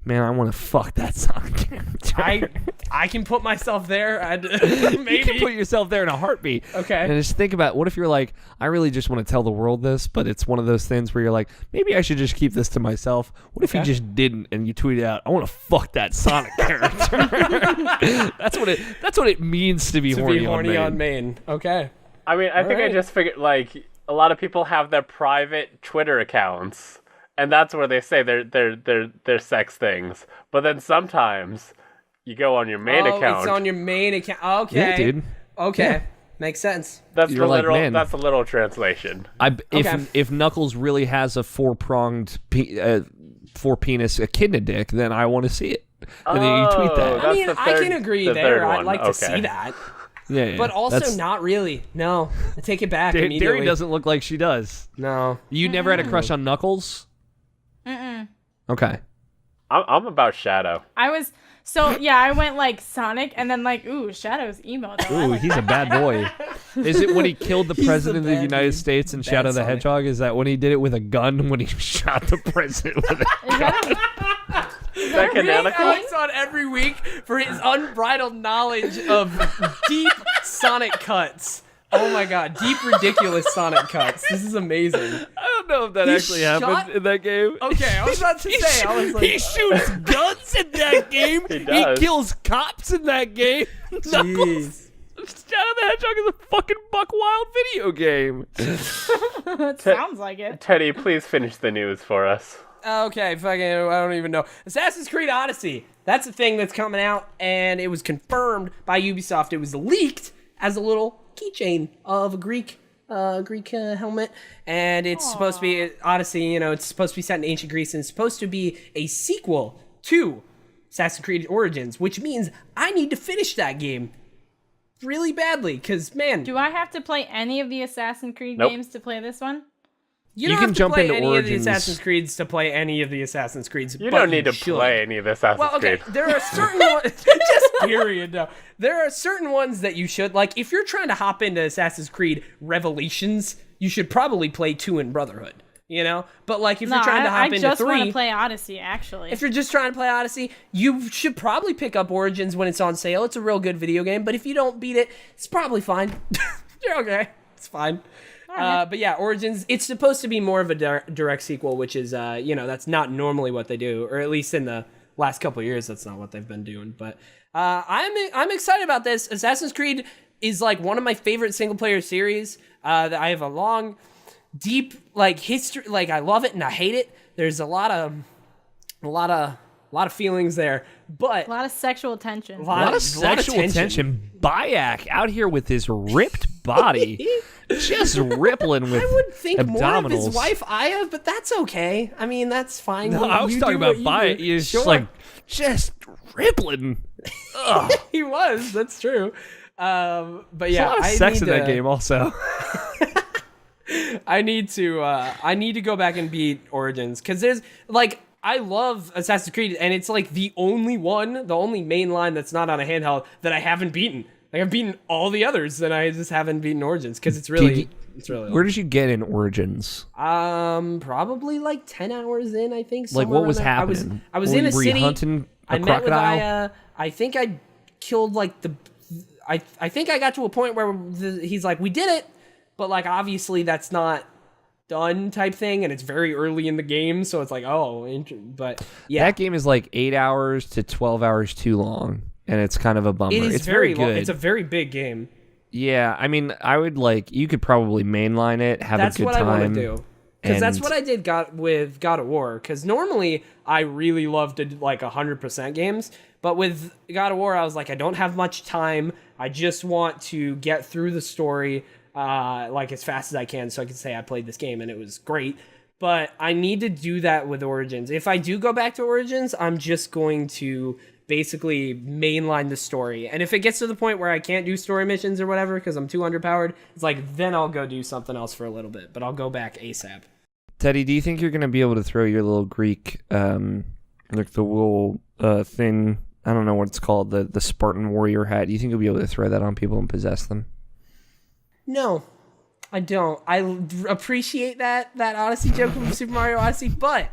man, I want to fuck that Sonic character. I can put myself there. Maybe. You can put yourself there in a heartbeat. Okay. And just think about, what if you're like, I really just want to tell the world this, but it's one of those things where you're like, maybe I should just keep this to myself. What if you just didn't and you tweeted out, I want to fuck that Sonic character? That's what it means to be to horny, be horny on main. on main. Okay. I mean, I think I Alright. just figured like a lot of people have their private Twitter accounts, and that's where they say their sex things. But then sometimes you go on your main account. It's on your main account. Okay. Yeah, dude. Okay. makes sense. That's You're the like, literal. man. That's the literal translation. If Knuckles really has a four-pronged, four-penis echidna dick, then I want to see it. And then you tweet that. I mean, That's the I third- can agree the there. third I'd one. like to Okay. see that. Yeah, But also that's- not really. No, I take it back immediately. Derry doesn't look like she does. No. You never had a crush on Knuckles? Mm-mm. Okay. I'm about Shadow. I was I went like Sonic and then like ooh, Shadow's emo though. Ooh, he's a bad boy. Is it when he killed the president of the bad United dude. States in Bad Shadow the Sonic. Hedgehog? Is that when he did it with a gun when he shot the president with it? Is that canonical? Alex on every week for his unbridled knowledge of deep Sonic cuts. Oh my god, deep ridiculous Sonic cuts. This is amazing. I don't know if that He actually shot- happened in that game. Okay, I was about to say, I was like, he shoots guns in that game. He does. kills cops in that game. Knuckles. jeez. Shadow the Hedgehog is a fucking buck wild video game. It sounds like it. Teddy, please finish the news for us. Okay, fucking, I don't even know. Assassin's Creed Odyssey. That's a thing that's coming out, and it was confirmed by Ubisoft. It was leaked as a little keychain of a Greek helmet, and it's supposed to be Odyssey. You know, it's supposed to be set in ancient Greece, and it's supposed to be a sequel to Assassin's Creed Origins, which means I need to finish that game really badly. Because man, Do I have to play any of the Assassin's Creed Nope. games to play this one? you You don't can have to jump play into any Origins. of the Assassin's Creeds to play any of the Assassin's Creeds. You but don't need to should. play any of the Assassin's Well, okay, Creed. there are certain ones, just period, no. There are certain ones that you should, like, if you're trying to hop into Assassin's Creed Revelations, you should probably play 2 in Brotherhood, you know? But, like, if No, you're trying to I hop into just want 3, to play Odyssey actually. if you're just trying to play Odyssey, you should probably pick up Origins when it's on sale. It's a real good video game, but if you don't beat it, it's probably fine. You're okay. It's fine. But yeah, Origins, it's supposed to be more of a direct sequel, which is, that's not normally what they do, or at least in the last couple of years, that's not what they've been doing. But I'm excited about this. Assassin's Creed is like one of my favorite single player series. That I have a long, deep like history. Like I love it and I hate it. There's a lot of feelings there, but a lot of sexual tension. A lot of sexual tension. Bayak out here with his ripped body, just rippling with I would think abdominals. more of his wife Aya, but that's okay. I mean, that's fine. No, I was You talking do about what you Bayak. do. He's Sure. just like just rippling. He was. That's true. But There's yeah, a lot of sex in that game also. I need to go back and beat Origins because there's like I love Assassin's Creed and it's like the only main line that's not on a handheld that I haven't beaten. Like I've beaten all the others and I just haven't beaten Origins because it's really Where did you get in Origins? probably like 10 hours in, I think. Like somewhere what was around there. happening? I was in a Were you city. hunting a I met with crocodile? Aya. I think I killed like I think I got to a point where he's like, we did it, but like obviously that's not done type thing, and it's very early in the game, so it's like, but yeah, That game is like 8 hours to 12 hours too long, and it's kind of a bummer. it is It's very long. good. It's a very big game. Yeah, I mean, I would you could probably mainline it, have That's a good what time. I want to do. Because that's and- what I did with God of War. Because normally I really love to do like 100% games. But with God of War, I was like, I don't have much time. I just want to get through the story like as fast as I can so I can say I played this game and it was great. But I need to do that with Origins. If I do go back to Origins, I'm just going to basically mainline the story. And if it gets to the point where I can't do story missions or whatever because I'm too underpowered, it's like then I'll go do something else for a little bit. But I'll go back ASAP. Teddy, do you think you're going to be able to throw your little Greek, like the little thing, I don't know what it's called, the Spartan warrior hat, do you think you'll be able to throw that on people and possess them? No, I don't. I appreciate that Odyssey joke from Super Mario Odyssey, but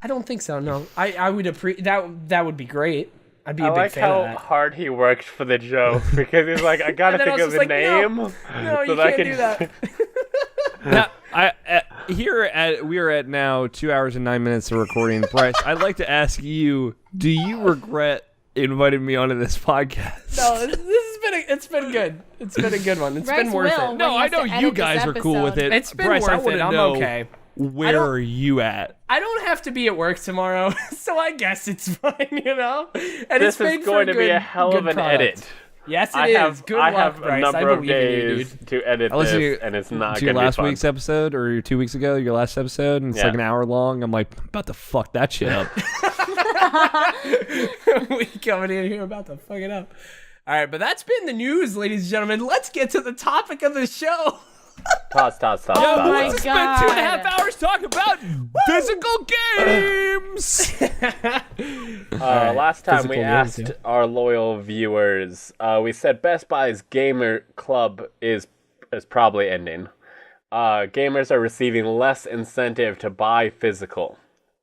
I don't think so. No, I would appreciate that would be great. I'd be a I big like fan of how that. hard he worked for the joke because he's like, I gotta And then I think was of just the like, name. No, you so I can't can- do that. Now, we are at now 2 hours and 9 minutes of recording. Bryce, I'd like to ask you, do you regret inviting me onto this podcast? No, it's been good. It's been a good one. It's Bryce been worth will. it. No, He I has know to you edit this guys are cool with it. It's been Bryce, I worth want it. to I'm know, okay. where are you at? I don't have to be at work tomorrow, so I guess it's fine, you know? And This it's made is for going to be good- a hell of good an product. edit. Yes, I it have, is. Good I luck, have a Bryce. number I of believe in you, days dude. to edit I listened this, to and it's not to going your to be last fun. week's episode or 2 weeks ago, your last episode, and it's like an hour long. I'm like, about to fuck that shit up. We coming in here about to fuck it up. All right, but that's been the news, ladies and gentlemen. Let's get to the topic of the show. Toss. Oh my Let's God. spend 2.5 hours talking about physical games. Last time we Physical asked games, our loyal viewers, we said Best Buy's Gamer Club is probably ending. Gamers are receiving less incentive to buy physical.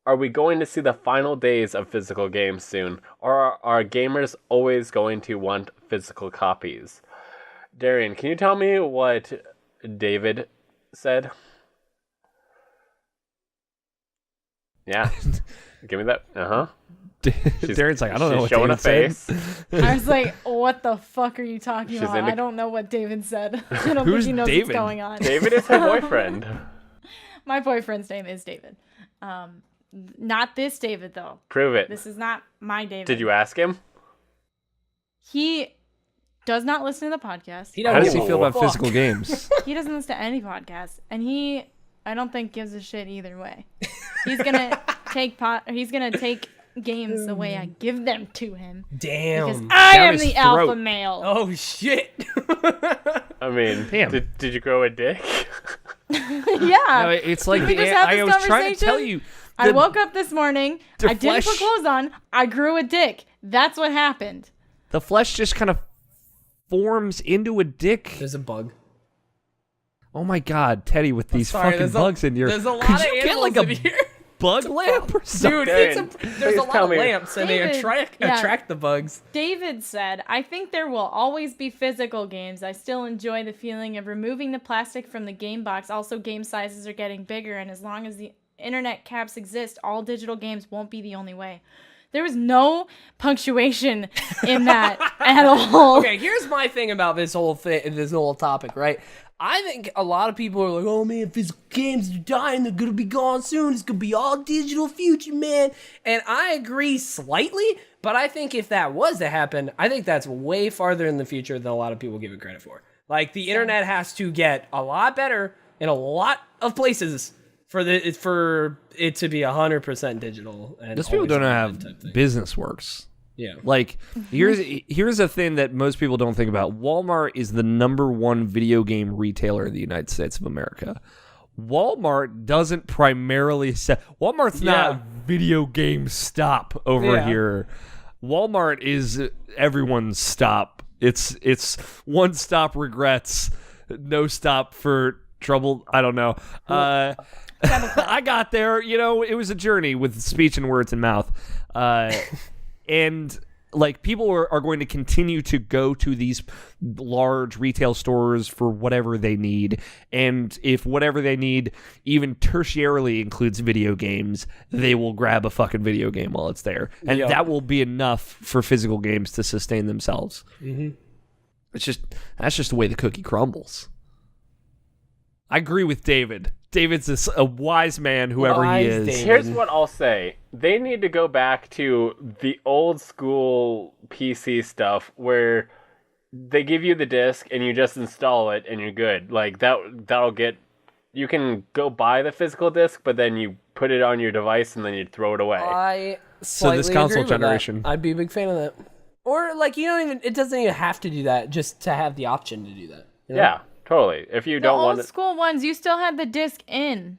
Are we going to see the final days of physical games soon, or are gamers always going to want physical copies? Darian, can you tell me what David said? Yeah. Give me that. Darren's like, I don't know what showing David a said. face. I was like, what the fuck are you talking She's about? in a- I don't know what David said. I don't Who's think he knows David? what's going on. David is her boyfriend. My boyfriend's name is David. Not this David, though. Prove it. This is not my David. Did you ask him? He does not listen to the podcast. He How doesn't does he give a feel about fuck. physical games? He doesn't listen to any podcast, and I don't think gives a shit either way. He's gonna he's gonna take games the way I give them to him. Because Damn. I Down am his the throat. alpha male. Oh shit. I mean, Damn. did you grow a dick? Yeah. No, it's like We just had I this was trying to tell conversation. you. I the- woke up this morning. the I didn't put flesh- clothes on. I grew a dick. That's what happened. The flesh just kind of forms into a dick. There's a bug. Oh my god, Teddy, with these Sorry, fucking bugs in here. There's a lot Could of you get animals like a in here. bug lamp or something? Dude, Darian, there's a please lot tell of me. lamps and they David, yeah. attract the bugs. David said, I think there will always be physical games. I still enjoy the feeling of removing the plastic from the game box. Also, game sizes are getting bigger, and as long as the internet caps exist, all digital games won't be the only way. There was no punctuation in that at all. Okay, here's my thing about this whole topic, right? I think a lot of people are like, oh man, physical games are dying, they're gonna be gone soon, it's gonna be all digital future, man. And I agree slightly, but I think if that was to happen, I think that's way farther in the future than a lot of people give it credit for. Like, the internet has to get a lot better in a lot of places for it to be 100% digital. And Those people don't know how always type thing. business works. Yeah. Like, here's a thing that most people don't think about. Walmart is the #1 video game retailer in the United States of America. Walmart doesn't primarily sell. Walmart's not video game stop over here. Walmart is everyone's stop. It's one stop regrets, no stop for trouble. I don't know. I got there. You know, it was a journey with speech and words and mouth. And like, people are going to continue to go to these large retail stores for whatever they need. And if whatever they need even tertiarily includes video games, they will grab a fucking video game while it's there. And that will be enough for physical games to sustain themselves. Mm-hmm. That's just the way the cookie crumbles. I agree with David. David's a wise man, whoever he is. David. Here's what I'll say. They need to go back to the old school PC stuff where they give you the disc and you just install it and you're good. Like, that'll get... You can go buy the physical disc, but then you put it on your device and then you throw it away. I So this slightly console agree with generation. that. I'd be a big fan of that. Or, like, it doesn't even have to do that, just to have the option to do that. You know? Yeah, totally. If you The don't old want to... school ones, you still had the disc in.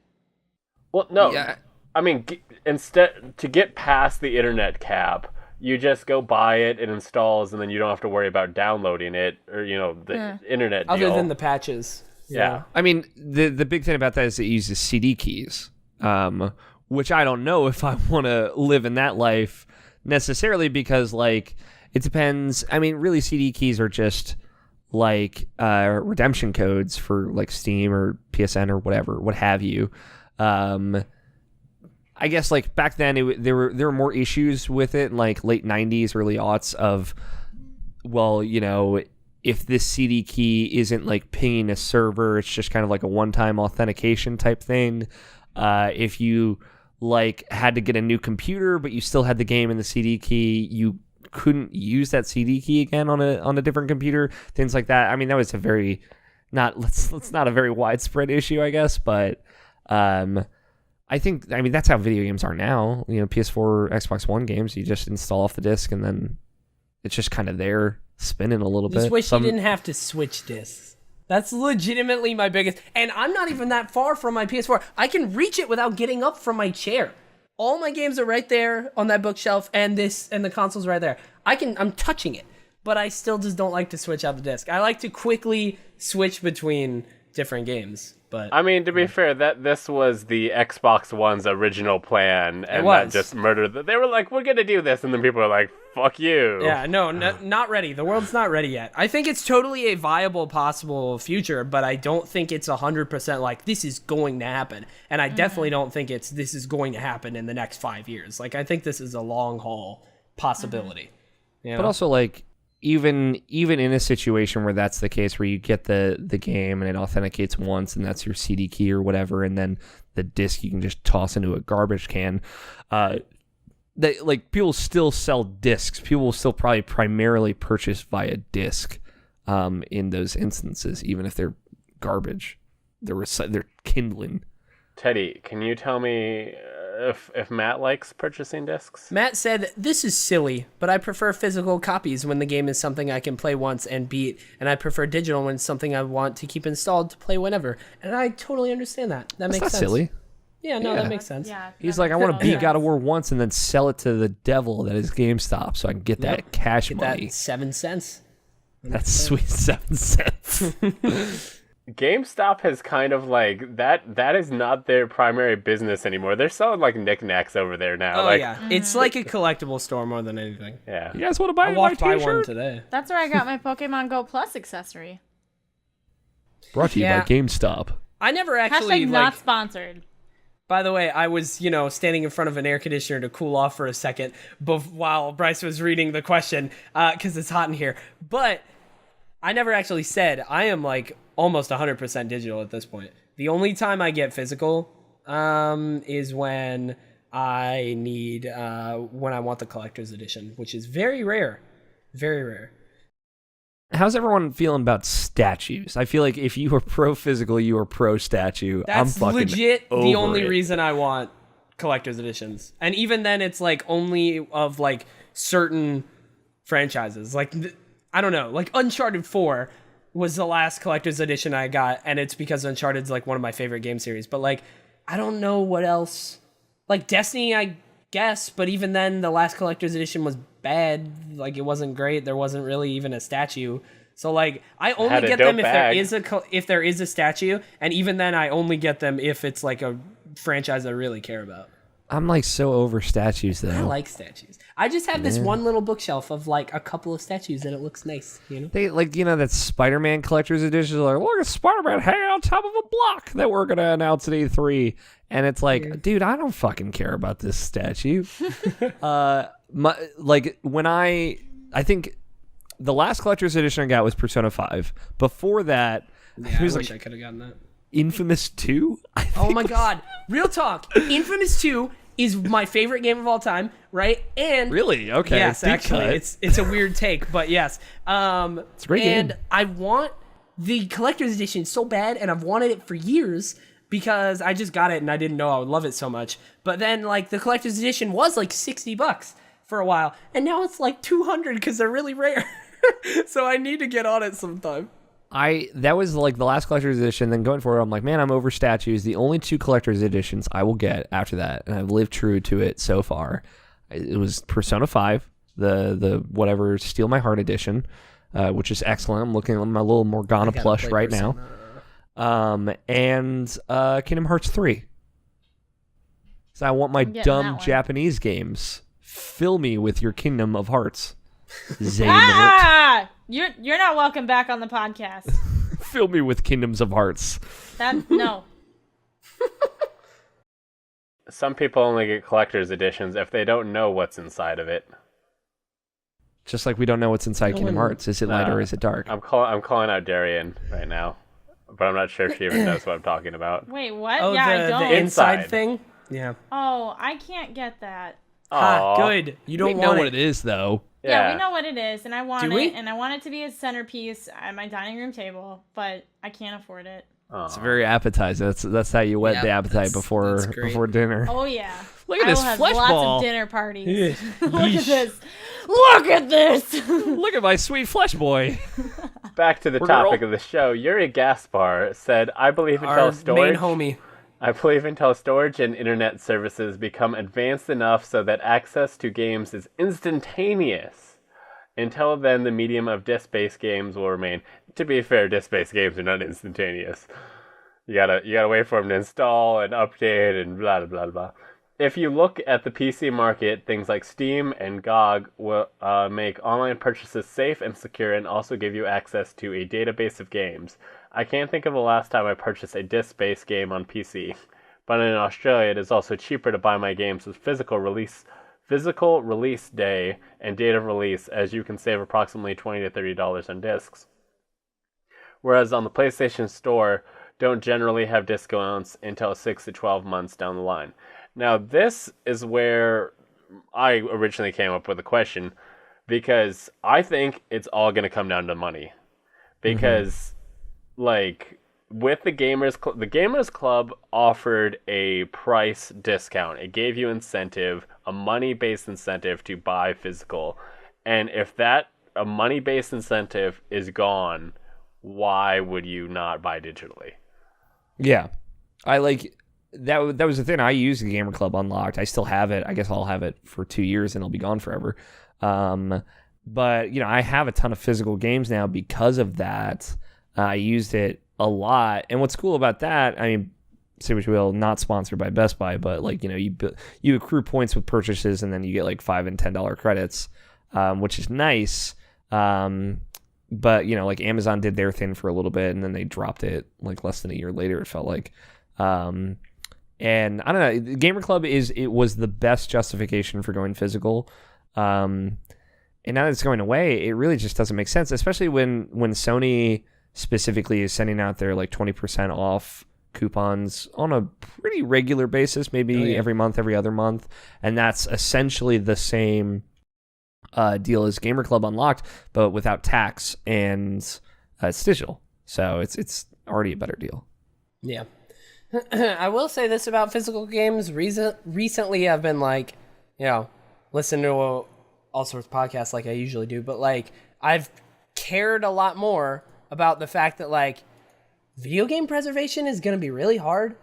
Well, no. Yeah. I mean, instead, to get past the internet cap, you just go buy it, it installs, and then you don't have to worry about downloading it or, the internet deal. Other than the patches. Yeah. I mean, the big thing about that is it uses CD keys, which I don't know if I want to live in that life necessarily, because, like, it depends. I mean, really, CD keys are just like redemption codes for like Steam or PSN or whatever, what have you. I guess, like, back then there were more issues with it in, like, late 90s, early aughts of, well, if this CD key isn't like pinging a server, it's just kind of like a one-time authentication type thing. If you like had to get a new computer, but you still had the game in the CD key, you couldn't use that CD key again on a different computer, things like that. I mean, that was a very it's not a very widespread issue, I guess, but I mean that's how video games are now. PS4, Xbox One games, you just install off the disc and then it's just kind of there spinning a little bit. Just wish you didn't have to switch discs. That's legitimately my biggest, and I'm not even that far from my PS4. I can reach it without getting up from my chair. All my games are right there on that bookshelf, and the console's right there. I'm touching it, but I still just don't like to switch out the disc. I like to quickly switch between different games. But I mean, to be fair, that this was the Xbox One's original plan, and that just murdered. They were like, "We're gonna do this," and then people were like, "Fuck you." Yeah, not ready. The world's not ready yet. I think it's totally a viable, possible future, but I don't think it's 100% like this is going to happen. And I definitely don't think this is going to happen in the next 5 years. Like, I think this is a long haul possibility. But also, like, even in a situation where that's the case, where you get the game and it authenticates once and that's your CD key or whatever, and then the disc you can just toss into a garbage can, people still sell discs. People will still probably primarily purchase via disc in those instances, even if they're garbage. They're kindling. Teddy, can you tell me if Matt likes purchasing discs? Matt said, "This is silly, but I prefer physical copies when the game is something I can play once and beat, and I prefer digital when it's something I want to keep installed to play whenever." And I totally understand that. That makes sense. That's not silly. Yeah, no, that makes sense. Yeah, He's like, I want to beat God of War once and then sell it to the devil that is GameStop so I can get that cash money. That 7 cents. That's sweet 7 cents. GameStop has kind of like that is not their primary business anymore. They're selling like knickknacks over there now. Oh yeah, it's like a collectible store more than anything. Yeah. You guys want to buy I my walked by t-shirt? one today. That's where I got my Pokemon Go Plus accessory. Brought to you by GameStop. I never actually Hashtag not sponsored. By the way, I was, standing in front of an air conditioner to cool off for a second while Bryce was reading the question, because it's hot in here. But I never actually said I am like almost 100% digital at this point. The only time I get physical is when I want the collector's edition, which is very rare. Very rare. How's everyone feeling about statues? I feel like if you are pro physical, you are pro statue. That's I'm fucking legit the only it. reason I want collector's editions. And even then, it's like only of like certain franchises. Like, I don't know, like Uncharted 4 was the last collector's edition I got, and it's because Uncharted's like one of my favorite game series. But like, I don't know what else. Like Destiny, I guess, but even then, the last collector's edition was bad. Like, it wasn't great. There wasn't really even a statue. So like, I only get them if there is a statue, and even then, I only get them if it's like a franchise I really care about. I'm like so over statues though. I like statues. I just have this one little bookshelf of like a couple of statues, and it looks nice. They that Spider-Man collector's edition. Like, look at Spider-Man hanging on top of a block that we're gonna announce at E3, and it's like, dude, I don't fucking care about this statue. I think the last collector's edition I got was Persona 5. Before that, I wish I could have gotten that. Infamous 2? Oh my god. Real talk. Infamous 2 is my favorite game of all time, right? And really? Okay. Yes, actually. It's a weird take, but yes. It's a great game. And I want the collector's edition so bad, and I've wanted it for years because I just got it and I didn't know I would love it so much. But then like the collector's edition was like $60 for a while, and now it's like $200 because they're really rare. So I need to get on it sometime. That was like the last collector's edition. Then going forward, I'm like, man, I'm over statues. The only 2 collector's editions I will get after that, and I've lived true to it so far. It was Persona 5, the whatever Steal My Heart edition, which is excellent. I'm looking at my little Morgana plush right now. And Kingdom Hearts 3. So I want my dumb Japanese games. Fill me with your Kingdom of Hearts. You're not welcome back on the podcast. Fill me with Kingdoms of Hearts. No. Some people only get collector's editions if they don't know what's inside of it. Just like we don't know what's inside Kingdom Hearts. Is it light or is it dark? I'm calling out Darian right now, but I'm not sure if she even knows what I'm talking about. Wait, what? Oh, yeah, I don't. The inside thing? Yeah. Oh, I can't get that. Ha, good. You don't know want what it is, though. Yeah, we know what it is, and I want Do we? it, and I want it to be a centerpiece at my dining room table, but I can't afford it. It's very appetizing. That's how you whet the appetite before dinner. Oh yeah. Look at I this will have flesh lots ball. of dinner parties. Look at this. Look at this. Look at my sweet flesh boy. Back to the topic of the show. Yuri Gaspar said, "I believe until storage." Main homie. I believe until storage and internet services become advanced enough so that access to games is instantaneous. Until then, the medium of disc-based games will remain. To be fair, disc-based games are not instantaneous. You gotta wait for them to install and update and blah blah blah blah. If you look at the PC market, things like Steam and GOG will make online purchases safe and secure and also give you access to a database of games. I can't think of the last time I purchased a disc-based game on PC, but in Australia it is also cheaper to buy my games with physical release day and date of release, as you can save approximately $20 to $30 on discs. Whereas on the PlayStation Store, don't generally have discounts until 6 to 12 months down the line. Now, this is where I originally came up with a question, because I think it's all going to come down to money. Because, like, with the Gamers Club offered a price discount. It gave you incentive, a money-based incentive to buy physical. And if a money-based incentive is gone, why would you not buy digitally? Yeah. I like that was the thing. I used the Gamer Club Unlocked. I still have it. I guess I'll have it for 2 years and it'll be gone forever. But, I have a ton of physical games now because of that. I used it a lot. And what's cool about that, I mean, say what you will, not sponsored by Best Buy, but like, you accrue points with purchases and then you get like $5 and $10 credits, which is nice. But, like Amazon did their thing for a little bit and then they dropped it like less than a year later, it felt like. And I don't know, Gamer Club was the best justification for going physical. And now that it's going away, it really just doesn't make sense, especially when Sony specifically is sending out their like 20% off coupons on a pretty regular basis, maybe every month, every other month. And that's essentially the same deal as Gamer Club Unlocked, but without tax, and it's digital. So it's already a better deal. Yeah. I will say this about physical games. Recently, I've been like, listening to all sorts of podcasts like I usually do, but like I've cared a lot more about the fact that like video game preservation is going to be really hard.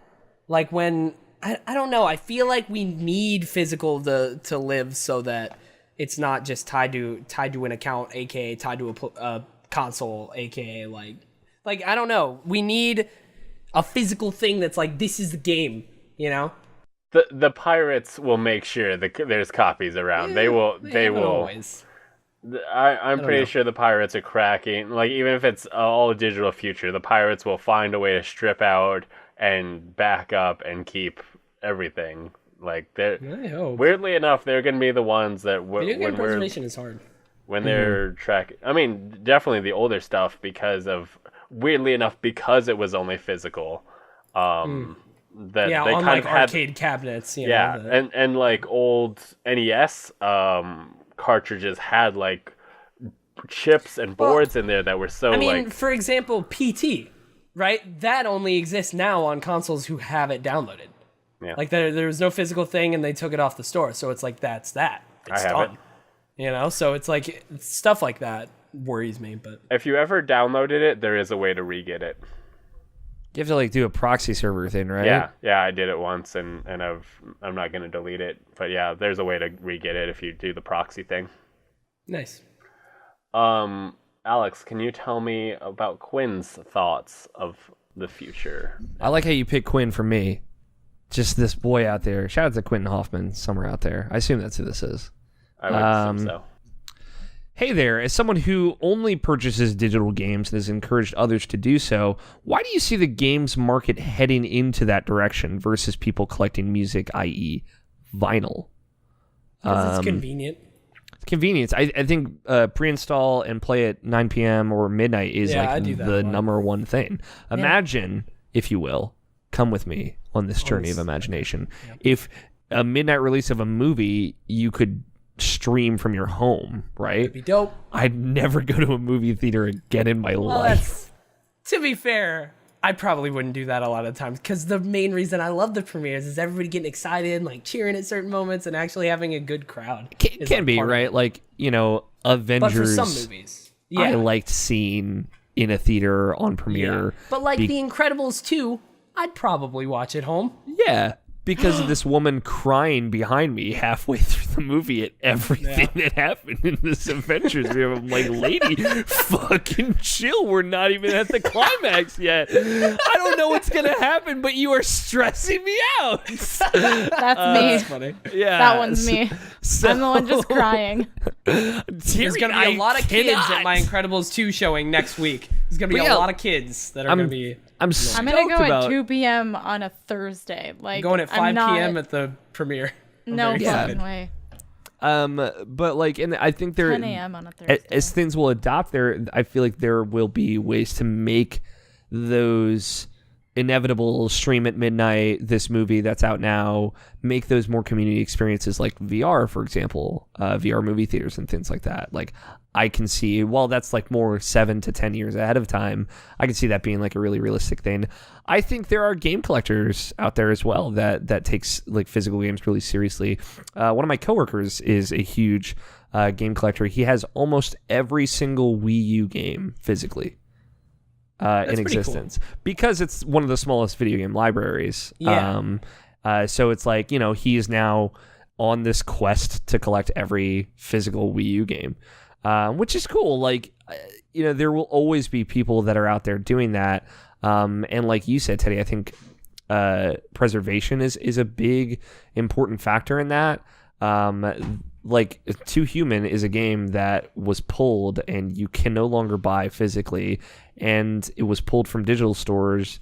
Like when, I don't know, I feel like we need physical to live so that it's not just tied to an account, aka tied to a console, aka like I don't know. We need a physical thing that's like, this is the game, The pirates will make sure that there's copies around. They will. Always. I'm pretty sure the pirates are cracking. Like, even if it's all digital future, the pirates will find a way to strip out and back up and keep everything. Like, weirdly enough, they're going to be the ones that video game preservation is hard. When they're tracking. I mean, definitely the older stuff weirdly enough, because it was only physical. That they on kind like of had arcade cabinets. And like old NES cartridges had like chips and boards in there that were so. I mean, for example, PT, right? That only exists now on consoles who have it downloaded. Yeah. Like there was no physical thing, and they took it off the store, so it's like that's that. It's done. So it's like stuff like that worries me. But if you ever downloaded it, there is a way to re-get it. You have to like do a proxy server thing, right? Yeah, I did it once, and I'm not going to delete it. But yeah, there's a way to re-get it if you do the proxy thing. Nice. Alex, can you tell me about Quinn's thoughts of the future? I like how you pick Quinn for me. Just this boy out there. Shout out to Quentin Hoffman, somewhere out there. I assume that's who this is. I would assume so. Hey there, as someone who only purchases digital games and has encouraged others to do so, why do you see the games market heading into that direction versus people collecting music, i.e. vinyl? Because it's convenient. It's convenience. I think pre-install and play at 9 p.m. or midnight is the number one thing. Imagine, if you will, come with me on this journey of imagination. If a midnight release of a movie, you could stream from your home, right? That'd be dope. I'd never go to a movie theater again in my life. To be fair, I probably wouldn't do that a lot of times because the main reason I love the premieres is everybody getting excited, like cheering at certain moments, and actually having a good crowd. Can be, right? Like, Avengers. But for some movies, yeah, I liked seeing in a theater on premiere. Yeah. But like The Incredibles 2, I'd probably watch at home. Yeah, because of this woman crying behind me halfway through the movie at everything that happened in this Avengers. I'm like, lady, fucking chill. We're not even at the climax yet. I don't know what's going to happen, but you are stressing me out. That's me. That's funny. Yeah, That one's me. So, I'm the one just crying. There's going to be a lot of kids at my Incredibles 2 showing next week. There's going to be a lot of kids that are going to be... I'm gonna go at 2 p.m. on a Thursday. Like, going at 5 p.m. at the premiere. No fucking way. But like, and I think 10 a.m. on a Thursday. As things will adopt there, I feel like there will be ways to make those inevitable stream at midnight, this movie that's out now, make those more community experiences like VR, for example, VR movie theaters and things like that. Like, I can see, well, that's like more 7 to 10 years ahead of time. I can see that being like a really realistic thing. I think there are game collectors out there as well that takes like physical games really seriously. One of my coworkers is a huge game collector. He has almost every single Wii U game physically in existence, cool, because it's one of the smallest video game libraries. Yeah. So it's like, he is now on this quest to collect every physical Wii U game. Which is cool. Like, there will always be people that are out there doing that. And like you said, Teddy, I think preservation is a big, important factor in that. Like, Too Human is a game that was pulled and you can no longer buy physically, and it was pulled from digital stores.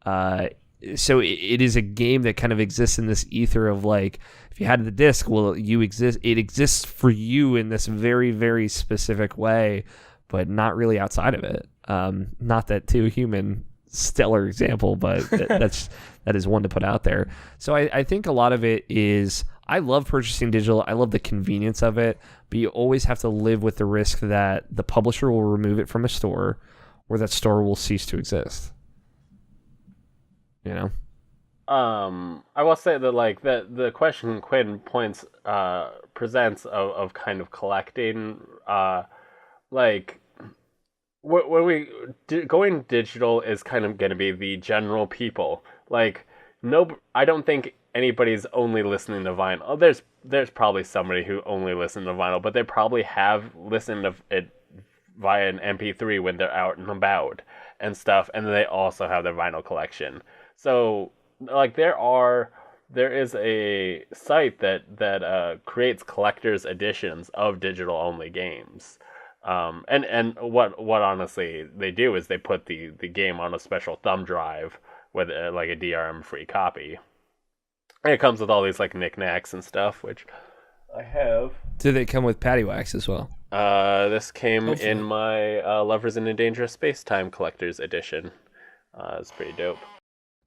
So it is a game that kind of exists in this ether of like, if you had the disc, well, it exists for you in this very, very specific way, but not really outside of it. Not that Too Human, stellar example, but that is one to put out there. So I think a lot of it is, I love purchasing digital. I love the convenience of it, but you always have to live with the risk that the publisher will remove it from a store, or that store will cease to exist. I will say that like the question Quinn presents of kind of collecting, like when we going digital is kind of going to be the general people. Like, I don't think anybody's only listening to vinyl. There's probably somebody who only listens to vinyl, but they probably have listened to it via an MP3 when they're out and about and stuff, and then they also have their vinyl collection. So, like, there is a site that creates collector's editions of digital only games, and what honestly they do is they put the game on a special thumb drive with like a DRM free copy, and it comes with all these like knickknacks and stuff, which I have. Do they come with patty wax as well? This came in my Lovers in a Dangerous Space-Time collector's edition. It's pretty dope.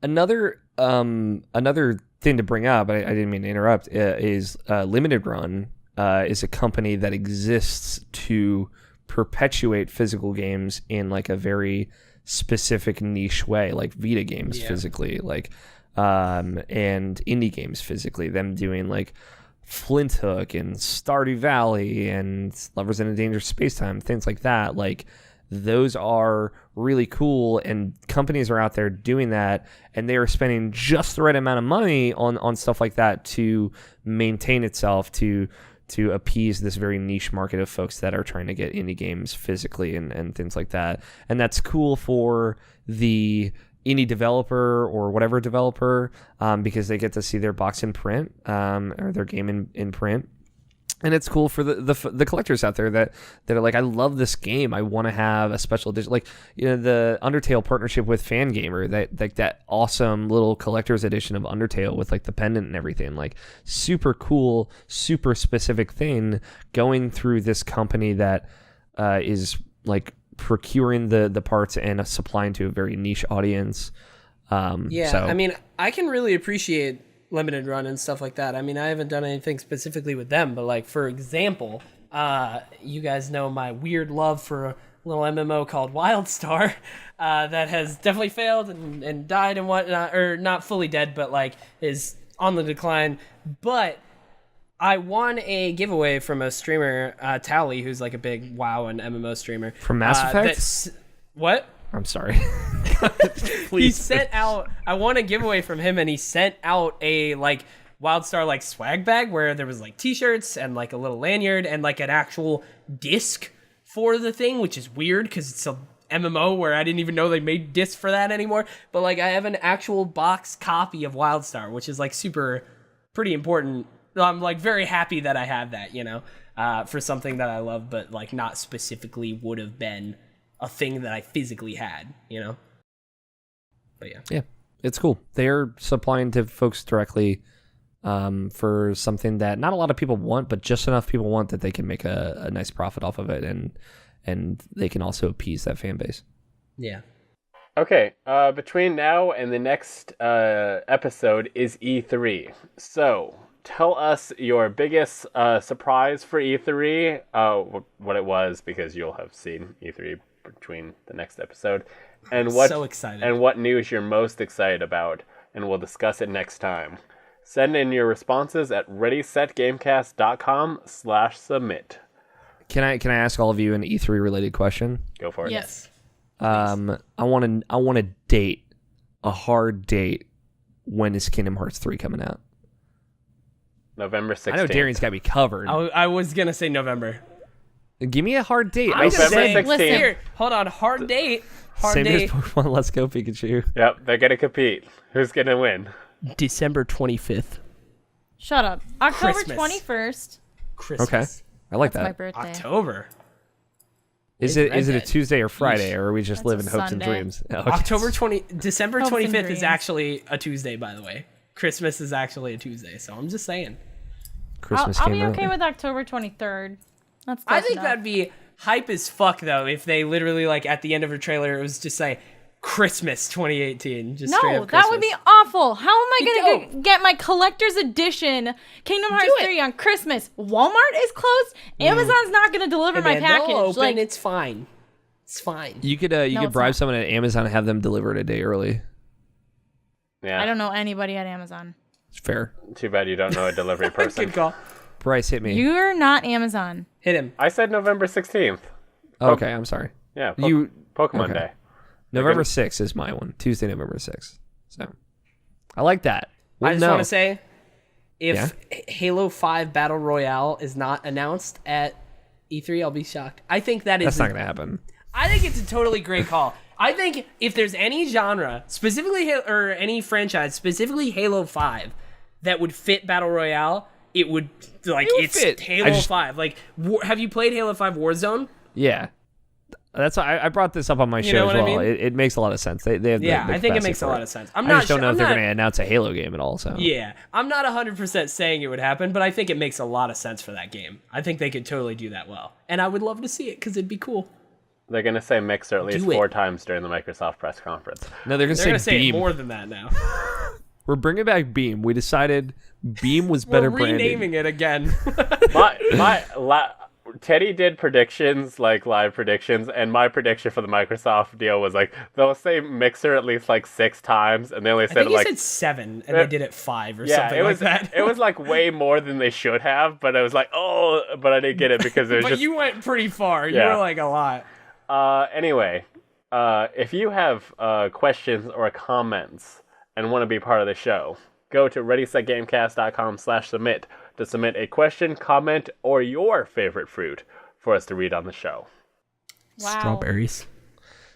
Another thing to bring up, I didn't mean to interrupt, is Limited Run is a company that exists to perpetuate physical games in like a very specific niche way, like Vita games physically, like and indie games physically. Them doing like Flint Hook and Stardew Valley and Lovers in a Dangerous Space-Time, things like that. Like, those are really cool, and companies are out there doing that, and they are spending just the right amount of money on stuff like that to maintain itself, to appease this very niche market of folks that are trying to get indie games physically and things like that. And that's cool for the indie developer or whatever developer, because they get to see their box in print, or their game in print. And it's cool for the collectors out there that are like, I love this game. I want to have a special edition, like, the Undertale partnership with Fangamer, that awesome little collector's edition of Undertale with like the pendant and everything, like super cool, super specific thing going through this company that is like procuring the parts and supplying to a very niche audience. I mean, I can really appreciate limited run and stuff like that. I mean, I haven't done anything specifically with them, but like for example, you guys know my weird love for a little MMO called WildStar that has definitely failed and died and whatnot, or not fully dead, but like is on the decline. But I won a giveaway from a streamer, Tally, who's like a big WoW and MMO streamer. From Mass Effect? What? I'm sorry. He sent out, I won a giveaway from him, and he sent out a like WildStar like swag bag where there was like t-shirts and like a little lanyard and like an actual disc for the thing, which is weird because it's a MMO where I didn't even know they made discs for that anymore. But like I have an actual box copy of WildStar, which is like pretty important. I'm like very happy that I have that, you know, for something that I love, but like not specifically would have been a thing that I physically had, you know. But yeah, it's cool. They're supplying to folks directly for something that not a lot of people want, but just enough people want that they can make a nice profit off of it, and they can also appease that fan base. Yeah. Okay, between now and the next episode is E3. So, tell us your biggest surprise for E3, what it was, because you'll have seen E3 between the next episode, and So excited. and what news you're most excited about, and we'll discuss it next time. Send in your responses at readysetgamecast.com/submit. Can I ask all of you an E3 related question? Go for it. Yes. I want to date, a hard date. When is Kingdom Hearts 3 coming out? November 16th. I know Darian's got me covered. I was gonna say November. Give me a hard date. I'm November saying, 16th. here, hold on, hard date. Same as Pokemon Let's Go Pikachu. Yep, they're gonna compete. Who's gonna win? December 25th. Shut up. October Christmas. 21st. Christmas. Okay, I like That's my that. birthday. October. Is it a Redhead. Tuesday or Friday, or are we just That's living a hopes and Sunday. dreams? Oh, okay. December Hopes and 25th is dreams. actually a Tuesday, by the way. Christmas is actually a Tuesday, so I'm just saying. Christmas I'll came be okay early. with October 23rd. That's I close think enough. that'd be hype as fuck, though, if they literally, like, at the end of a trailer, it was just like, Christmas 2018. Just straight No, up that would be Christmas. awful. How am I You going to don't. get my collector's edition Kingdom Hearts it. 3 on Christmas? Walmart is closed. Amazon's not going to deliver Hey, my man, they'll package. open, Like, it's fine. It's fine. You could No, could it's bribe not. someone at Amazon and have them deliver it a day early. Yeah. I don't know anybody at Amazon. It's fair. Too bad you don't know a delivery person. Good call. Bryce, hit me. You're not Amazon. Hit him. I said November 16th. Okay, I'm sorry. Yeah, Pokemon okay. Day. November 6th is my one. Tuesday, November 6th. So, I like that. I just no. want to say, if Yeah? Halo 5 Battle Royale is not announced at E3, I'll be shocked. I think that is... That's not going to happen. I think it's a totally great call. I think if there's any genre, specifically or any franchise, specifically Halo 5, that would fit Battle Royale, it would, like, It would it's fit. Halo 5. Like, have you played Halo 5 Warzone? Yeah. That's why I brought this up on my show know as what I well. mean? It makes a lot of sense. They have the Yeah, I think it capacity makes a for lot of sense. I'm I not just don't sure- know if I'm they're not- going to announce a Halo game at all. So Yeah. I'm not 100% saying it would happen, but I think it makes a lot of sense for that game. I think they could totally do that well. And I would love to see it, because it'd be cool. They're going to say Mixer at least Do it. 4 times during the Microsoft press conference. No, they're going They're going to to say say Beam. more than that now. We're bringing back Beam. We decided Beam was We're better renaming branding. it again. Teddy did predictions, like live predictions, and my prediction for the Microsoft deal was like they'll say Mixer at least like 6 times, and they only I said think you like said 7, and they did it 5 or yeah, something it was like that. it was like way more than they should have, but I was like but I didn't get it because it was But just you went pretty far. You Yeah. were like a lot. Anyway, if you have questions or comments and want to be part of the show, go to readysetgamecast.com/submit to submit a question, comment, or your favorite fruit for us to read on the show. Wow. Strawberries.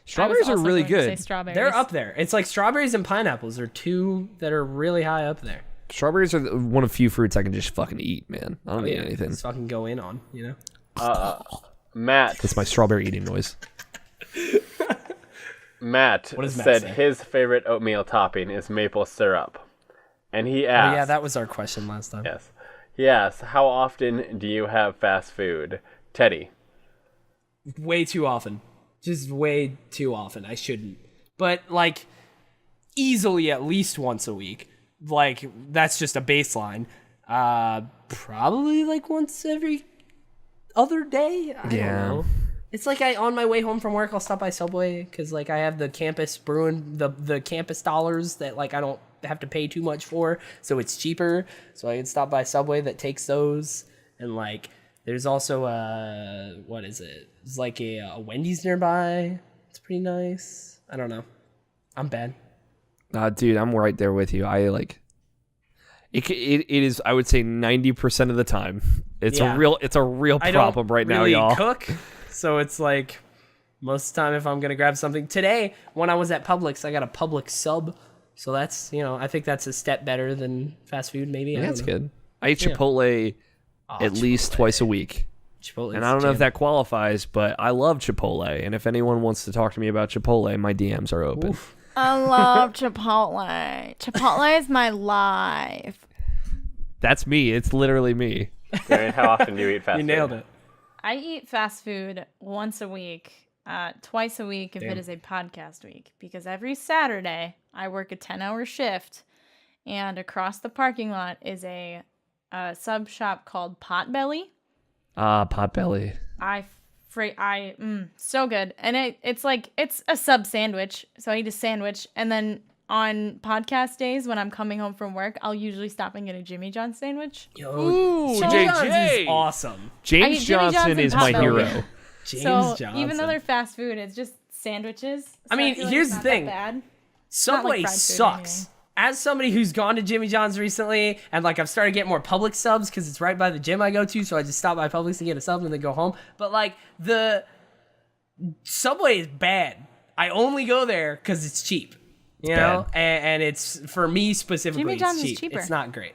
Strawberries are really good. Strawberries. They're up there. It's like strawberries and pineapples are two that are really high up there. Strawberries are one of few fruits I can just fucking eat, man. I don't need anything. Just fucking go in on, you know? Matt That's my strawberry eating noise. Matt does Matt said say? his favorite oatmeal topping is maple syrup. And he asked... Oh, yeah, that was our question last time. Yes. He asked, how often do you have fast food? Teddy. Way too often. Just way too often. I shouldn't. But, like, easily at least once a week. like that's just a baseline. Probably like once every other day. I don't know. It's like on my way home from work, I'll stop by Subway because like I have the campus brewing the campus dollars that like I don't have to pay too much for, so it's cheaper. So I can stop by Subway that takes those, and like there's also what is it? It's like a Wendy's nearby. It's pretty nice. I don't know. I'm bad. Dude, I'm right there with you. I like it is, I would say 90% of the time. It's a real problem right now, y'all. Cook, so it's like most of the time if I'm gonna grab something. Today, when I was at Publix, I got a Publix sub, so that's I think that's a step better than fast food. Maybe that's good. I eat Chipotle at least twice a week. Chipotle, and I don't know if that qualifies, but I love Chipotle. And if anyone wants to talk to me about Chipotle, my DMs are open. Oof. I love Chipotle. Chipotle is my life. That's me. It's literally me. Darren, how often do you eat fast food? You nailed it. I eat fast food once a week, twice a week if it is a podcast week. Because every Saturday, I work a 10-hour shift. And across the parking lot is a sub shop called Potbelly. Potbelly. So good. And it's a sub sandwich. So I eat a sandwich. And then on podcast days when I'm coming home from work, I'll usually stop and get a Jimmy John's sandwich. Ooh, Jimmy JJ. John's is awesome. James Johnson is my hero. James Johnson. Even though they're fast food, it's just sandwiches. So I mean, feel like here's it's the not thing. that bad. Subway fried food sucks. anyway. As somebody who's gone to Jimmy John's recently, and like I've started getting more Publix subs because it's right by the gym I go to, so I just stop by Publix to get a sub and then go home. But like the Subway is bad. I only go there because it's cheap, you know, and it's for me specifically. Jimmy John's it's is cheap. cheaper. It's not great.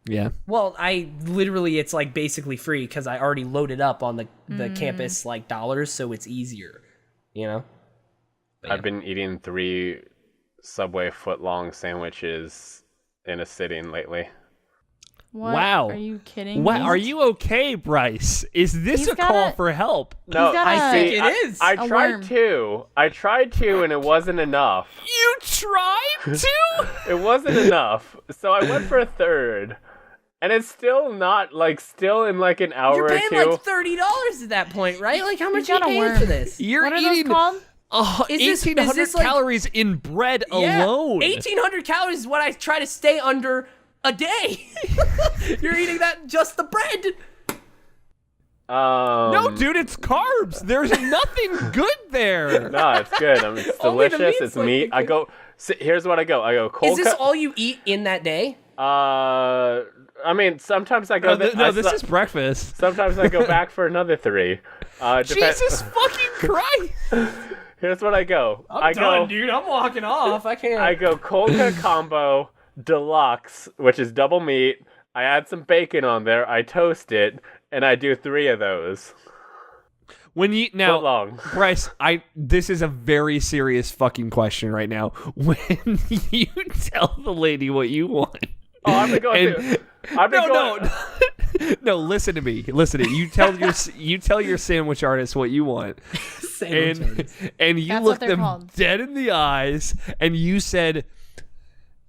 Yeah. Well, it's like basically free because I already loaded up on the campus like dollars, so it's easier, you know. I've been eating 3 Subway foot-long sandwiches in a sitting lately. What? Wow. Are you kidding What? me? Are you okay, Bryce? Is this He's a got call a- for help? No, got I a- think it is. I A tried worm. to. I tried to, and it wasn't enough. You tried to? It wasn't enough. So I went for a third. And it's still not, still in an hour You're or paying two. like $30 at that point, right? Like how much got you a paying worm. for this? You're What are those eating called? Is 1,800 this like- calories in bread Yeah, alone. 1,800 calories is what I try to stay under a day. You're eating that just the bread. No, dude, it's carbs. There's nothing good there. No, it's good. I mean, it's Only the delicious. meat's It's meat. I go. Here's what I go. I go cold. Is this all you eat in that day? I mean, sometimes I go. This is breakfast. Sometimes I go back for another 3. Jesus fucking Christ. Here's what I go. I go, dude. I'm walking off. I can't. I go cold cut combo deluxe, which is double meat. I add some bacon on there. I toast it, and I do 3 of those. When you Foot now, long. Bryce, this is a very serious fucking question right now. When you tell the lady what you want, Oh, I've been going to. I've been going. No, listen to me. Listen to me. You tell your sandwich artist what you want, and you That's look what they're them called. dead in the eyes, and you said,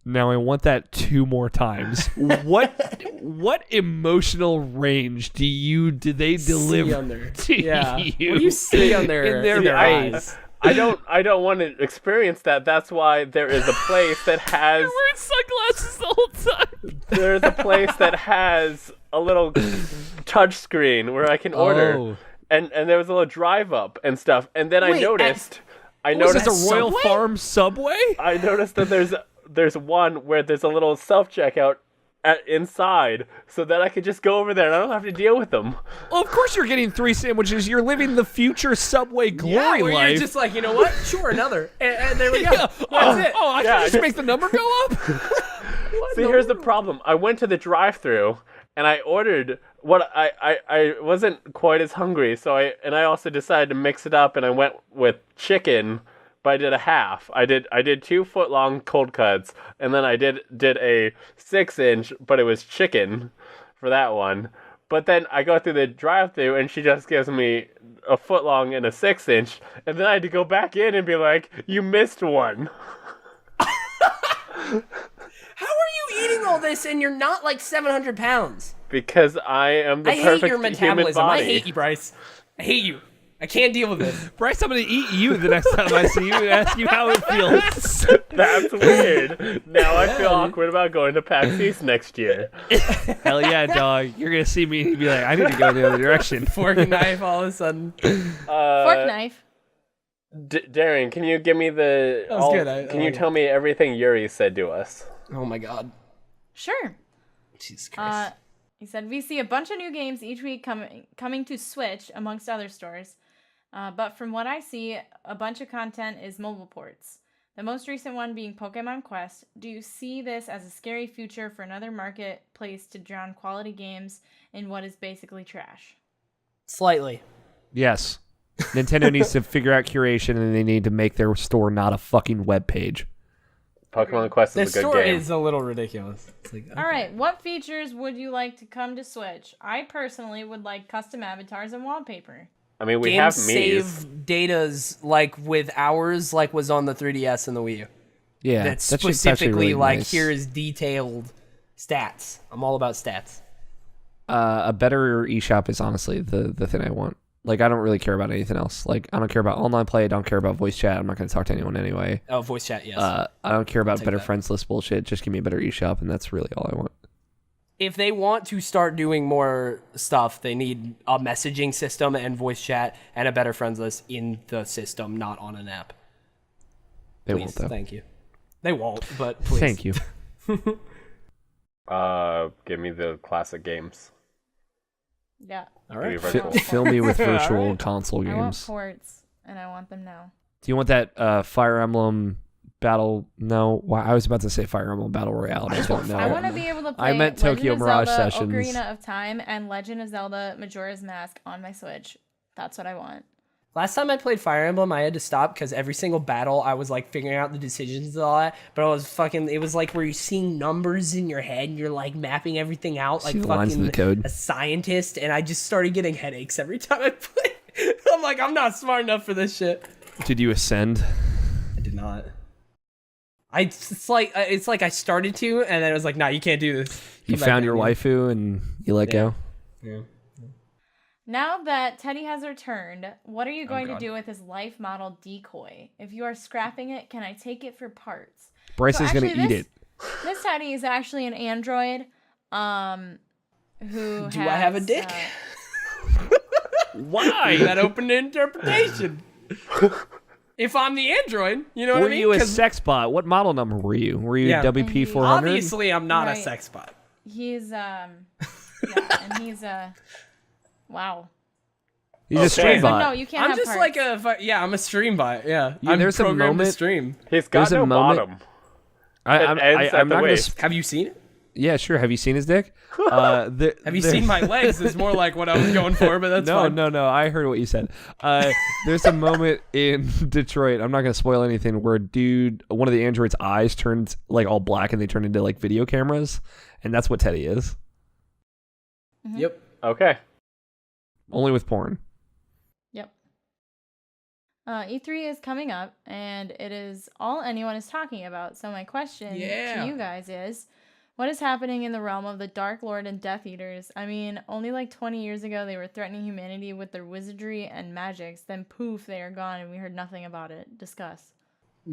"Now I want that 2 more times." What emotional range do they deliver on there. to Yeah. you? What do you see on their in their eyes? I don't want to experience that. That's why there is a place that has. You're wearing sunglasses the whole time. There's a place that has a little touch screen where I can order, Oh. and there was a little drive up and stuff. And then I Wait, noticed. I Was noticed this a Royal Subway? Farm Subway? I noticed that there's one where there's a little self checkout inside, so that I could just go over there and I don't have to deal with them. Well, of course you're getting 3 sandwiches. You're living the future Subway glory where life. you're just like, you know what? Sure, another. And there we go. Yeah. That's it. Oh, I Yeah, can just make the number go up? See, here's the problem. I went to the drive-thru and I ordered what I wasn't quite as hungry, so I also decided to mix it up and I went with chicken, but I did a half. I did 2 foot-long cold cuts, and then I did a 6-inch, but it was chicken for that one. But then I go through the drive-thru and she just gives me a foot-long and a 6-inch, and then I had to go back in and be like, "You missed one." How are you doing all this and you're not like 700 pounds? Because I am the I hate perfect your human metabolism. body. I hate you, Bryce. I hate you. I can't deal with this. Bryce, I'm going to eat you the next time I see you and ask you how it feels. That's weird. Now I feel awkward about going to PAX East next year. Hell yeah, dog. You're going to see me and be like, I need to go the other direction. Fork and knife all of a sudden. Fork knife. Darren, can you give me the... That was good. Can you tell me everything Yuri said to us? Oh my god. Sure. Jesus Christ. He said, we see a bunch of new games each week coming to Switch, amongst other stores. But from what I see, a bunch of content is mobile ports. The most recent one being Pokemon Quest. Do you see this as a scary future for another marketplace to drown quality games in what is basically trash? Slightly. Yes. Nintendo needs to figure out curation, and they need to make their store not a fucking web page. Pokemon Quest The is a good store game. is a little ridiculous. It's like, okay. All right, what features would you like to come to Switch? I personally would like custom avatars and wallpaper. I mean, we Game have save Mii's. data's like with ours, like was on the 3DS and the Wii U. Yeah, That's that shit's specifically actually really like nice. here is detailed stats. I'm all about stats. A better eShop is honestly the thing I want. Like, I don't really care about anything else. Like, I don't care about online play. I don't care about voice chat. I'm not going to talk to anyone anyway. Oh, voice chat, yes. I don't care about take better that. friends list bullshit. Just give me a better eShop, and that's really all I want. If they want to start doing more stuff, they need a messaging system and voice chat and a better friends list in the system, not on an app. They Please, won't, though. thank you. They won't, but please. Thank you. Give me the classic games. Yeah. All right. Give me virtual. Fill me with virtual Alright. console I want games. ports, and I want them now. Do you want that Fire Emblem Battle? No, why I was about to say Fire Emblem Battle Royale. I don't know. I want to be able to play I meant Legend Tokyo of Mirage Zelda, Sessions. Ocarina of Time, and Legend of Zelda Majora's Mask on my Switch. That's what I want. Last time I played Fire Emblem, I had to stop because every single battle I was like figuring out the decisions and all that. But it was like where you're seeing numbers in your head and you're like mapping everything out like See the lines in the fucking code. a scientist. And I just started getting headaches every time I play. I'm like, I'm not smart enough for this shit. Did you ascend? I did not. It's like I started to, and then I was like, nah, you can't do this. You Come back found your down here. waifu and you let go? Yeah. Now that Teddy has returned, what are Oh, you going to do with his life model decoy? If you are scrapping it, can I take it for parts? Bryce So is going to actually eat it. This Teddy is actually an android. Who Do I have a dick? Why? That open to interpretation. If I'm the android, you know what Were I mean? you a 'Cause sex bot? What model number were you? Were you Yeah. WP 400? obviously I'm not a Right. sex bot. He's yeah, and he's wow. He's a Okay. stream But bot. no, you can't I'm have just parts. like I'm a stream bot. Yeah, Yeah, I'm there's a programmed to moment- stream. He's got There's a no moment- bottom. I'm ends at not the going waist. to. Have you seen it? Yeah, sure. Have you seen his dick? Have you seen my legs? Is more like what I was going for, but that's fine. No. I heard what you said. There's a moment in Detroit. I'm not gonna spoil anything. Where one of the androids' eyes turns like all black, and they turn into like video cameras, and that's what Teddy is. Yep. Okay. Only with porn. Yep. E3 is coming up, and it is all anyone is talking about. So my question to you guys is, what is happening in the realm of the Dark Lord and Death Eaters? I mean, only like 20 years ago, they were threatening humanity with their wizardry and magics. Then poof, they are gone, and we heard nothing about it. Discuss.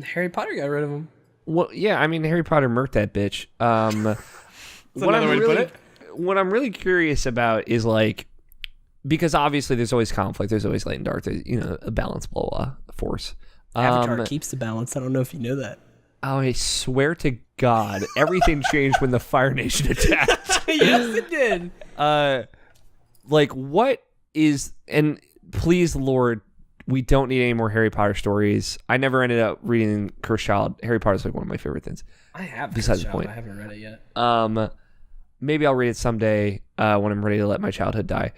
Harry Potter got rid of him. Well, yeah. I mean, Harry Potter murked that bitch. another way to put it. What I'm really curious about is like, because obviously there's always conflict. There's always light and dark. There's a balance, blah blah force. Avatar keeps the balance. I don't know if you know that. Oh, I swear to God, everything changed when the Fire Nation attacked. Yes, it did. Like, what is... And please, Lord, we don't need any more Harry Potter stories. I never ended up reading Cursed Child. Harry Potter's like one of my favorite things. I have. Besides the point. I haven't read it yet. Maybe I'll read it someday when I'm ready to let my childhood die.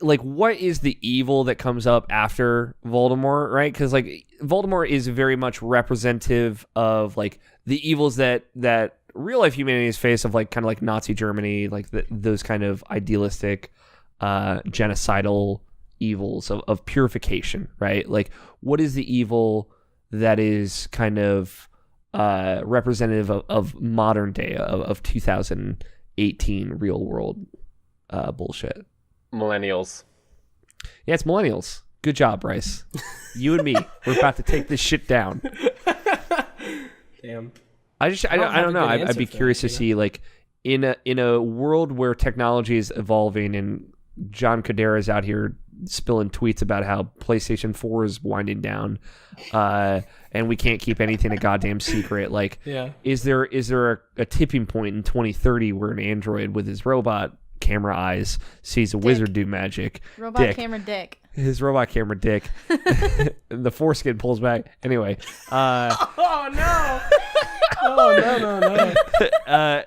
Like, what is the evil that comes up after Voldemort, right? Because, like, Voldemort is very much representative of, like, the evils that real-life humanity is faced of, like, kind of like Nazi Germany, like, those kind of idealistic, genocidal evils of purification, right? Like, what is the evil that is kind of representative of modern day of 2018 real world bullshit. Millennials. Yeah, it's millennials. Good job, Bryce. You and me, we're about to take this shit down. Damn. I don't know. I'd be curious to see, like, in a world where technology is evolving and John Cadera's out here spilling tweets about how PlayStation 4 is winding down, and we can't keep anything a goddamn secret. Like, is there a tipping point in 2030 where an android with his robot camera eyes sees a wizard do magic? Camera dick. His robot camera dick. The foreskin pulls back. Anyway. Oh no! Oh no!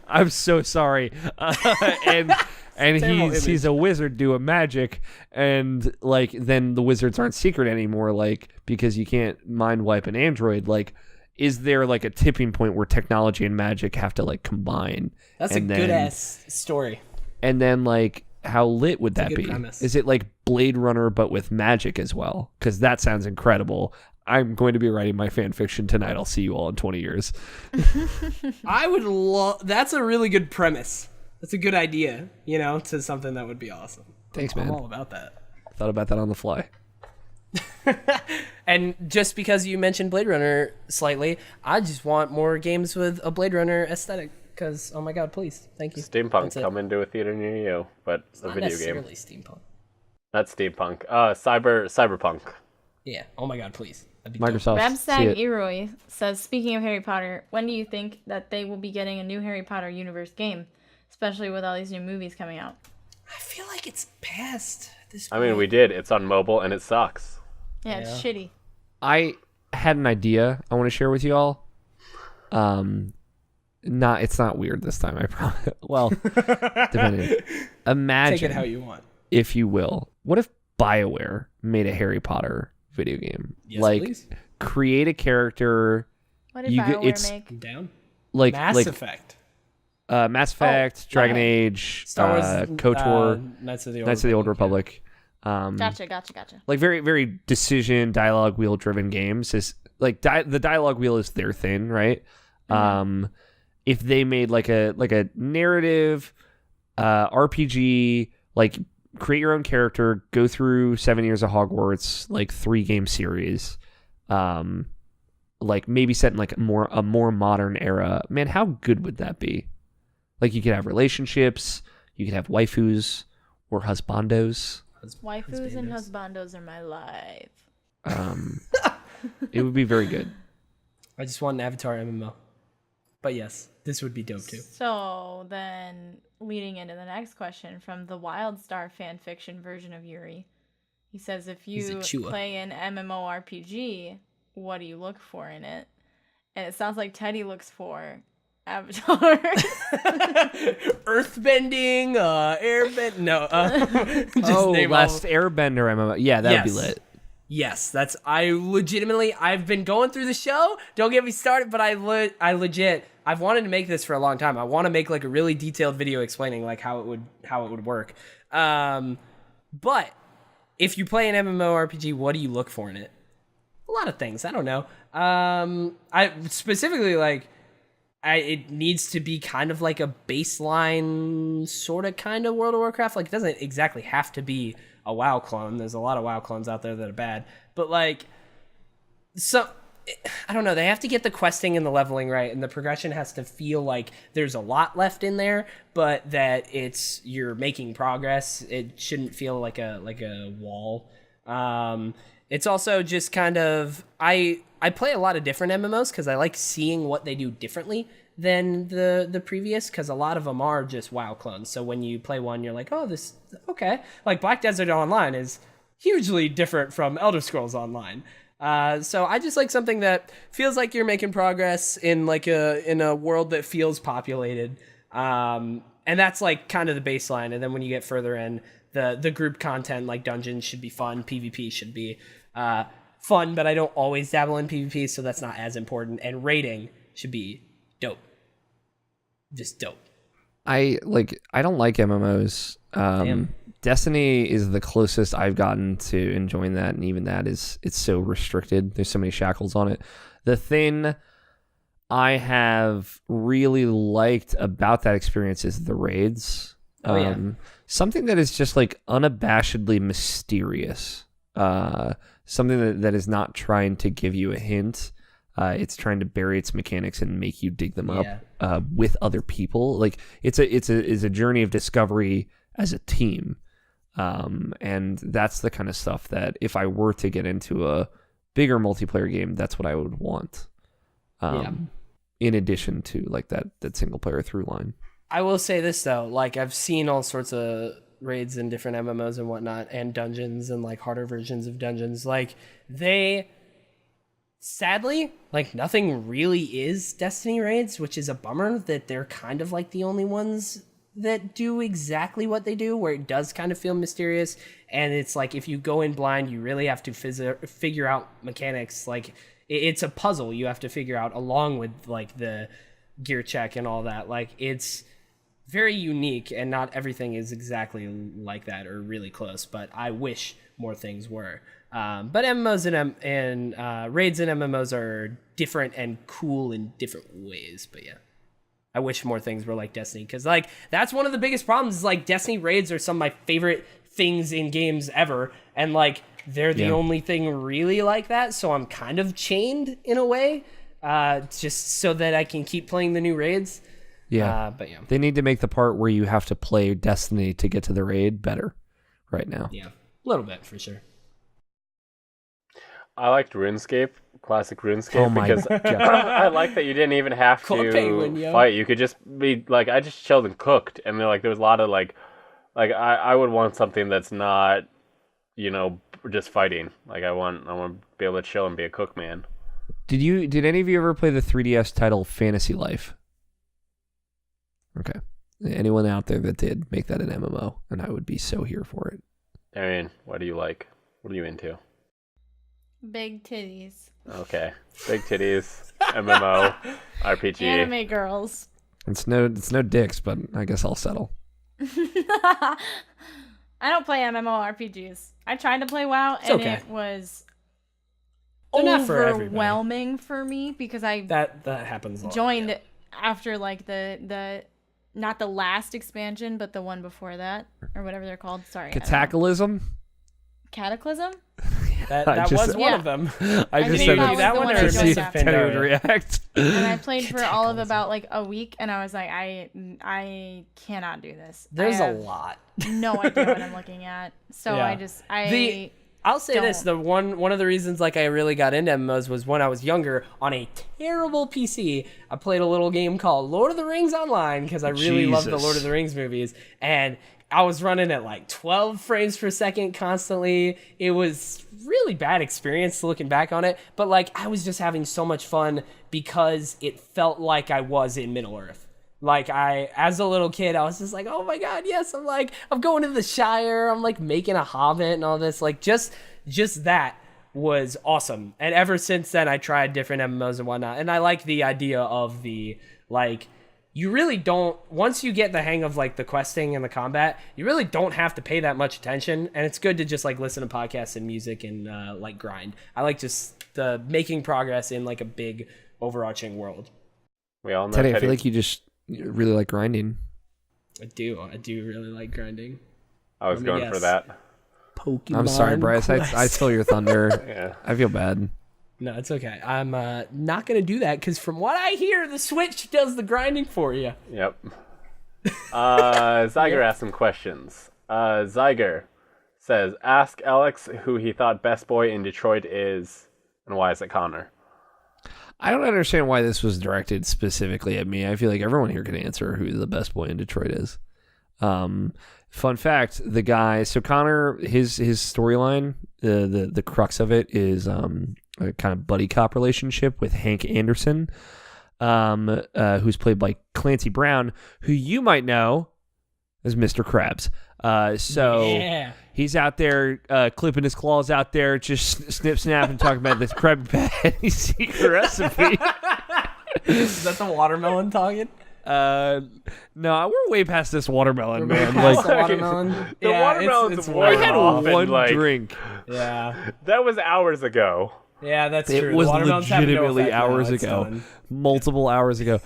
I'm so sorry. And he sees a wizard do a magic, and like then the wizards aren't secret anymore, like because you can't mind wipe an android. Like, is there like a tipping point where technology and magic have to like combine? That's a good ass story. And then like, how lit would that be? Premise. Is it like Blade Runner but with magic as well? Because that sounds incredible. I'm going to be writing my fan fiction tonight. I'll see you all in 20 years. I would love. That's a really good premise. That's a good idea, to something that would be awesome. Thanks, man. I'm all about that. Thought about that on the fly. And just because you mentioned Blade Runner slightly, I just want more games with a Blade Runner aesthetic. Because, oh my god, please. Thank you. Steampunk coming to a theater near you, but it's a video game. Not necessarily steampunk. That's steampunk. Cyberpunk. Yeah. Oh my god, please. Microsoft. Ramsag Eroy says, speaking of Harry Potter, when do you think that they will be getting a new Harry Potter universe game? Especially with all these new movies coming out. I feel like it's past this point. I mean, we did. It's on mobile, and it sucks. Yeah, it's shitty. I had an idea I want to share with you all. It's not weird this time, I promise. Well, depending. Imagine, take it how you want, if you will. What if BioWare made a Harry Potter video game? Yes, like, please. Create a character. What did BioWare make? I'm down. Like Mass Effect. Mass Effect, Dragon Age, Star Wars, KOTOR, Knights of the Old Republic. Gotcha. Like very, very decision dialogue wheel driven games is like the dialogue wheel is their thing, right? Mm-hmm. If they made like a narrative RPG, like create your own character, go through 7 years of Hogwarts, like 3-game series, like maybe set in like a more modern era. Man, how good would that be? Like, you could have relationships, you could have waifus or husbandos. Waifus and husbandos are my life. It would be very good. I just want an Avatar MMO. But yes, this would be dope too. So then, leading into the next question from the Wildstar fanfiction version of Yuri, he says, if you play an MMORPG, what do you look for in it? And it sounds like Teddy looks for Avatar. Earthbending, airbend. No. Last Airbender MMO. Yeah, that would be lit. Yes, I've been going through the show. Don't get me started, but I've wanted to make this for a long time. I want to make like a really detailed video explaining like how it would work. But if you play an MMORPG, what do you look for in it? A lot of things. I don't know. I specifically like. It needs to be kind of like a baseline sort of kind of World of Warcraft. Like, it doesn't exactly have to be a WoW clone. There's a lot of WoW clones out there that are bad. But, like, so, I don't know. They have to get the questing and the leveling right, and the progression has to feel like there's a lot left in there, but that you're making progress. It shouldn't feel like a wall. It's also just kind of... I play a lot of different MMOs because I like seeing what they do differently than the previous, because a lot of them are just WoW clones. So when you play one, you're like, oh, this... Okay. Like, Black Desert Online is hugely different from Elder Scrolls Online. So I just like something that feels like you're making progress in a world that feels populated. And that's like kind of the baseline. And then when you get further in, the group content, like dungeons, should be fun. PvP should be fun, but I don't always dabble in PvP, so that's not as important. And rating should be dope. Just dope. I don't like MMOs. Destiny is the closest I've gotten to enjoying that, and even that it's so restricted. There's so many shackles on it. The thing I have really liked about that experience is the raids. Something that is just like unabashedly mysterious. Something that is not trying to give you a hint. It's trying to bury its mechanics and make you dig them up with other people. Like it's a journey of discovery as a team, and that's the kind of stuff that if I were to get into a bigger multiplayer game, that's what I would want. In addition to like that single player through line. I will say this though, like I've seen all sorts of raids in different MMOs and whatnot, and dungeons and like harder versions of dungeons. Like they, sadly, like nothing really is Destiny raids, which is a bummer that they're kind of like the only ones that do exactly what they do, where it does kind of feel mysterious. And it's like if you go in blind, you really have to figure out mechanics. Like it's a puzzle you have to figure out along with like the gear check and all that. Like it's very unique, and not everything is exactly like that or really close, but I wish more things were. But MMOs and raids and MMOs are different and cool in different ways. But yeah, I wish more things were like Destiny, because like that's one of the biggest problems is like Destiny raids are some of my favorite things in games ever, and like they're the only thing really like that, so I'm kind of chained in a way, just so that I can keep playing the new raids. But yeah, they need to make the part where you have to play Destiny to get to the raid better right now. Yeah, a little bit for sure. I liked RuneScape, classic RuneScape, because I like that you didn't even have to fight. You could just be like, I just chilled and cooked, and there was a lot of like I would want something that's not, just fighting. Like I want to be able to chill and be a cook man. Did any of you ever play the 3DS title Fantasy Life? Okay. Anyone out there that did, make that an MMO, and I would be so here for it. Arian, what do you like? What are you into? Big titties. Okay. Big titties, MMO, RPG. Anime girls. It's no dicks, but I guess I'll settle. I don't play MMORPGs. I tried to play WoW, and it was overwhelming for me because I that happens a lot, joined after like the not the last expansion, but the one before that, or whatever they're called. Sorry. Cataclysm? Cataclysm? That was one of them. I just said that one to see if Penny would react. And I played for all of about like a week, and I was like, I cannot do this. There's a lot. No idea what I'm looking at. So yeah. I'll say this: the one of the reasons like I really got into MMOs was when I was younger on a terrible PC. I played a little game called Lord of the Rings Online because I really loved the Lord of the Rings movies, and I was running at like 12 frames per second constantly. It was really bad experience looking back on it, but like I was just having so much fun because it felt like I was in Middle Earth. Like as a little kid, I was just like, oh my God, yes. I'm going to the Shire. I'm like making a hobbit and all this. Like just that was awesome. And ever since then, I tried different MMOs and whatnot. And I like the idea of the, like, you really don't, once you get the hang of like the questing and the combat, you really don't have to pay that much attention. And it's good to just like listen to podcasts and music and like grind. I like just the making progress in like a big overarching world. We all know Teddy, I feel like you really like grinding. I do really like grinding. I was going for that. Pokemon I'm sorry, Bryce. I stole your thunder. Yeah. I feel bad. No, it's okay. I'm not going to do that because from what I hear, the Switch does the grinding for you. Yep. Zyger asked some questions. Zyger says, ask Alex who he thought best boy in Detroit is, and why is it Connor? I don't understand why this was directed specifically at me. I feel like everyone here can answer who the best boy in Detroit is. Fun fact, the guy, so Connor, his storyline, the crux of it is a kind of buddy cop relationship with Hank Anderson, who's played by Clancy Brown, who you might know as Mr. Krabs. He's out there clipping his claws out there, just snip, snap, and talking about this Krabby Patty secret recipe. Is that the watermelon talking? No, we're way past this watermelon, man. Like the watermelon. The watermelon's we had one drink. Yeah, that was hours ago. Yeah, that's It true. The was watermelons have no legitimately effect now, hours it's ago. done. Multiple hours ago.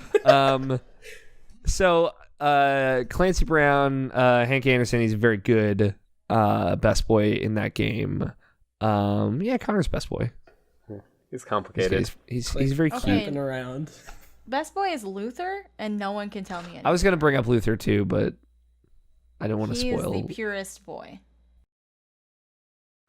So Clancy Brown, Hank Anderson, he's very good best boy in that game. Yeah, Connor's best boy. He's complicated. He's very cute. Okay. Flipping around. Best boy is Luther, and no one can tell me anything. I was gonna bring up Luther too, but I don't want to He spoil. is the purest boy.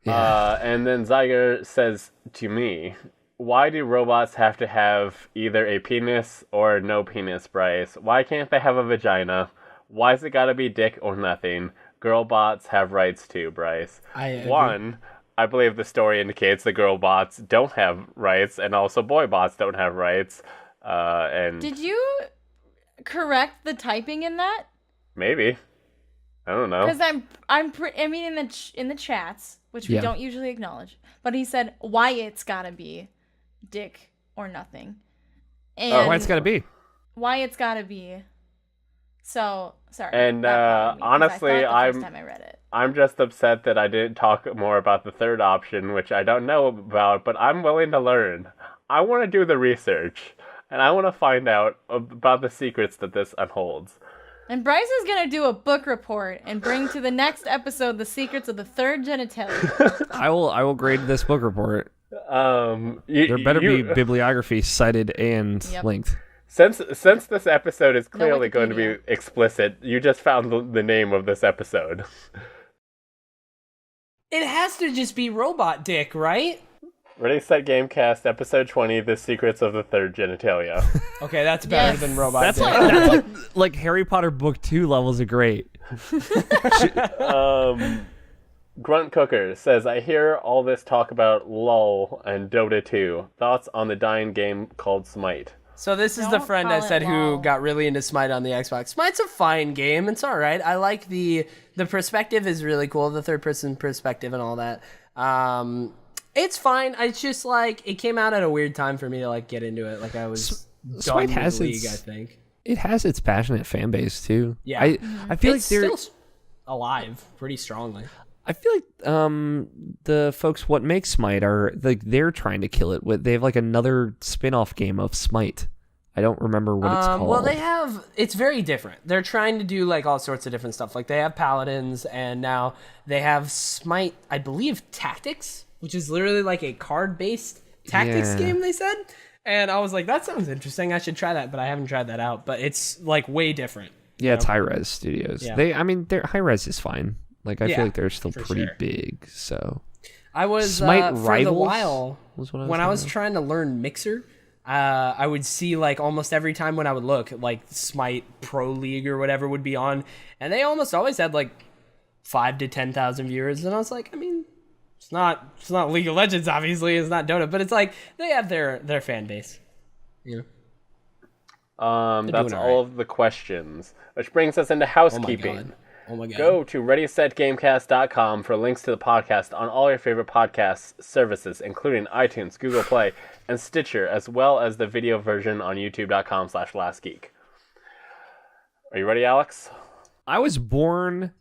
Yeah. And then Zyger says to me, why do robots have to have either a penis or no penis, Bryce? Why can't they have a vagina? Why's it gotta be dick or nothing? Girl bots have rights too, Bryce. I agree. One, I believe the story indicates the girl bots don't have rights, and also boy bots don't have rights. And Did you correct the typing in that? maybe. I don't know. Because I mean in the chats, which we Yeah. don't usually acknowledge, but he said why it's gotta be dick or nothing, and Why it's gotta be? why it's gotta be. So sorry. And, that bothered me, 'cause honestly, I thought the I'm- first time I read it. I'm just upset that I didn't talk more about the third option, which I don't know about, but I'm willing to learn. I want to do the research, and I want to find out about the secrets that this unholds. And Bryce is gonna do a book report and bring to the next episode the secrets of the third genitalia. I will grade this book report. There There better be bibliography cited and Yep. linked. Since this episode is clearly going to be Wikipedia. explicit, you just found the name of this episode. It has to just be robot dick, right? Ready, Set, Gamecast, episode 20, The Secrets of the Third Genitalia. Okay, that's better Yes. than robot That's dick. like Harry Potter book 2 levels of great. Grunt Cooker says, I hear all this talk about LOL and Dota 2. Thoughts on the dying game called Smite? So this is the Don't friend call I it said who LOL. got really into Smite on the Xbox. Smite's a fine game. It's all right. I like the perspective is really cool, the third person perspective and all that. It's fine. It's just like it came out at a weird time for me to like get into it. Like I was done Smite with has League, its- I think. It has its passionate fan base too. Yeah. I feel It's like they're still alive pretty strongly. I feel like the folks what make Smite are like they're trying to kill it with they have like another spin-off game of Smite. I don't remember what it's called. Well, it's very different. They're trying to do like all sorts of different stuff. Like they have Paladins, and now they have Smite, I believe, Tactics, which is literally like a card-based tactics Yeah. game, they said. And I was like, that sounds interesting. I should try that, but I haven't tried that out. But it's like way different. Yeah, it's High Res Studios. Yeah. Their High Res is fine. Like I Yeah, feel like they're still for pretty sure. big. So I was Smite for the Rivals while was what I was when I was thinking trying to learn Mixer. I would see like almost every time when I would look, like Smite Pro League or whatever would be on, and they almost always had like 5,000 to 10,000 viewers. And I was like, I mean, it's not League of Legends, obviously, it's not Dota, but it's like they have their fan base. You know? That's doing all all of the questions, which brings us into housekeeping. Oh my god. Go to ReadySetGamecast.com for links to the podcast on all your favorite podcast services, including iTunes, Google Play, and Stitcher, as well as the video version on YouTube.com/LastGeek. Are you ready, Alex? I was born.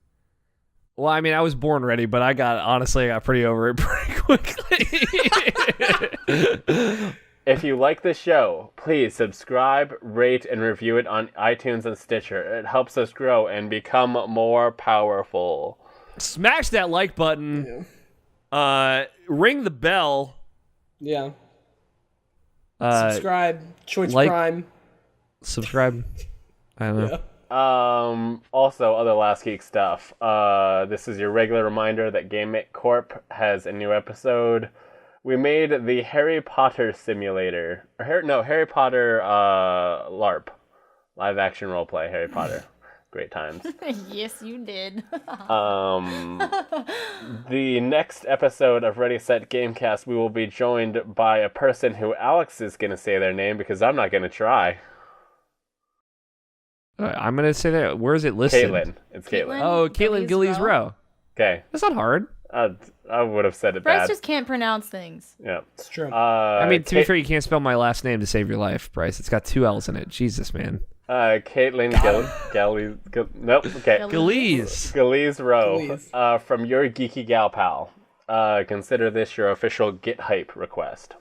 Well, I mean, I was born ready, but I got pretty over it pretty quickly. If you like the show, please subscribe, rate, and review it on iTunes and Stitcher. It helps us grow and become more powerful. Smash that like button. Ring the bell. Yeah. Subscribe. Subscribe. Twitch like- Prime. Subscribe. I don't know. Also, other Last Geek stuff. This is your regular reminder that GameMate Corp has a new episode. We made the Harry Potter simulator. Harry Potter LARP. Live action roleplay, Harry Potter. Great times. Yes, you did. The next episode of Ready Set Gamecast, we will be joined by a person who Alex is going to say their name because I'm not going to try. I'm gonna say that. Where is it listed? Caitlin. It's Caitlin. Oh, Caitlin Gillies Gillies Row. Row. Okay. That's not hard. I would have said it Bryce bad. just can't pronounce things. Yeah. It's true. I mean, to be fair, you can't spell my last name to save your life, Bryce. It's got 2 L's in it. Jesus, man. Caitlin nope. Okay. Gillies. Gillies Rowe Gillies. from Your Geeky Gal Pal. consider this your official Get Hype request.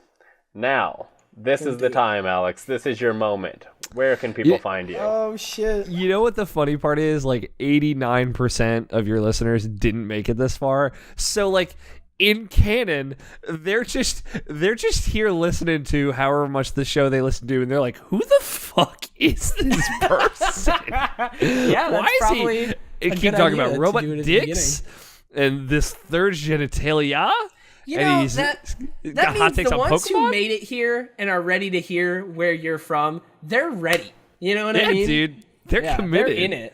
Now, this is the time, Alex. This is your moment. Where can people find you? Oh shit. You know what the funny part is? Like 89% of your listeners didn't make it this far. So like in canon, they're just here listening to however much the show they listen to, and they're like, "Who the fuck is this person? Yeah, Why is probably he?" a And keep good talking idea about to robot do it at the dicks and this third genitalia. You and know, he's that got hot means takes the on ones who Pokemon? made it here and are ready to hear where you're from, they're ready. You know what I mean? Dude, they're Yeah, committed. they're in it.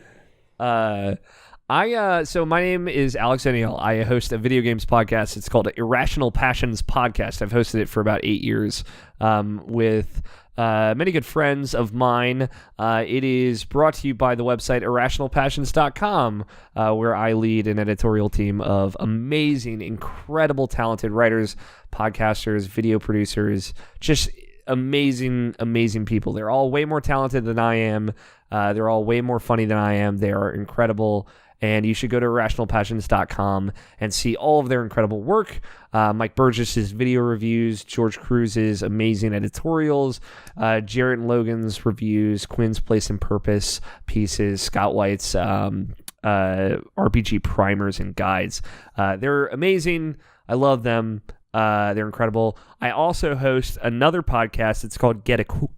So my name is Alex O'Neill. I host a video games podcast. It's called Irrational Passions Podcast. I've hosted it for about 8 years with many good friends of mine. It is brought to you by the website irrationalpassions.com, where I lead an editorial team of amazing, incredible, talented writers, podcasters, video producers, just amazing, amazing people. They're all way more talented than I am. They're all way more funny than I am. They are incredible. And you should go to irrationalpassions.com and see all of their incredible work. Mike Burgess's video reviews, George Cruz's amazing editorials, Jarrett and Logan's reviews, Quinn's Place and Purpose pieces, Scott White's RPG primers and guides. They're amazing. I love them. They're incredible. I also host another podcast. It's called Get Acquainted.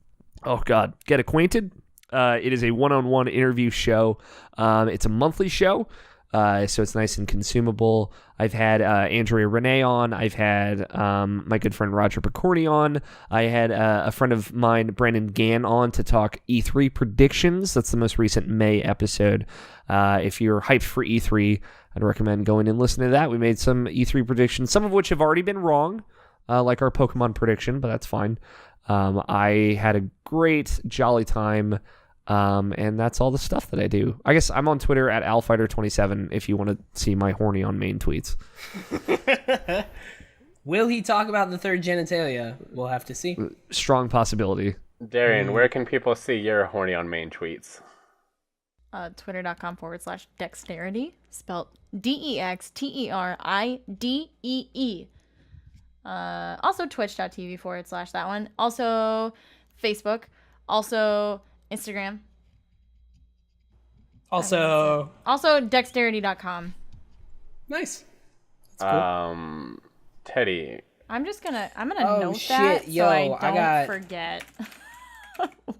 It is a one-on-one interview show. It's a monthly show, so it's nice and consumable. I've had Andrea Renee on. I've had my good friend Roger Picorni on. I had a friend of mine, Brandon Gann, on to talk E3 predictions. That's the most recent May episode. If you're hyped for E3, I'd recommend going and listening to that. We made some E3 predictions, some of which have already been wrong, like our Pokemon prediction, but that's fine. I had a great, jolly time, and that's all the stuff that I do. I guess I'm on Twitter at alfighter27 if you want to see my horny on main tweets. Will he talk about the third genitalia? We'll have to see. Strong possibility. Darian, where can people see your horny on main tweets? Twitter.com/dexterity, spelled DEXTERIDEE. Also twitch.tv/that one. Also Facebook. Also Instagram. Also dexterity.com. nice. That's cool. Teddy. I'm gonna Oh, note shit, that yo, so I I don't got- forget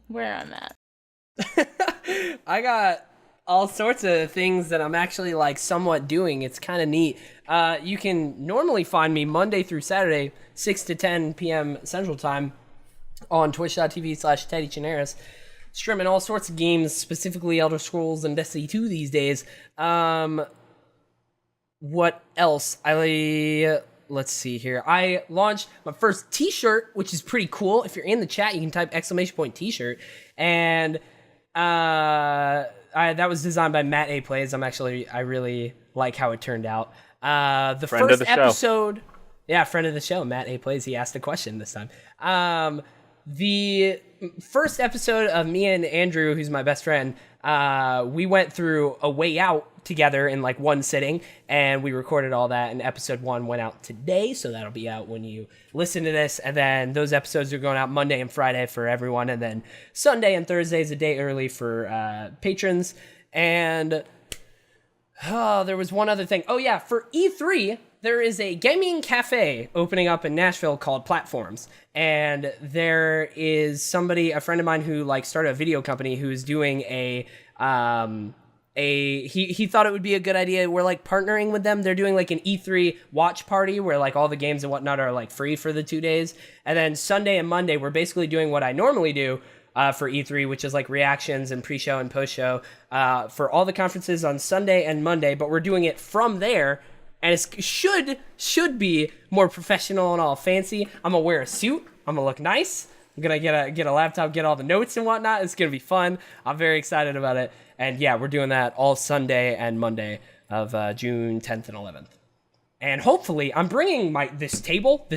where I'm at. I got all sorts of things that I'm actually like somewhat doing. It's kind of neat. You can normally find me Monday through Saturday, 6 to 10 p.m. Central Time on twitch.tv/Teddy Chinaris, streaming all sorts of games, specifically Elder Scrolls and Destiny 2 these days. What else? Let's see here. I launched my first t-shirt, which is pretty cool. If you're in the chat, you can type !t-shirt. And that was designed by Matt A. Plays. I really like how it turned out. The Friend of first the show. episode, yeah, friend of the show, Matt A. Plays. He asked a question this time. The first episode of me and Andrew, who's my best friend, we went through A Way Out together in like one sitting, and we recorded all that, and episode 1 went out today, so that'll be out when you listen to this, and then those episodes are going out Monday and Friday for everyone, and then Sunday and Thursday is a day early for patrons. And there was one other thing. Oh yeah, for E3 there is a gaming cafe opening up in Nashville called Platforms, and there is a friend of mine who like started a video company who's doing he thought it would be a good idea. We're like partnering with them. They're doing like an E3 watch party where like all the games and whatnot are like free for the 2 days. And then Sunday and Monday, we're basically doing what I normally do for E3, which is like reactions and pre-show and post-show for all the conferences on Sunday and Monday. But we're doing it from there, and it should be more professional and all fancy. I'm gonna wear a suit. I'm gonna look nice. I'm gonna get a laptop, get all the notes and whatnot. It's gonna be fun. I'm very excited about it. And yeah, we're doing that all Sunday and Monday of June 10th and 11th. And hopefully, I'm bringing this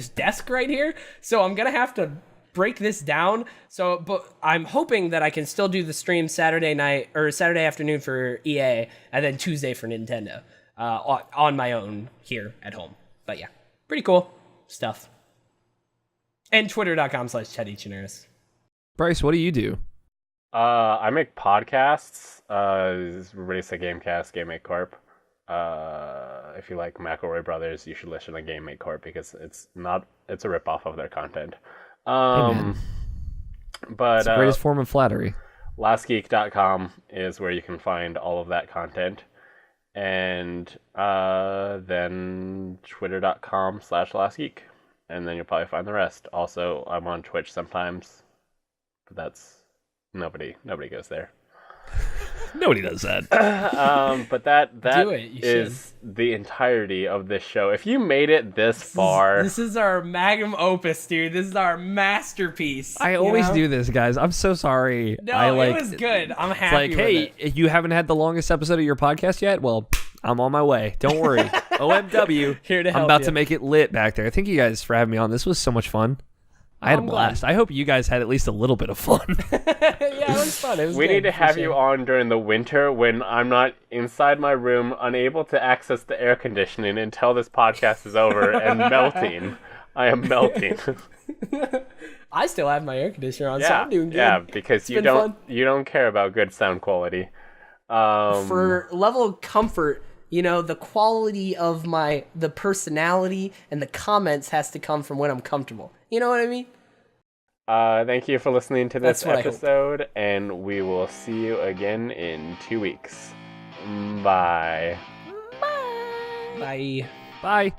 desk right here. So I'm gonna have to break this down. But I'm hoping that I can still do the stream Saturday night or Saturday afternoon for EA, and then Tuesday for Nintendo on my own here at home. But yeah, pretty cool stuff. And twitter.com/ChatEachAndEarnest. Bryce, what do you do? I make podcasts. Ready Set Gamecast, Game Make Corp. If you like McElroy Brothers, you should listen to Game Make Corp because it's a ripoff of their content. But it's the greatest form of flattery. LastGeek.com is where you can find all of that content. And then twitter.com/LastGeek. And then you'll probably find the rest. Also, I'm on Twitch sometimes. But that's... Nobody goes there. Nobody does that. But that Do it, you is the entirety of this show. If you made it this far... This is our magnum opus, dude. This is our masterpiece. I always do this, guys. I'm so sorry. No, it was good. I'm happy with hey, it. you haven't had the longest episode of your podcast yet? Well, I'm on my way. Don't worry. OMW. Here to help I'm about you. to make it lit back there. Thank you guys for having me on. This was so much fun. I had a blast. I hope you guys had at least a little bit of fun. Yeah, it was fun. It was We good, need to for have sure. you on during the winter when I'm not inside my room, unable to access the air conditioning until this podcast is over, and melting. I am melting. I still have my air conditioner on, so I'm doing good. Yeah, because It's you been fun. don't care about good sound quality. For level of comfort, the quality of the personality and the comments has to come from when I'm comfortable. You know what I mean? Thank you for listening to this That's what I hope. episode, and we will see you again in 2 weeks. Bye. Bye. Bye.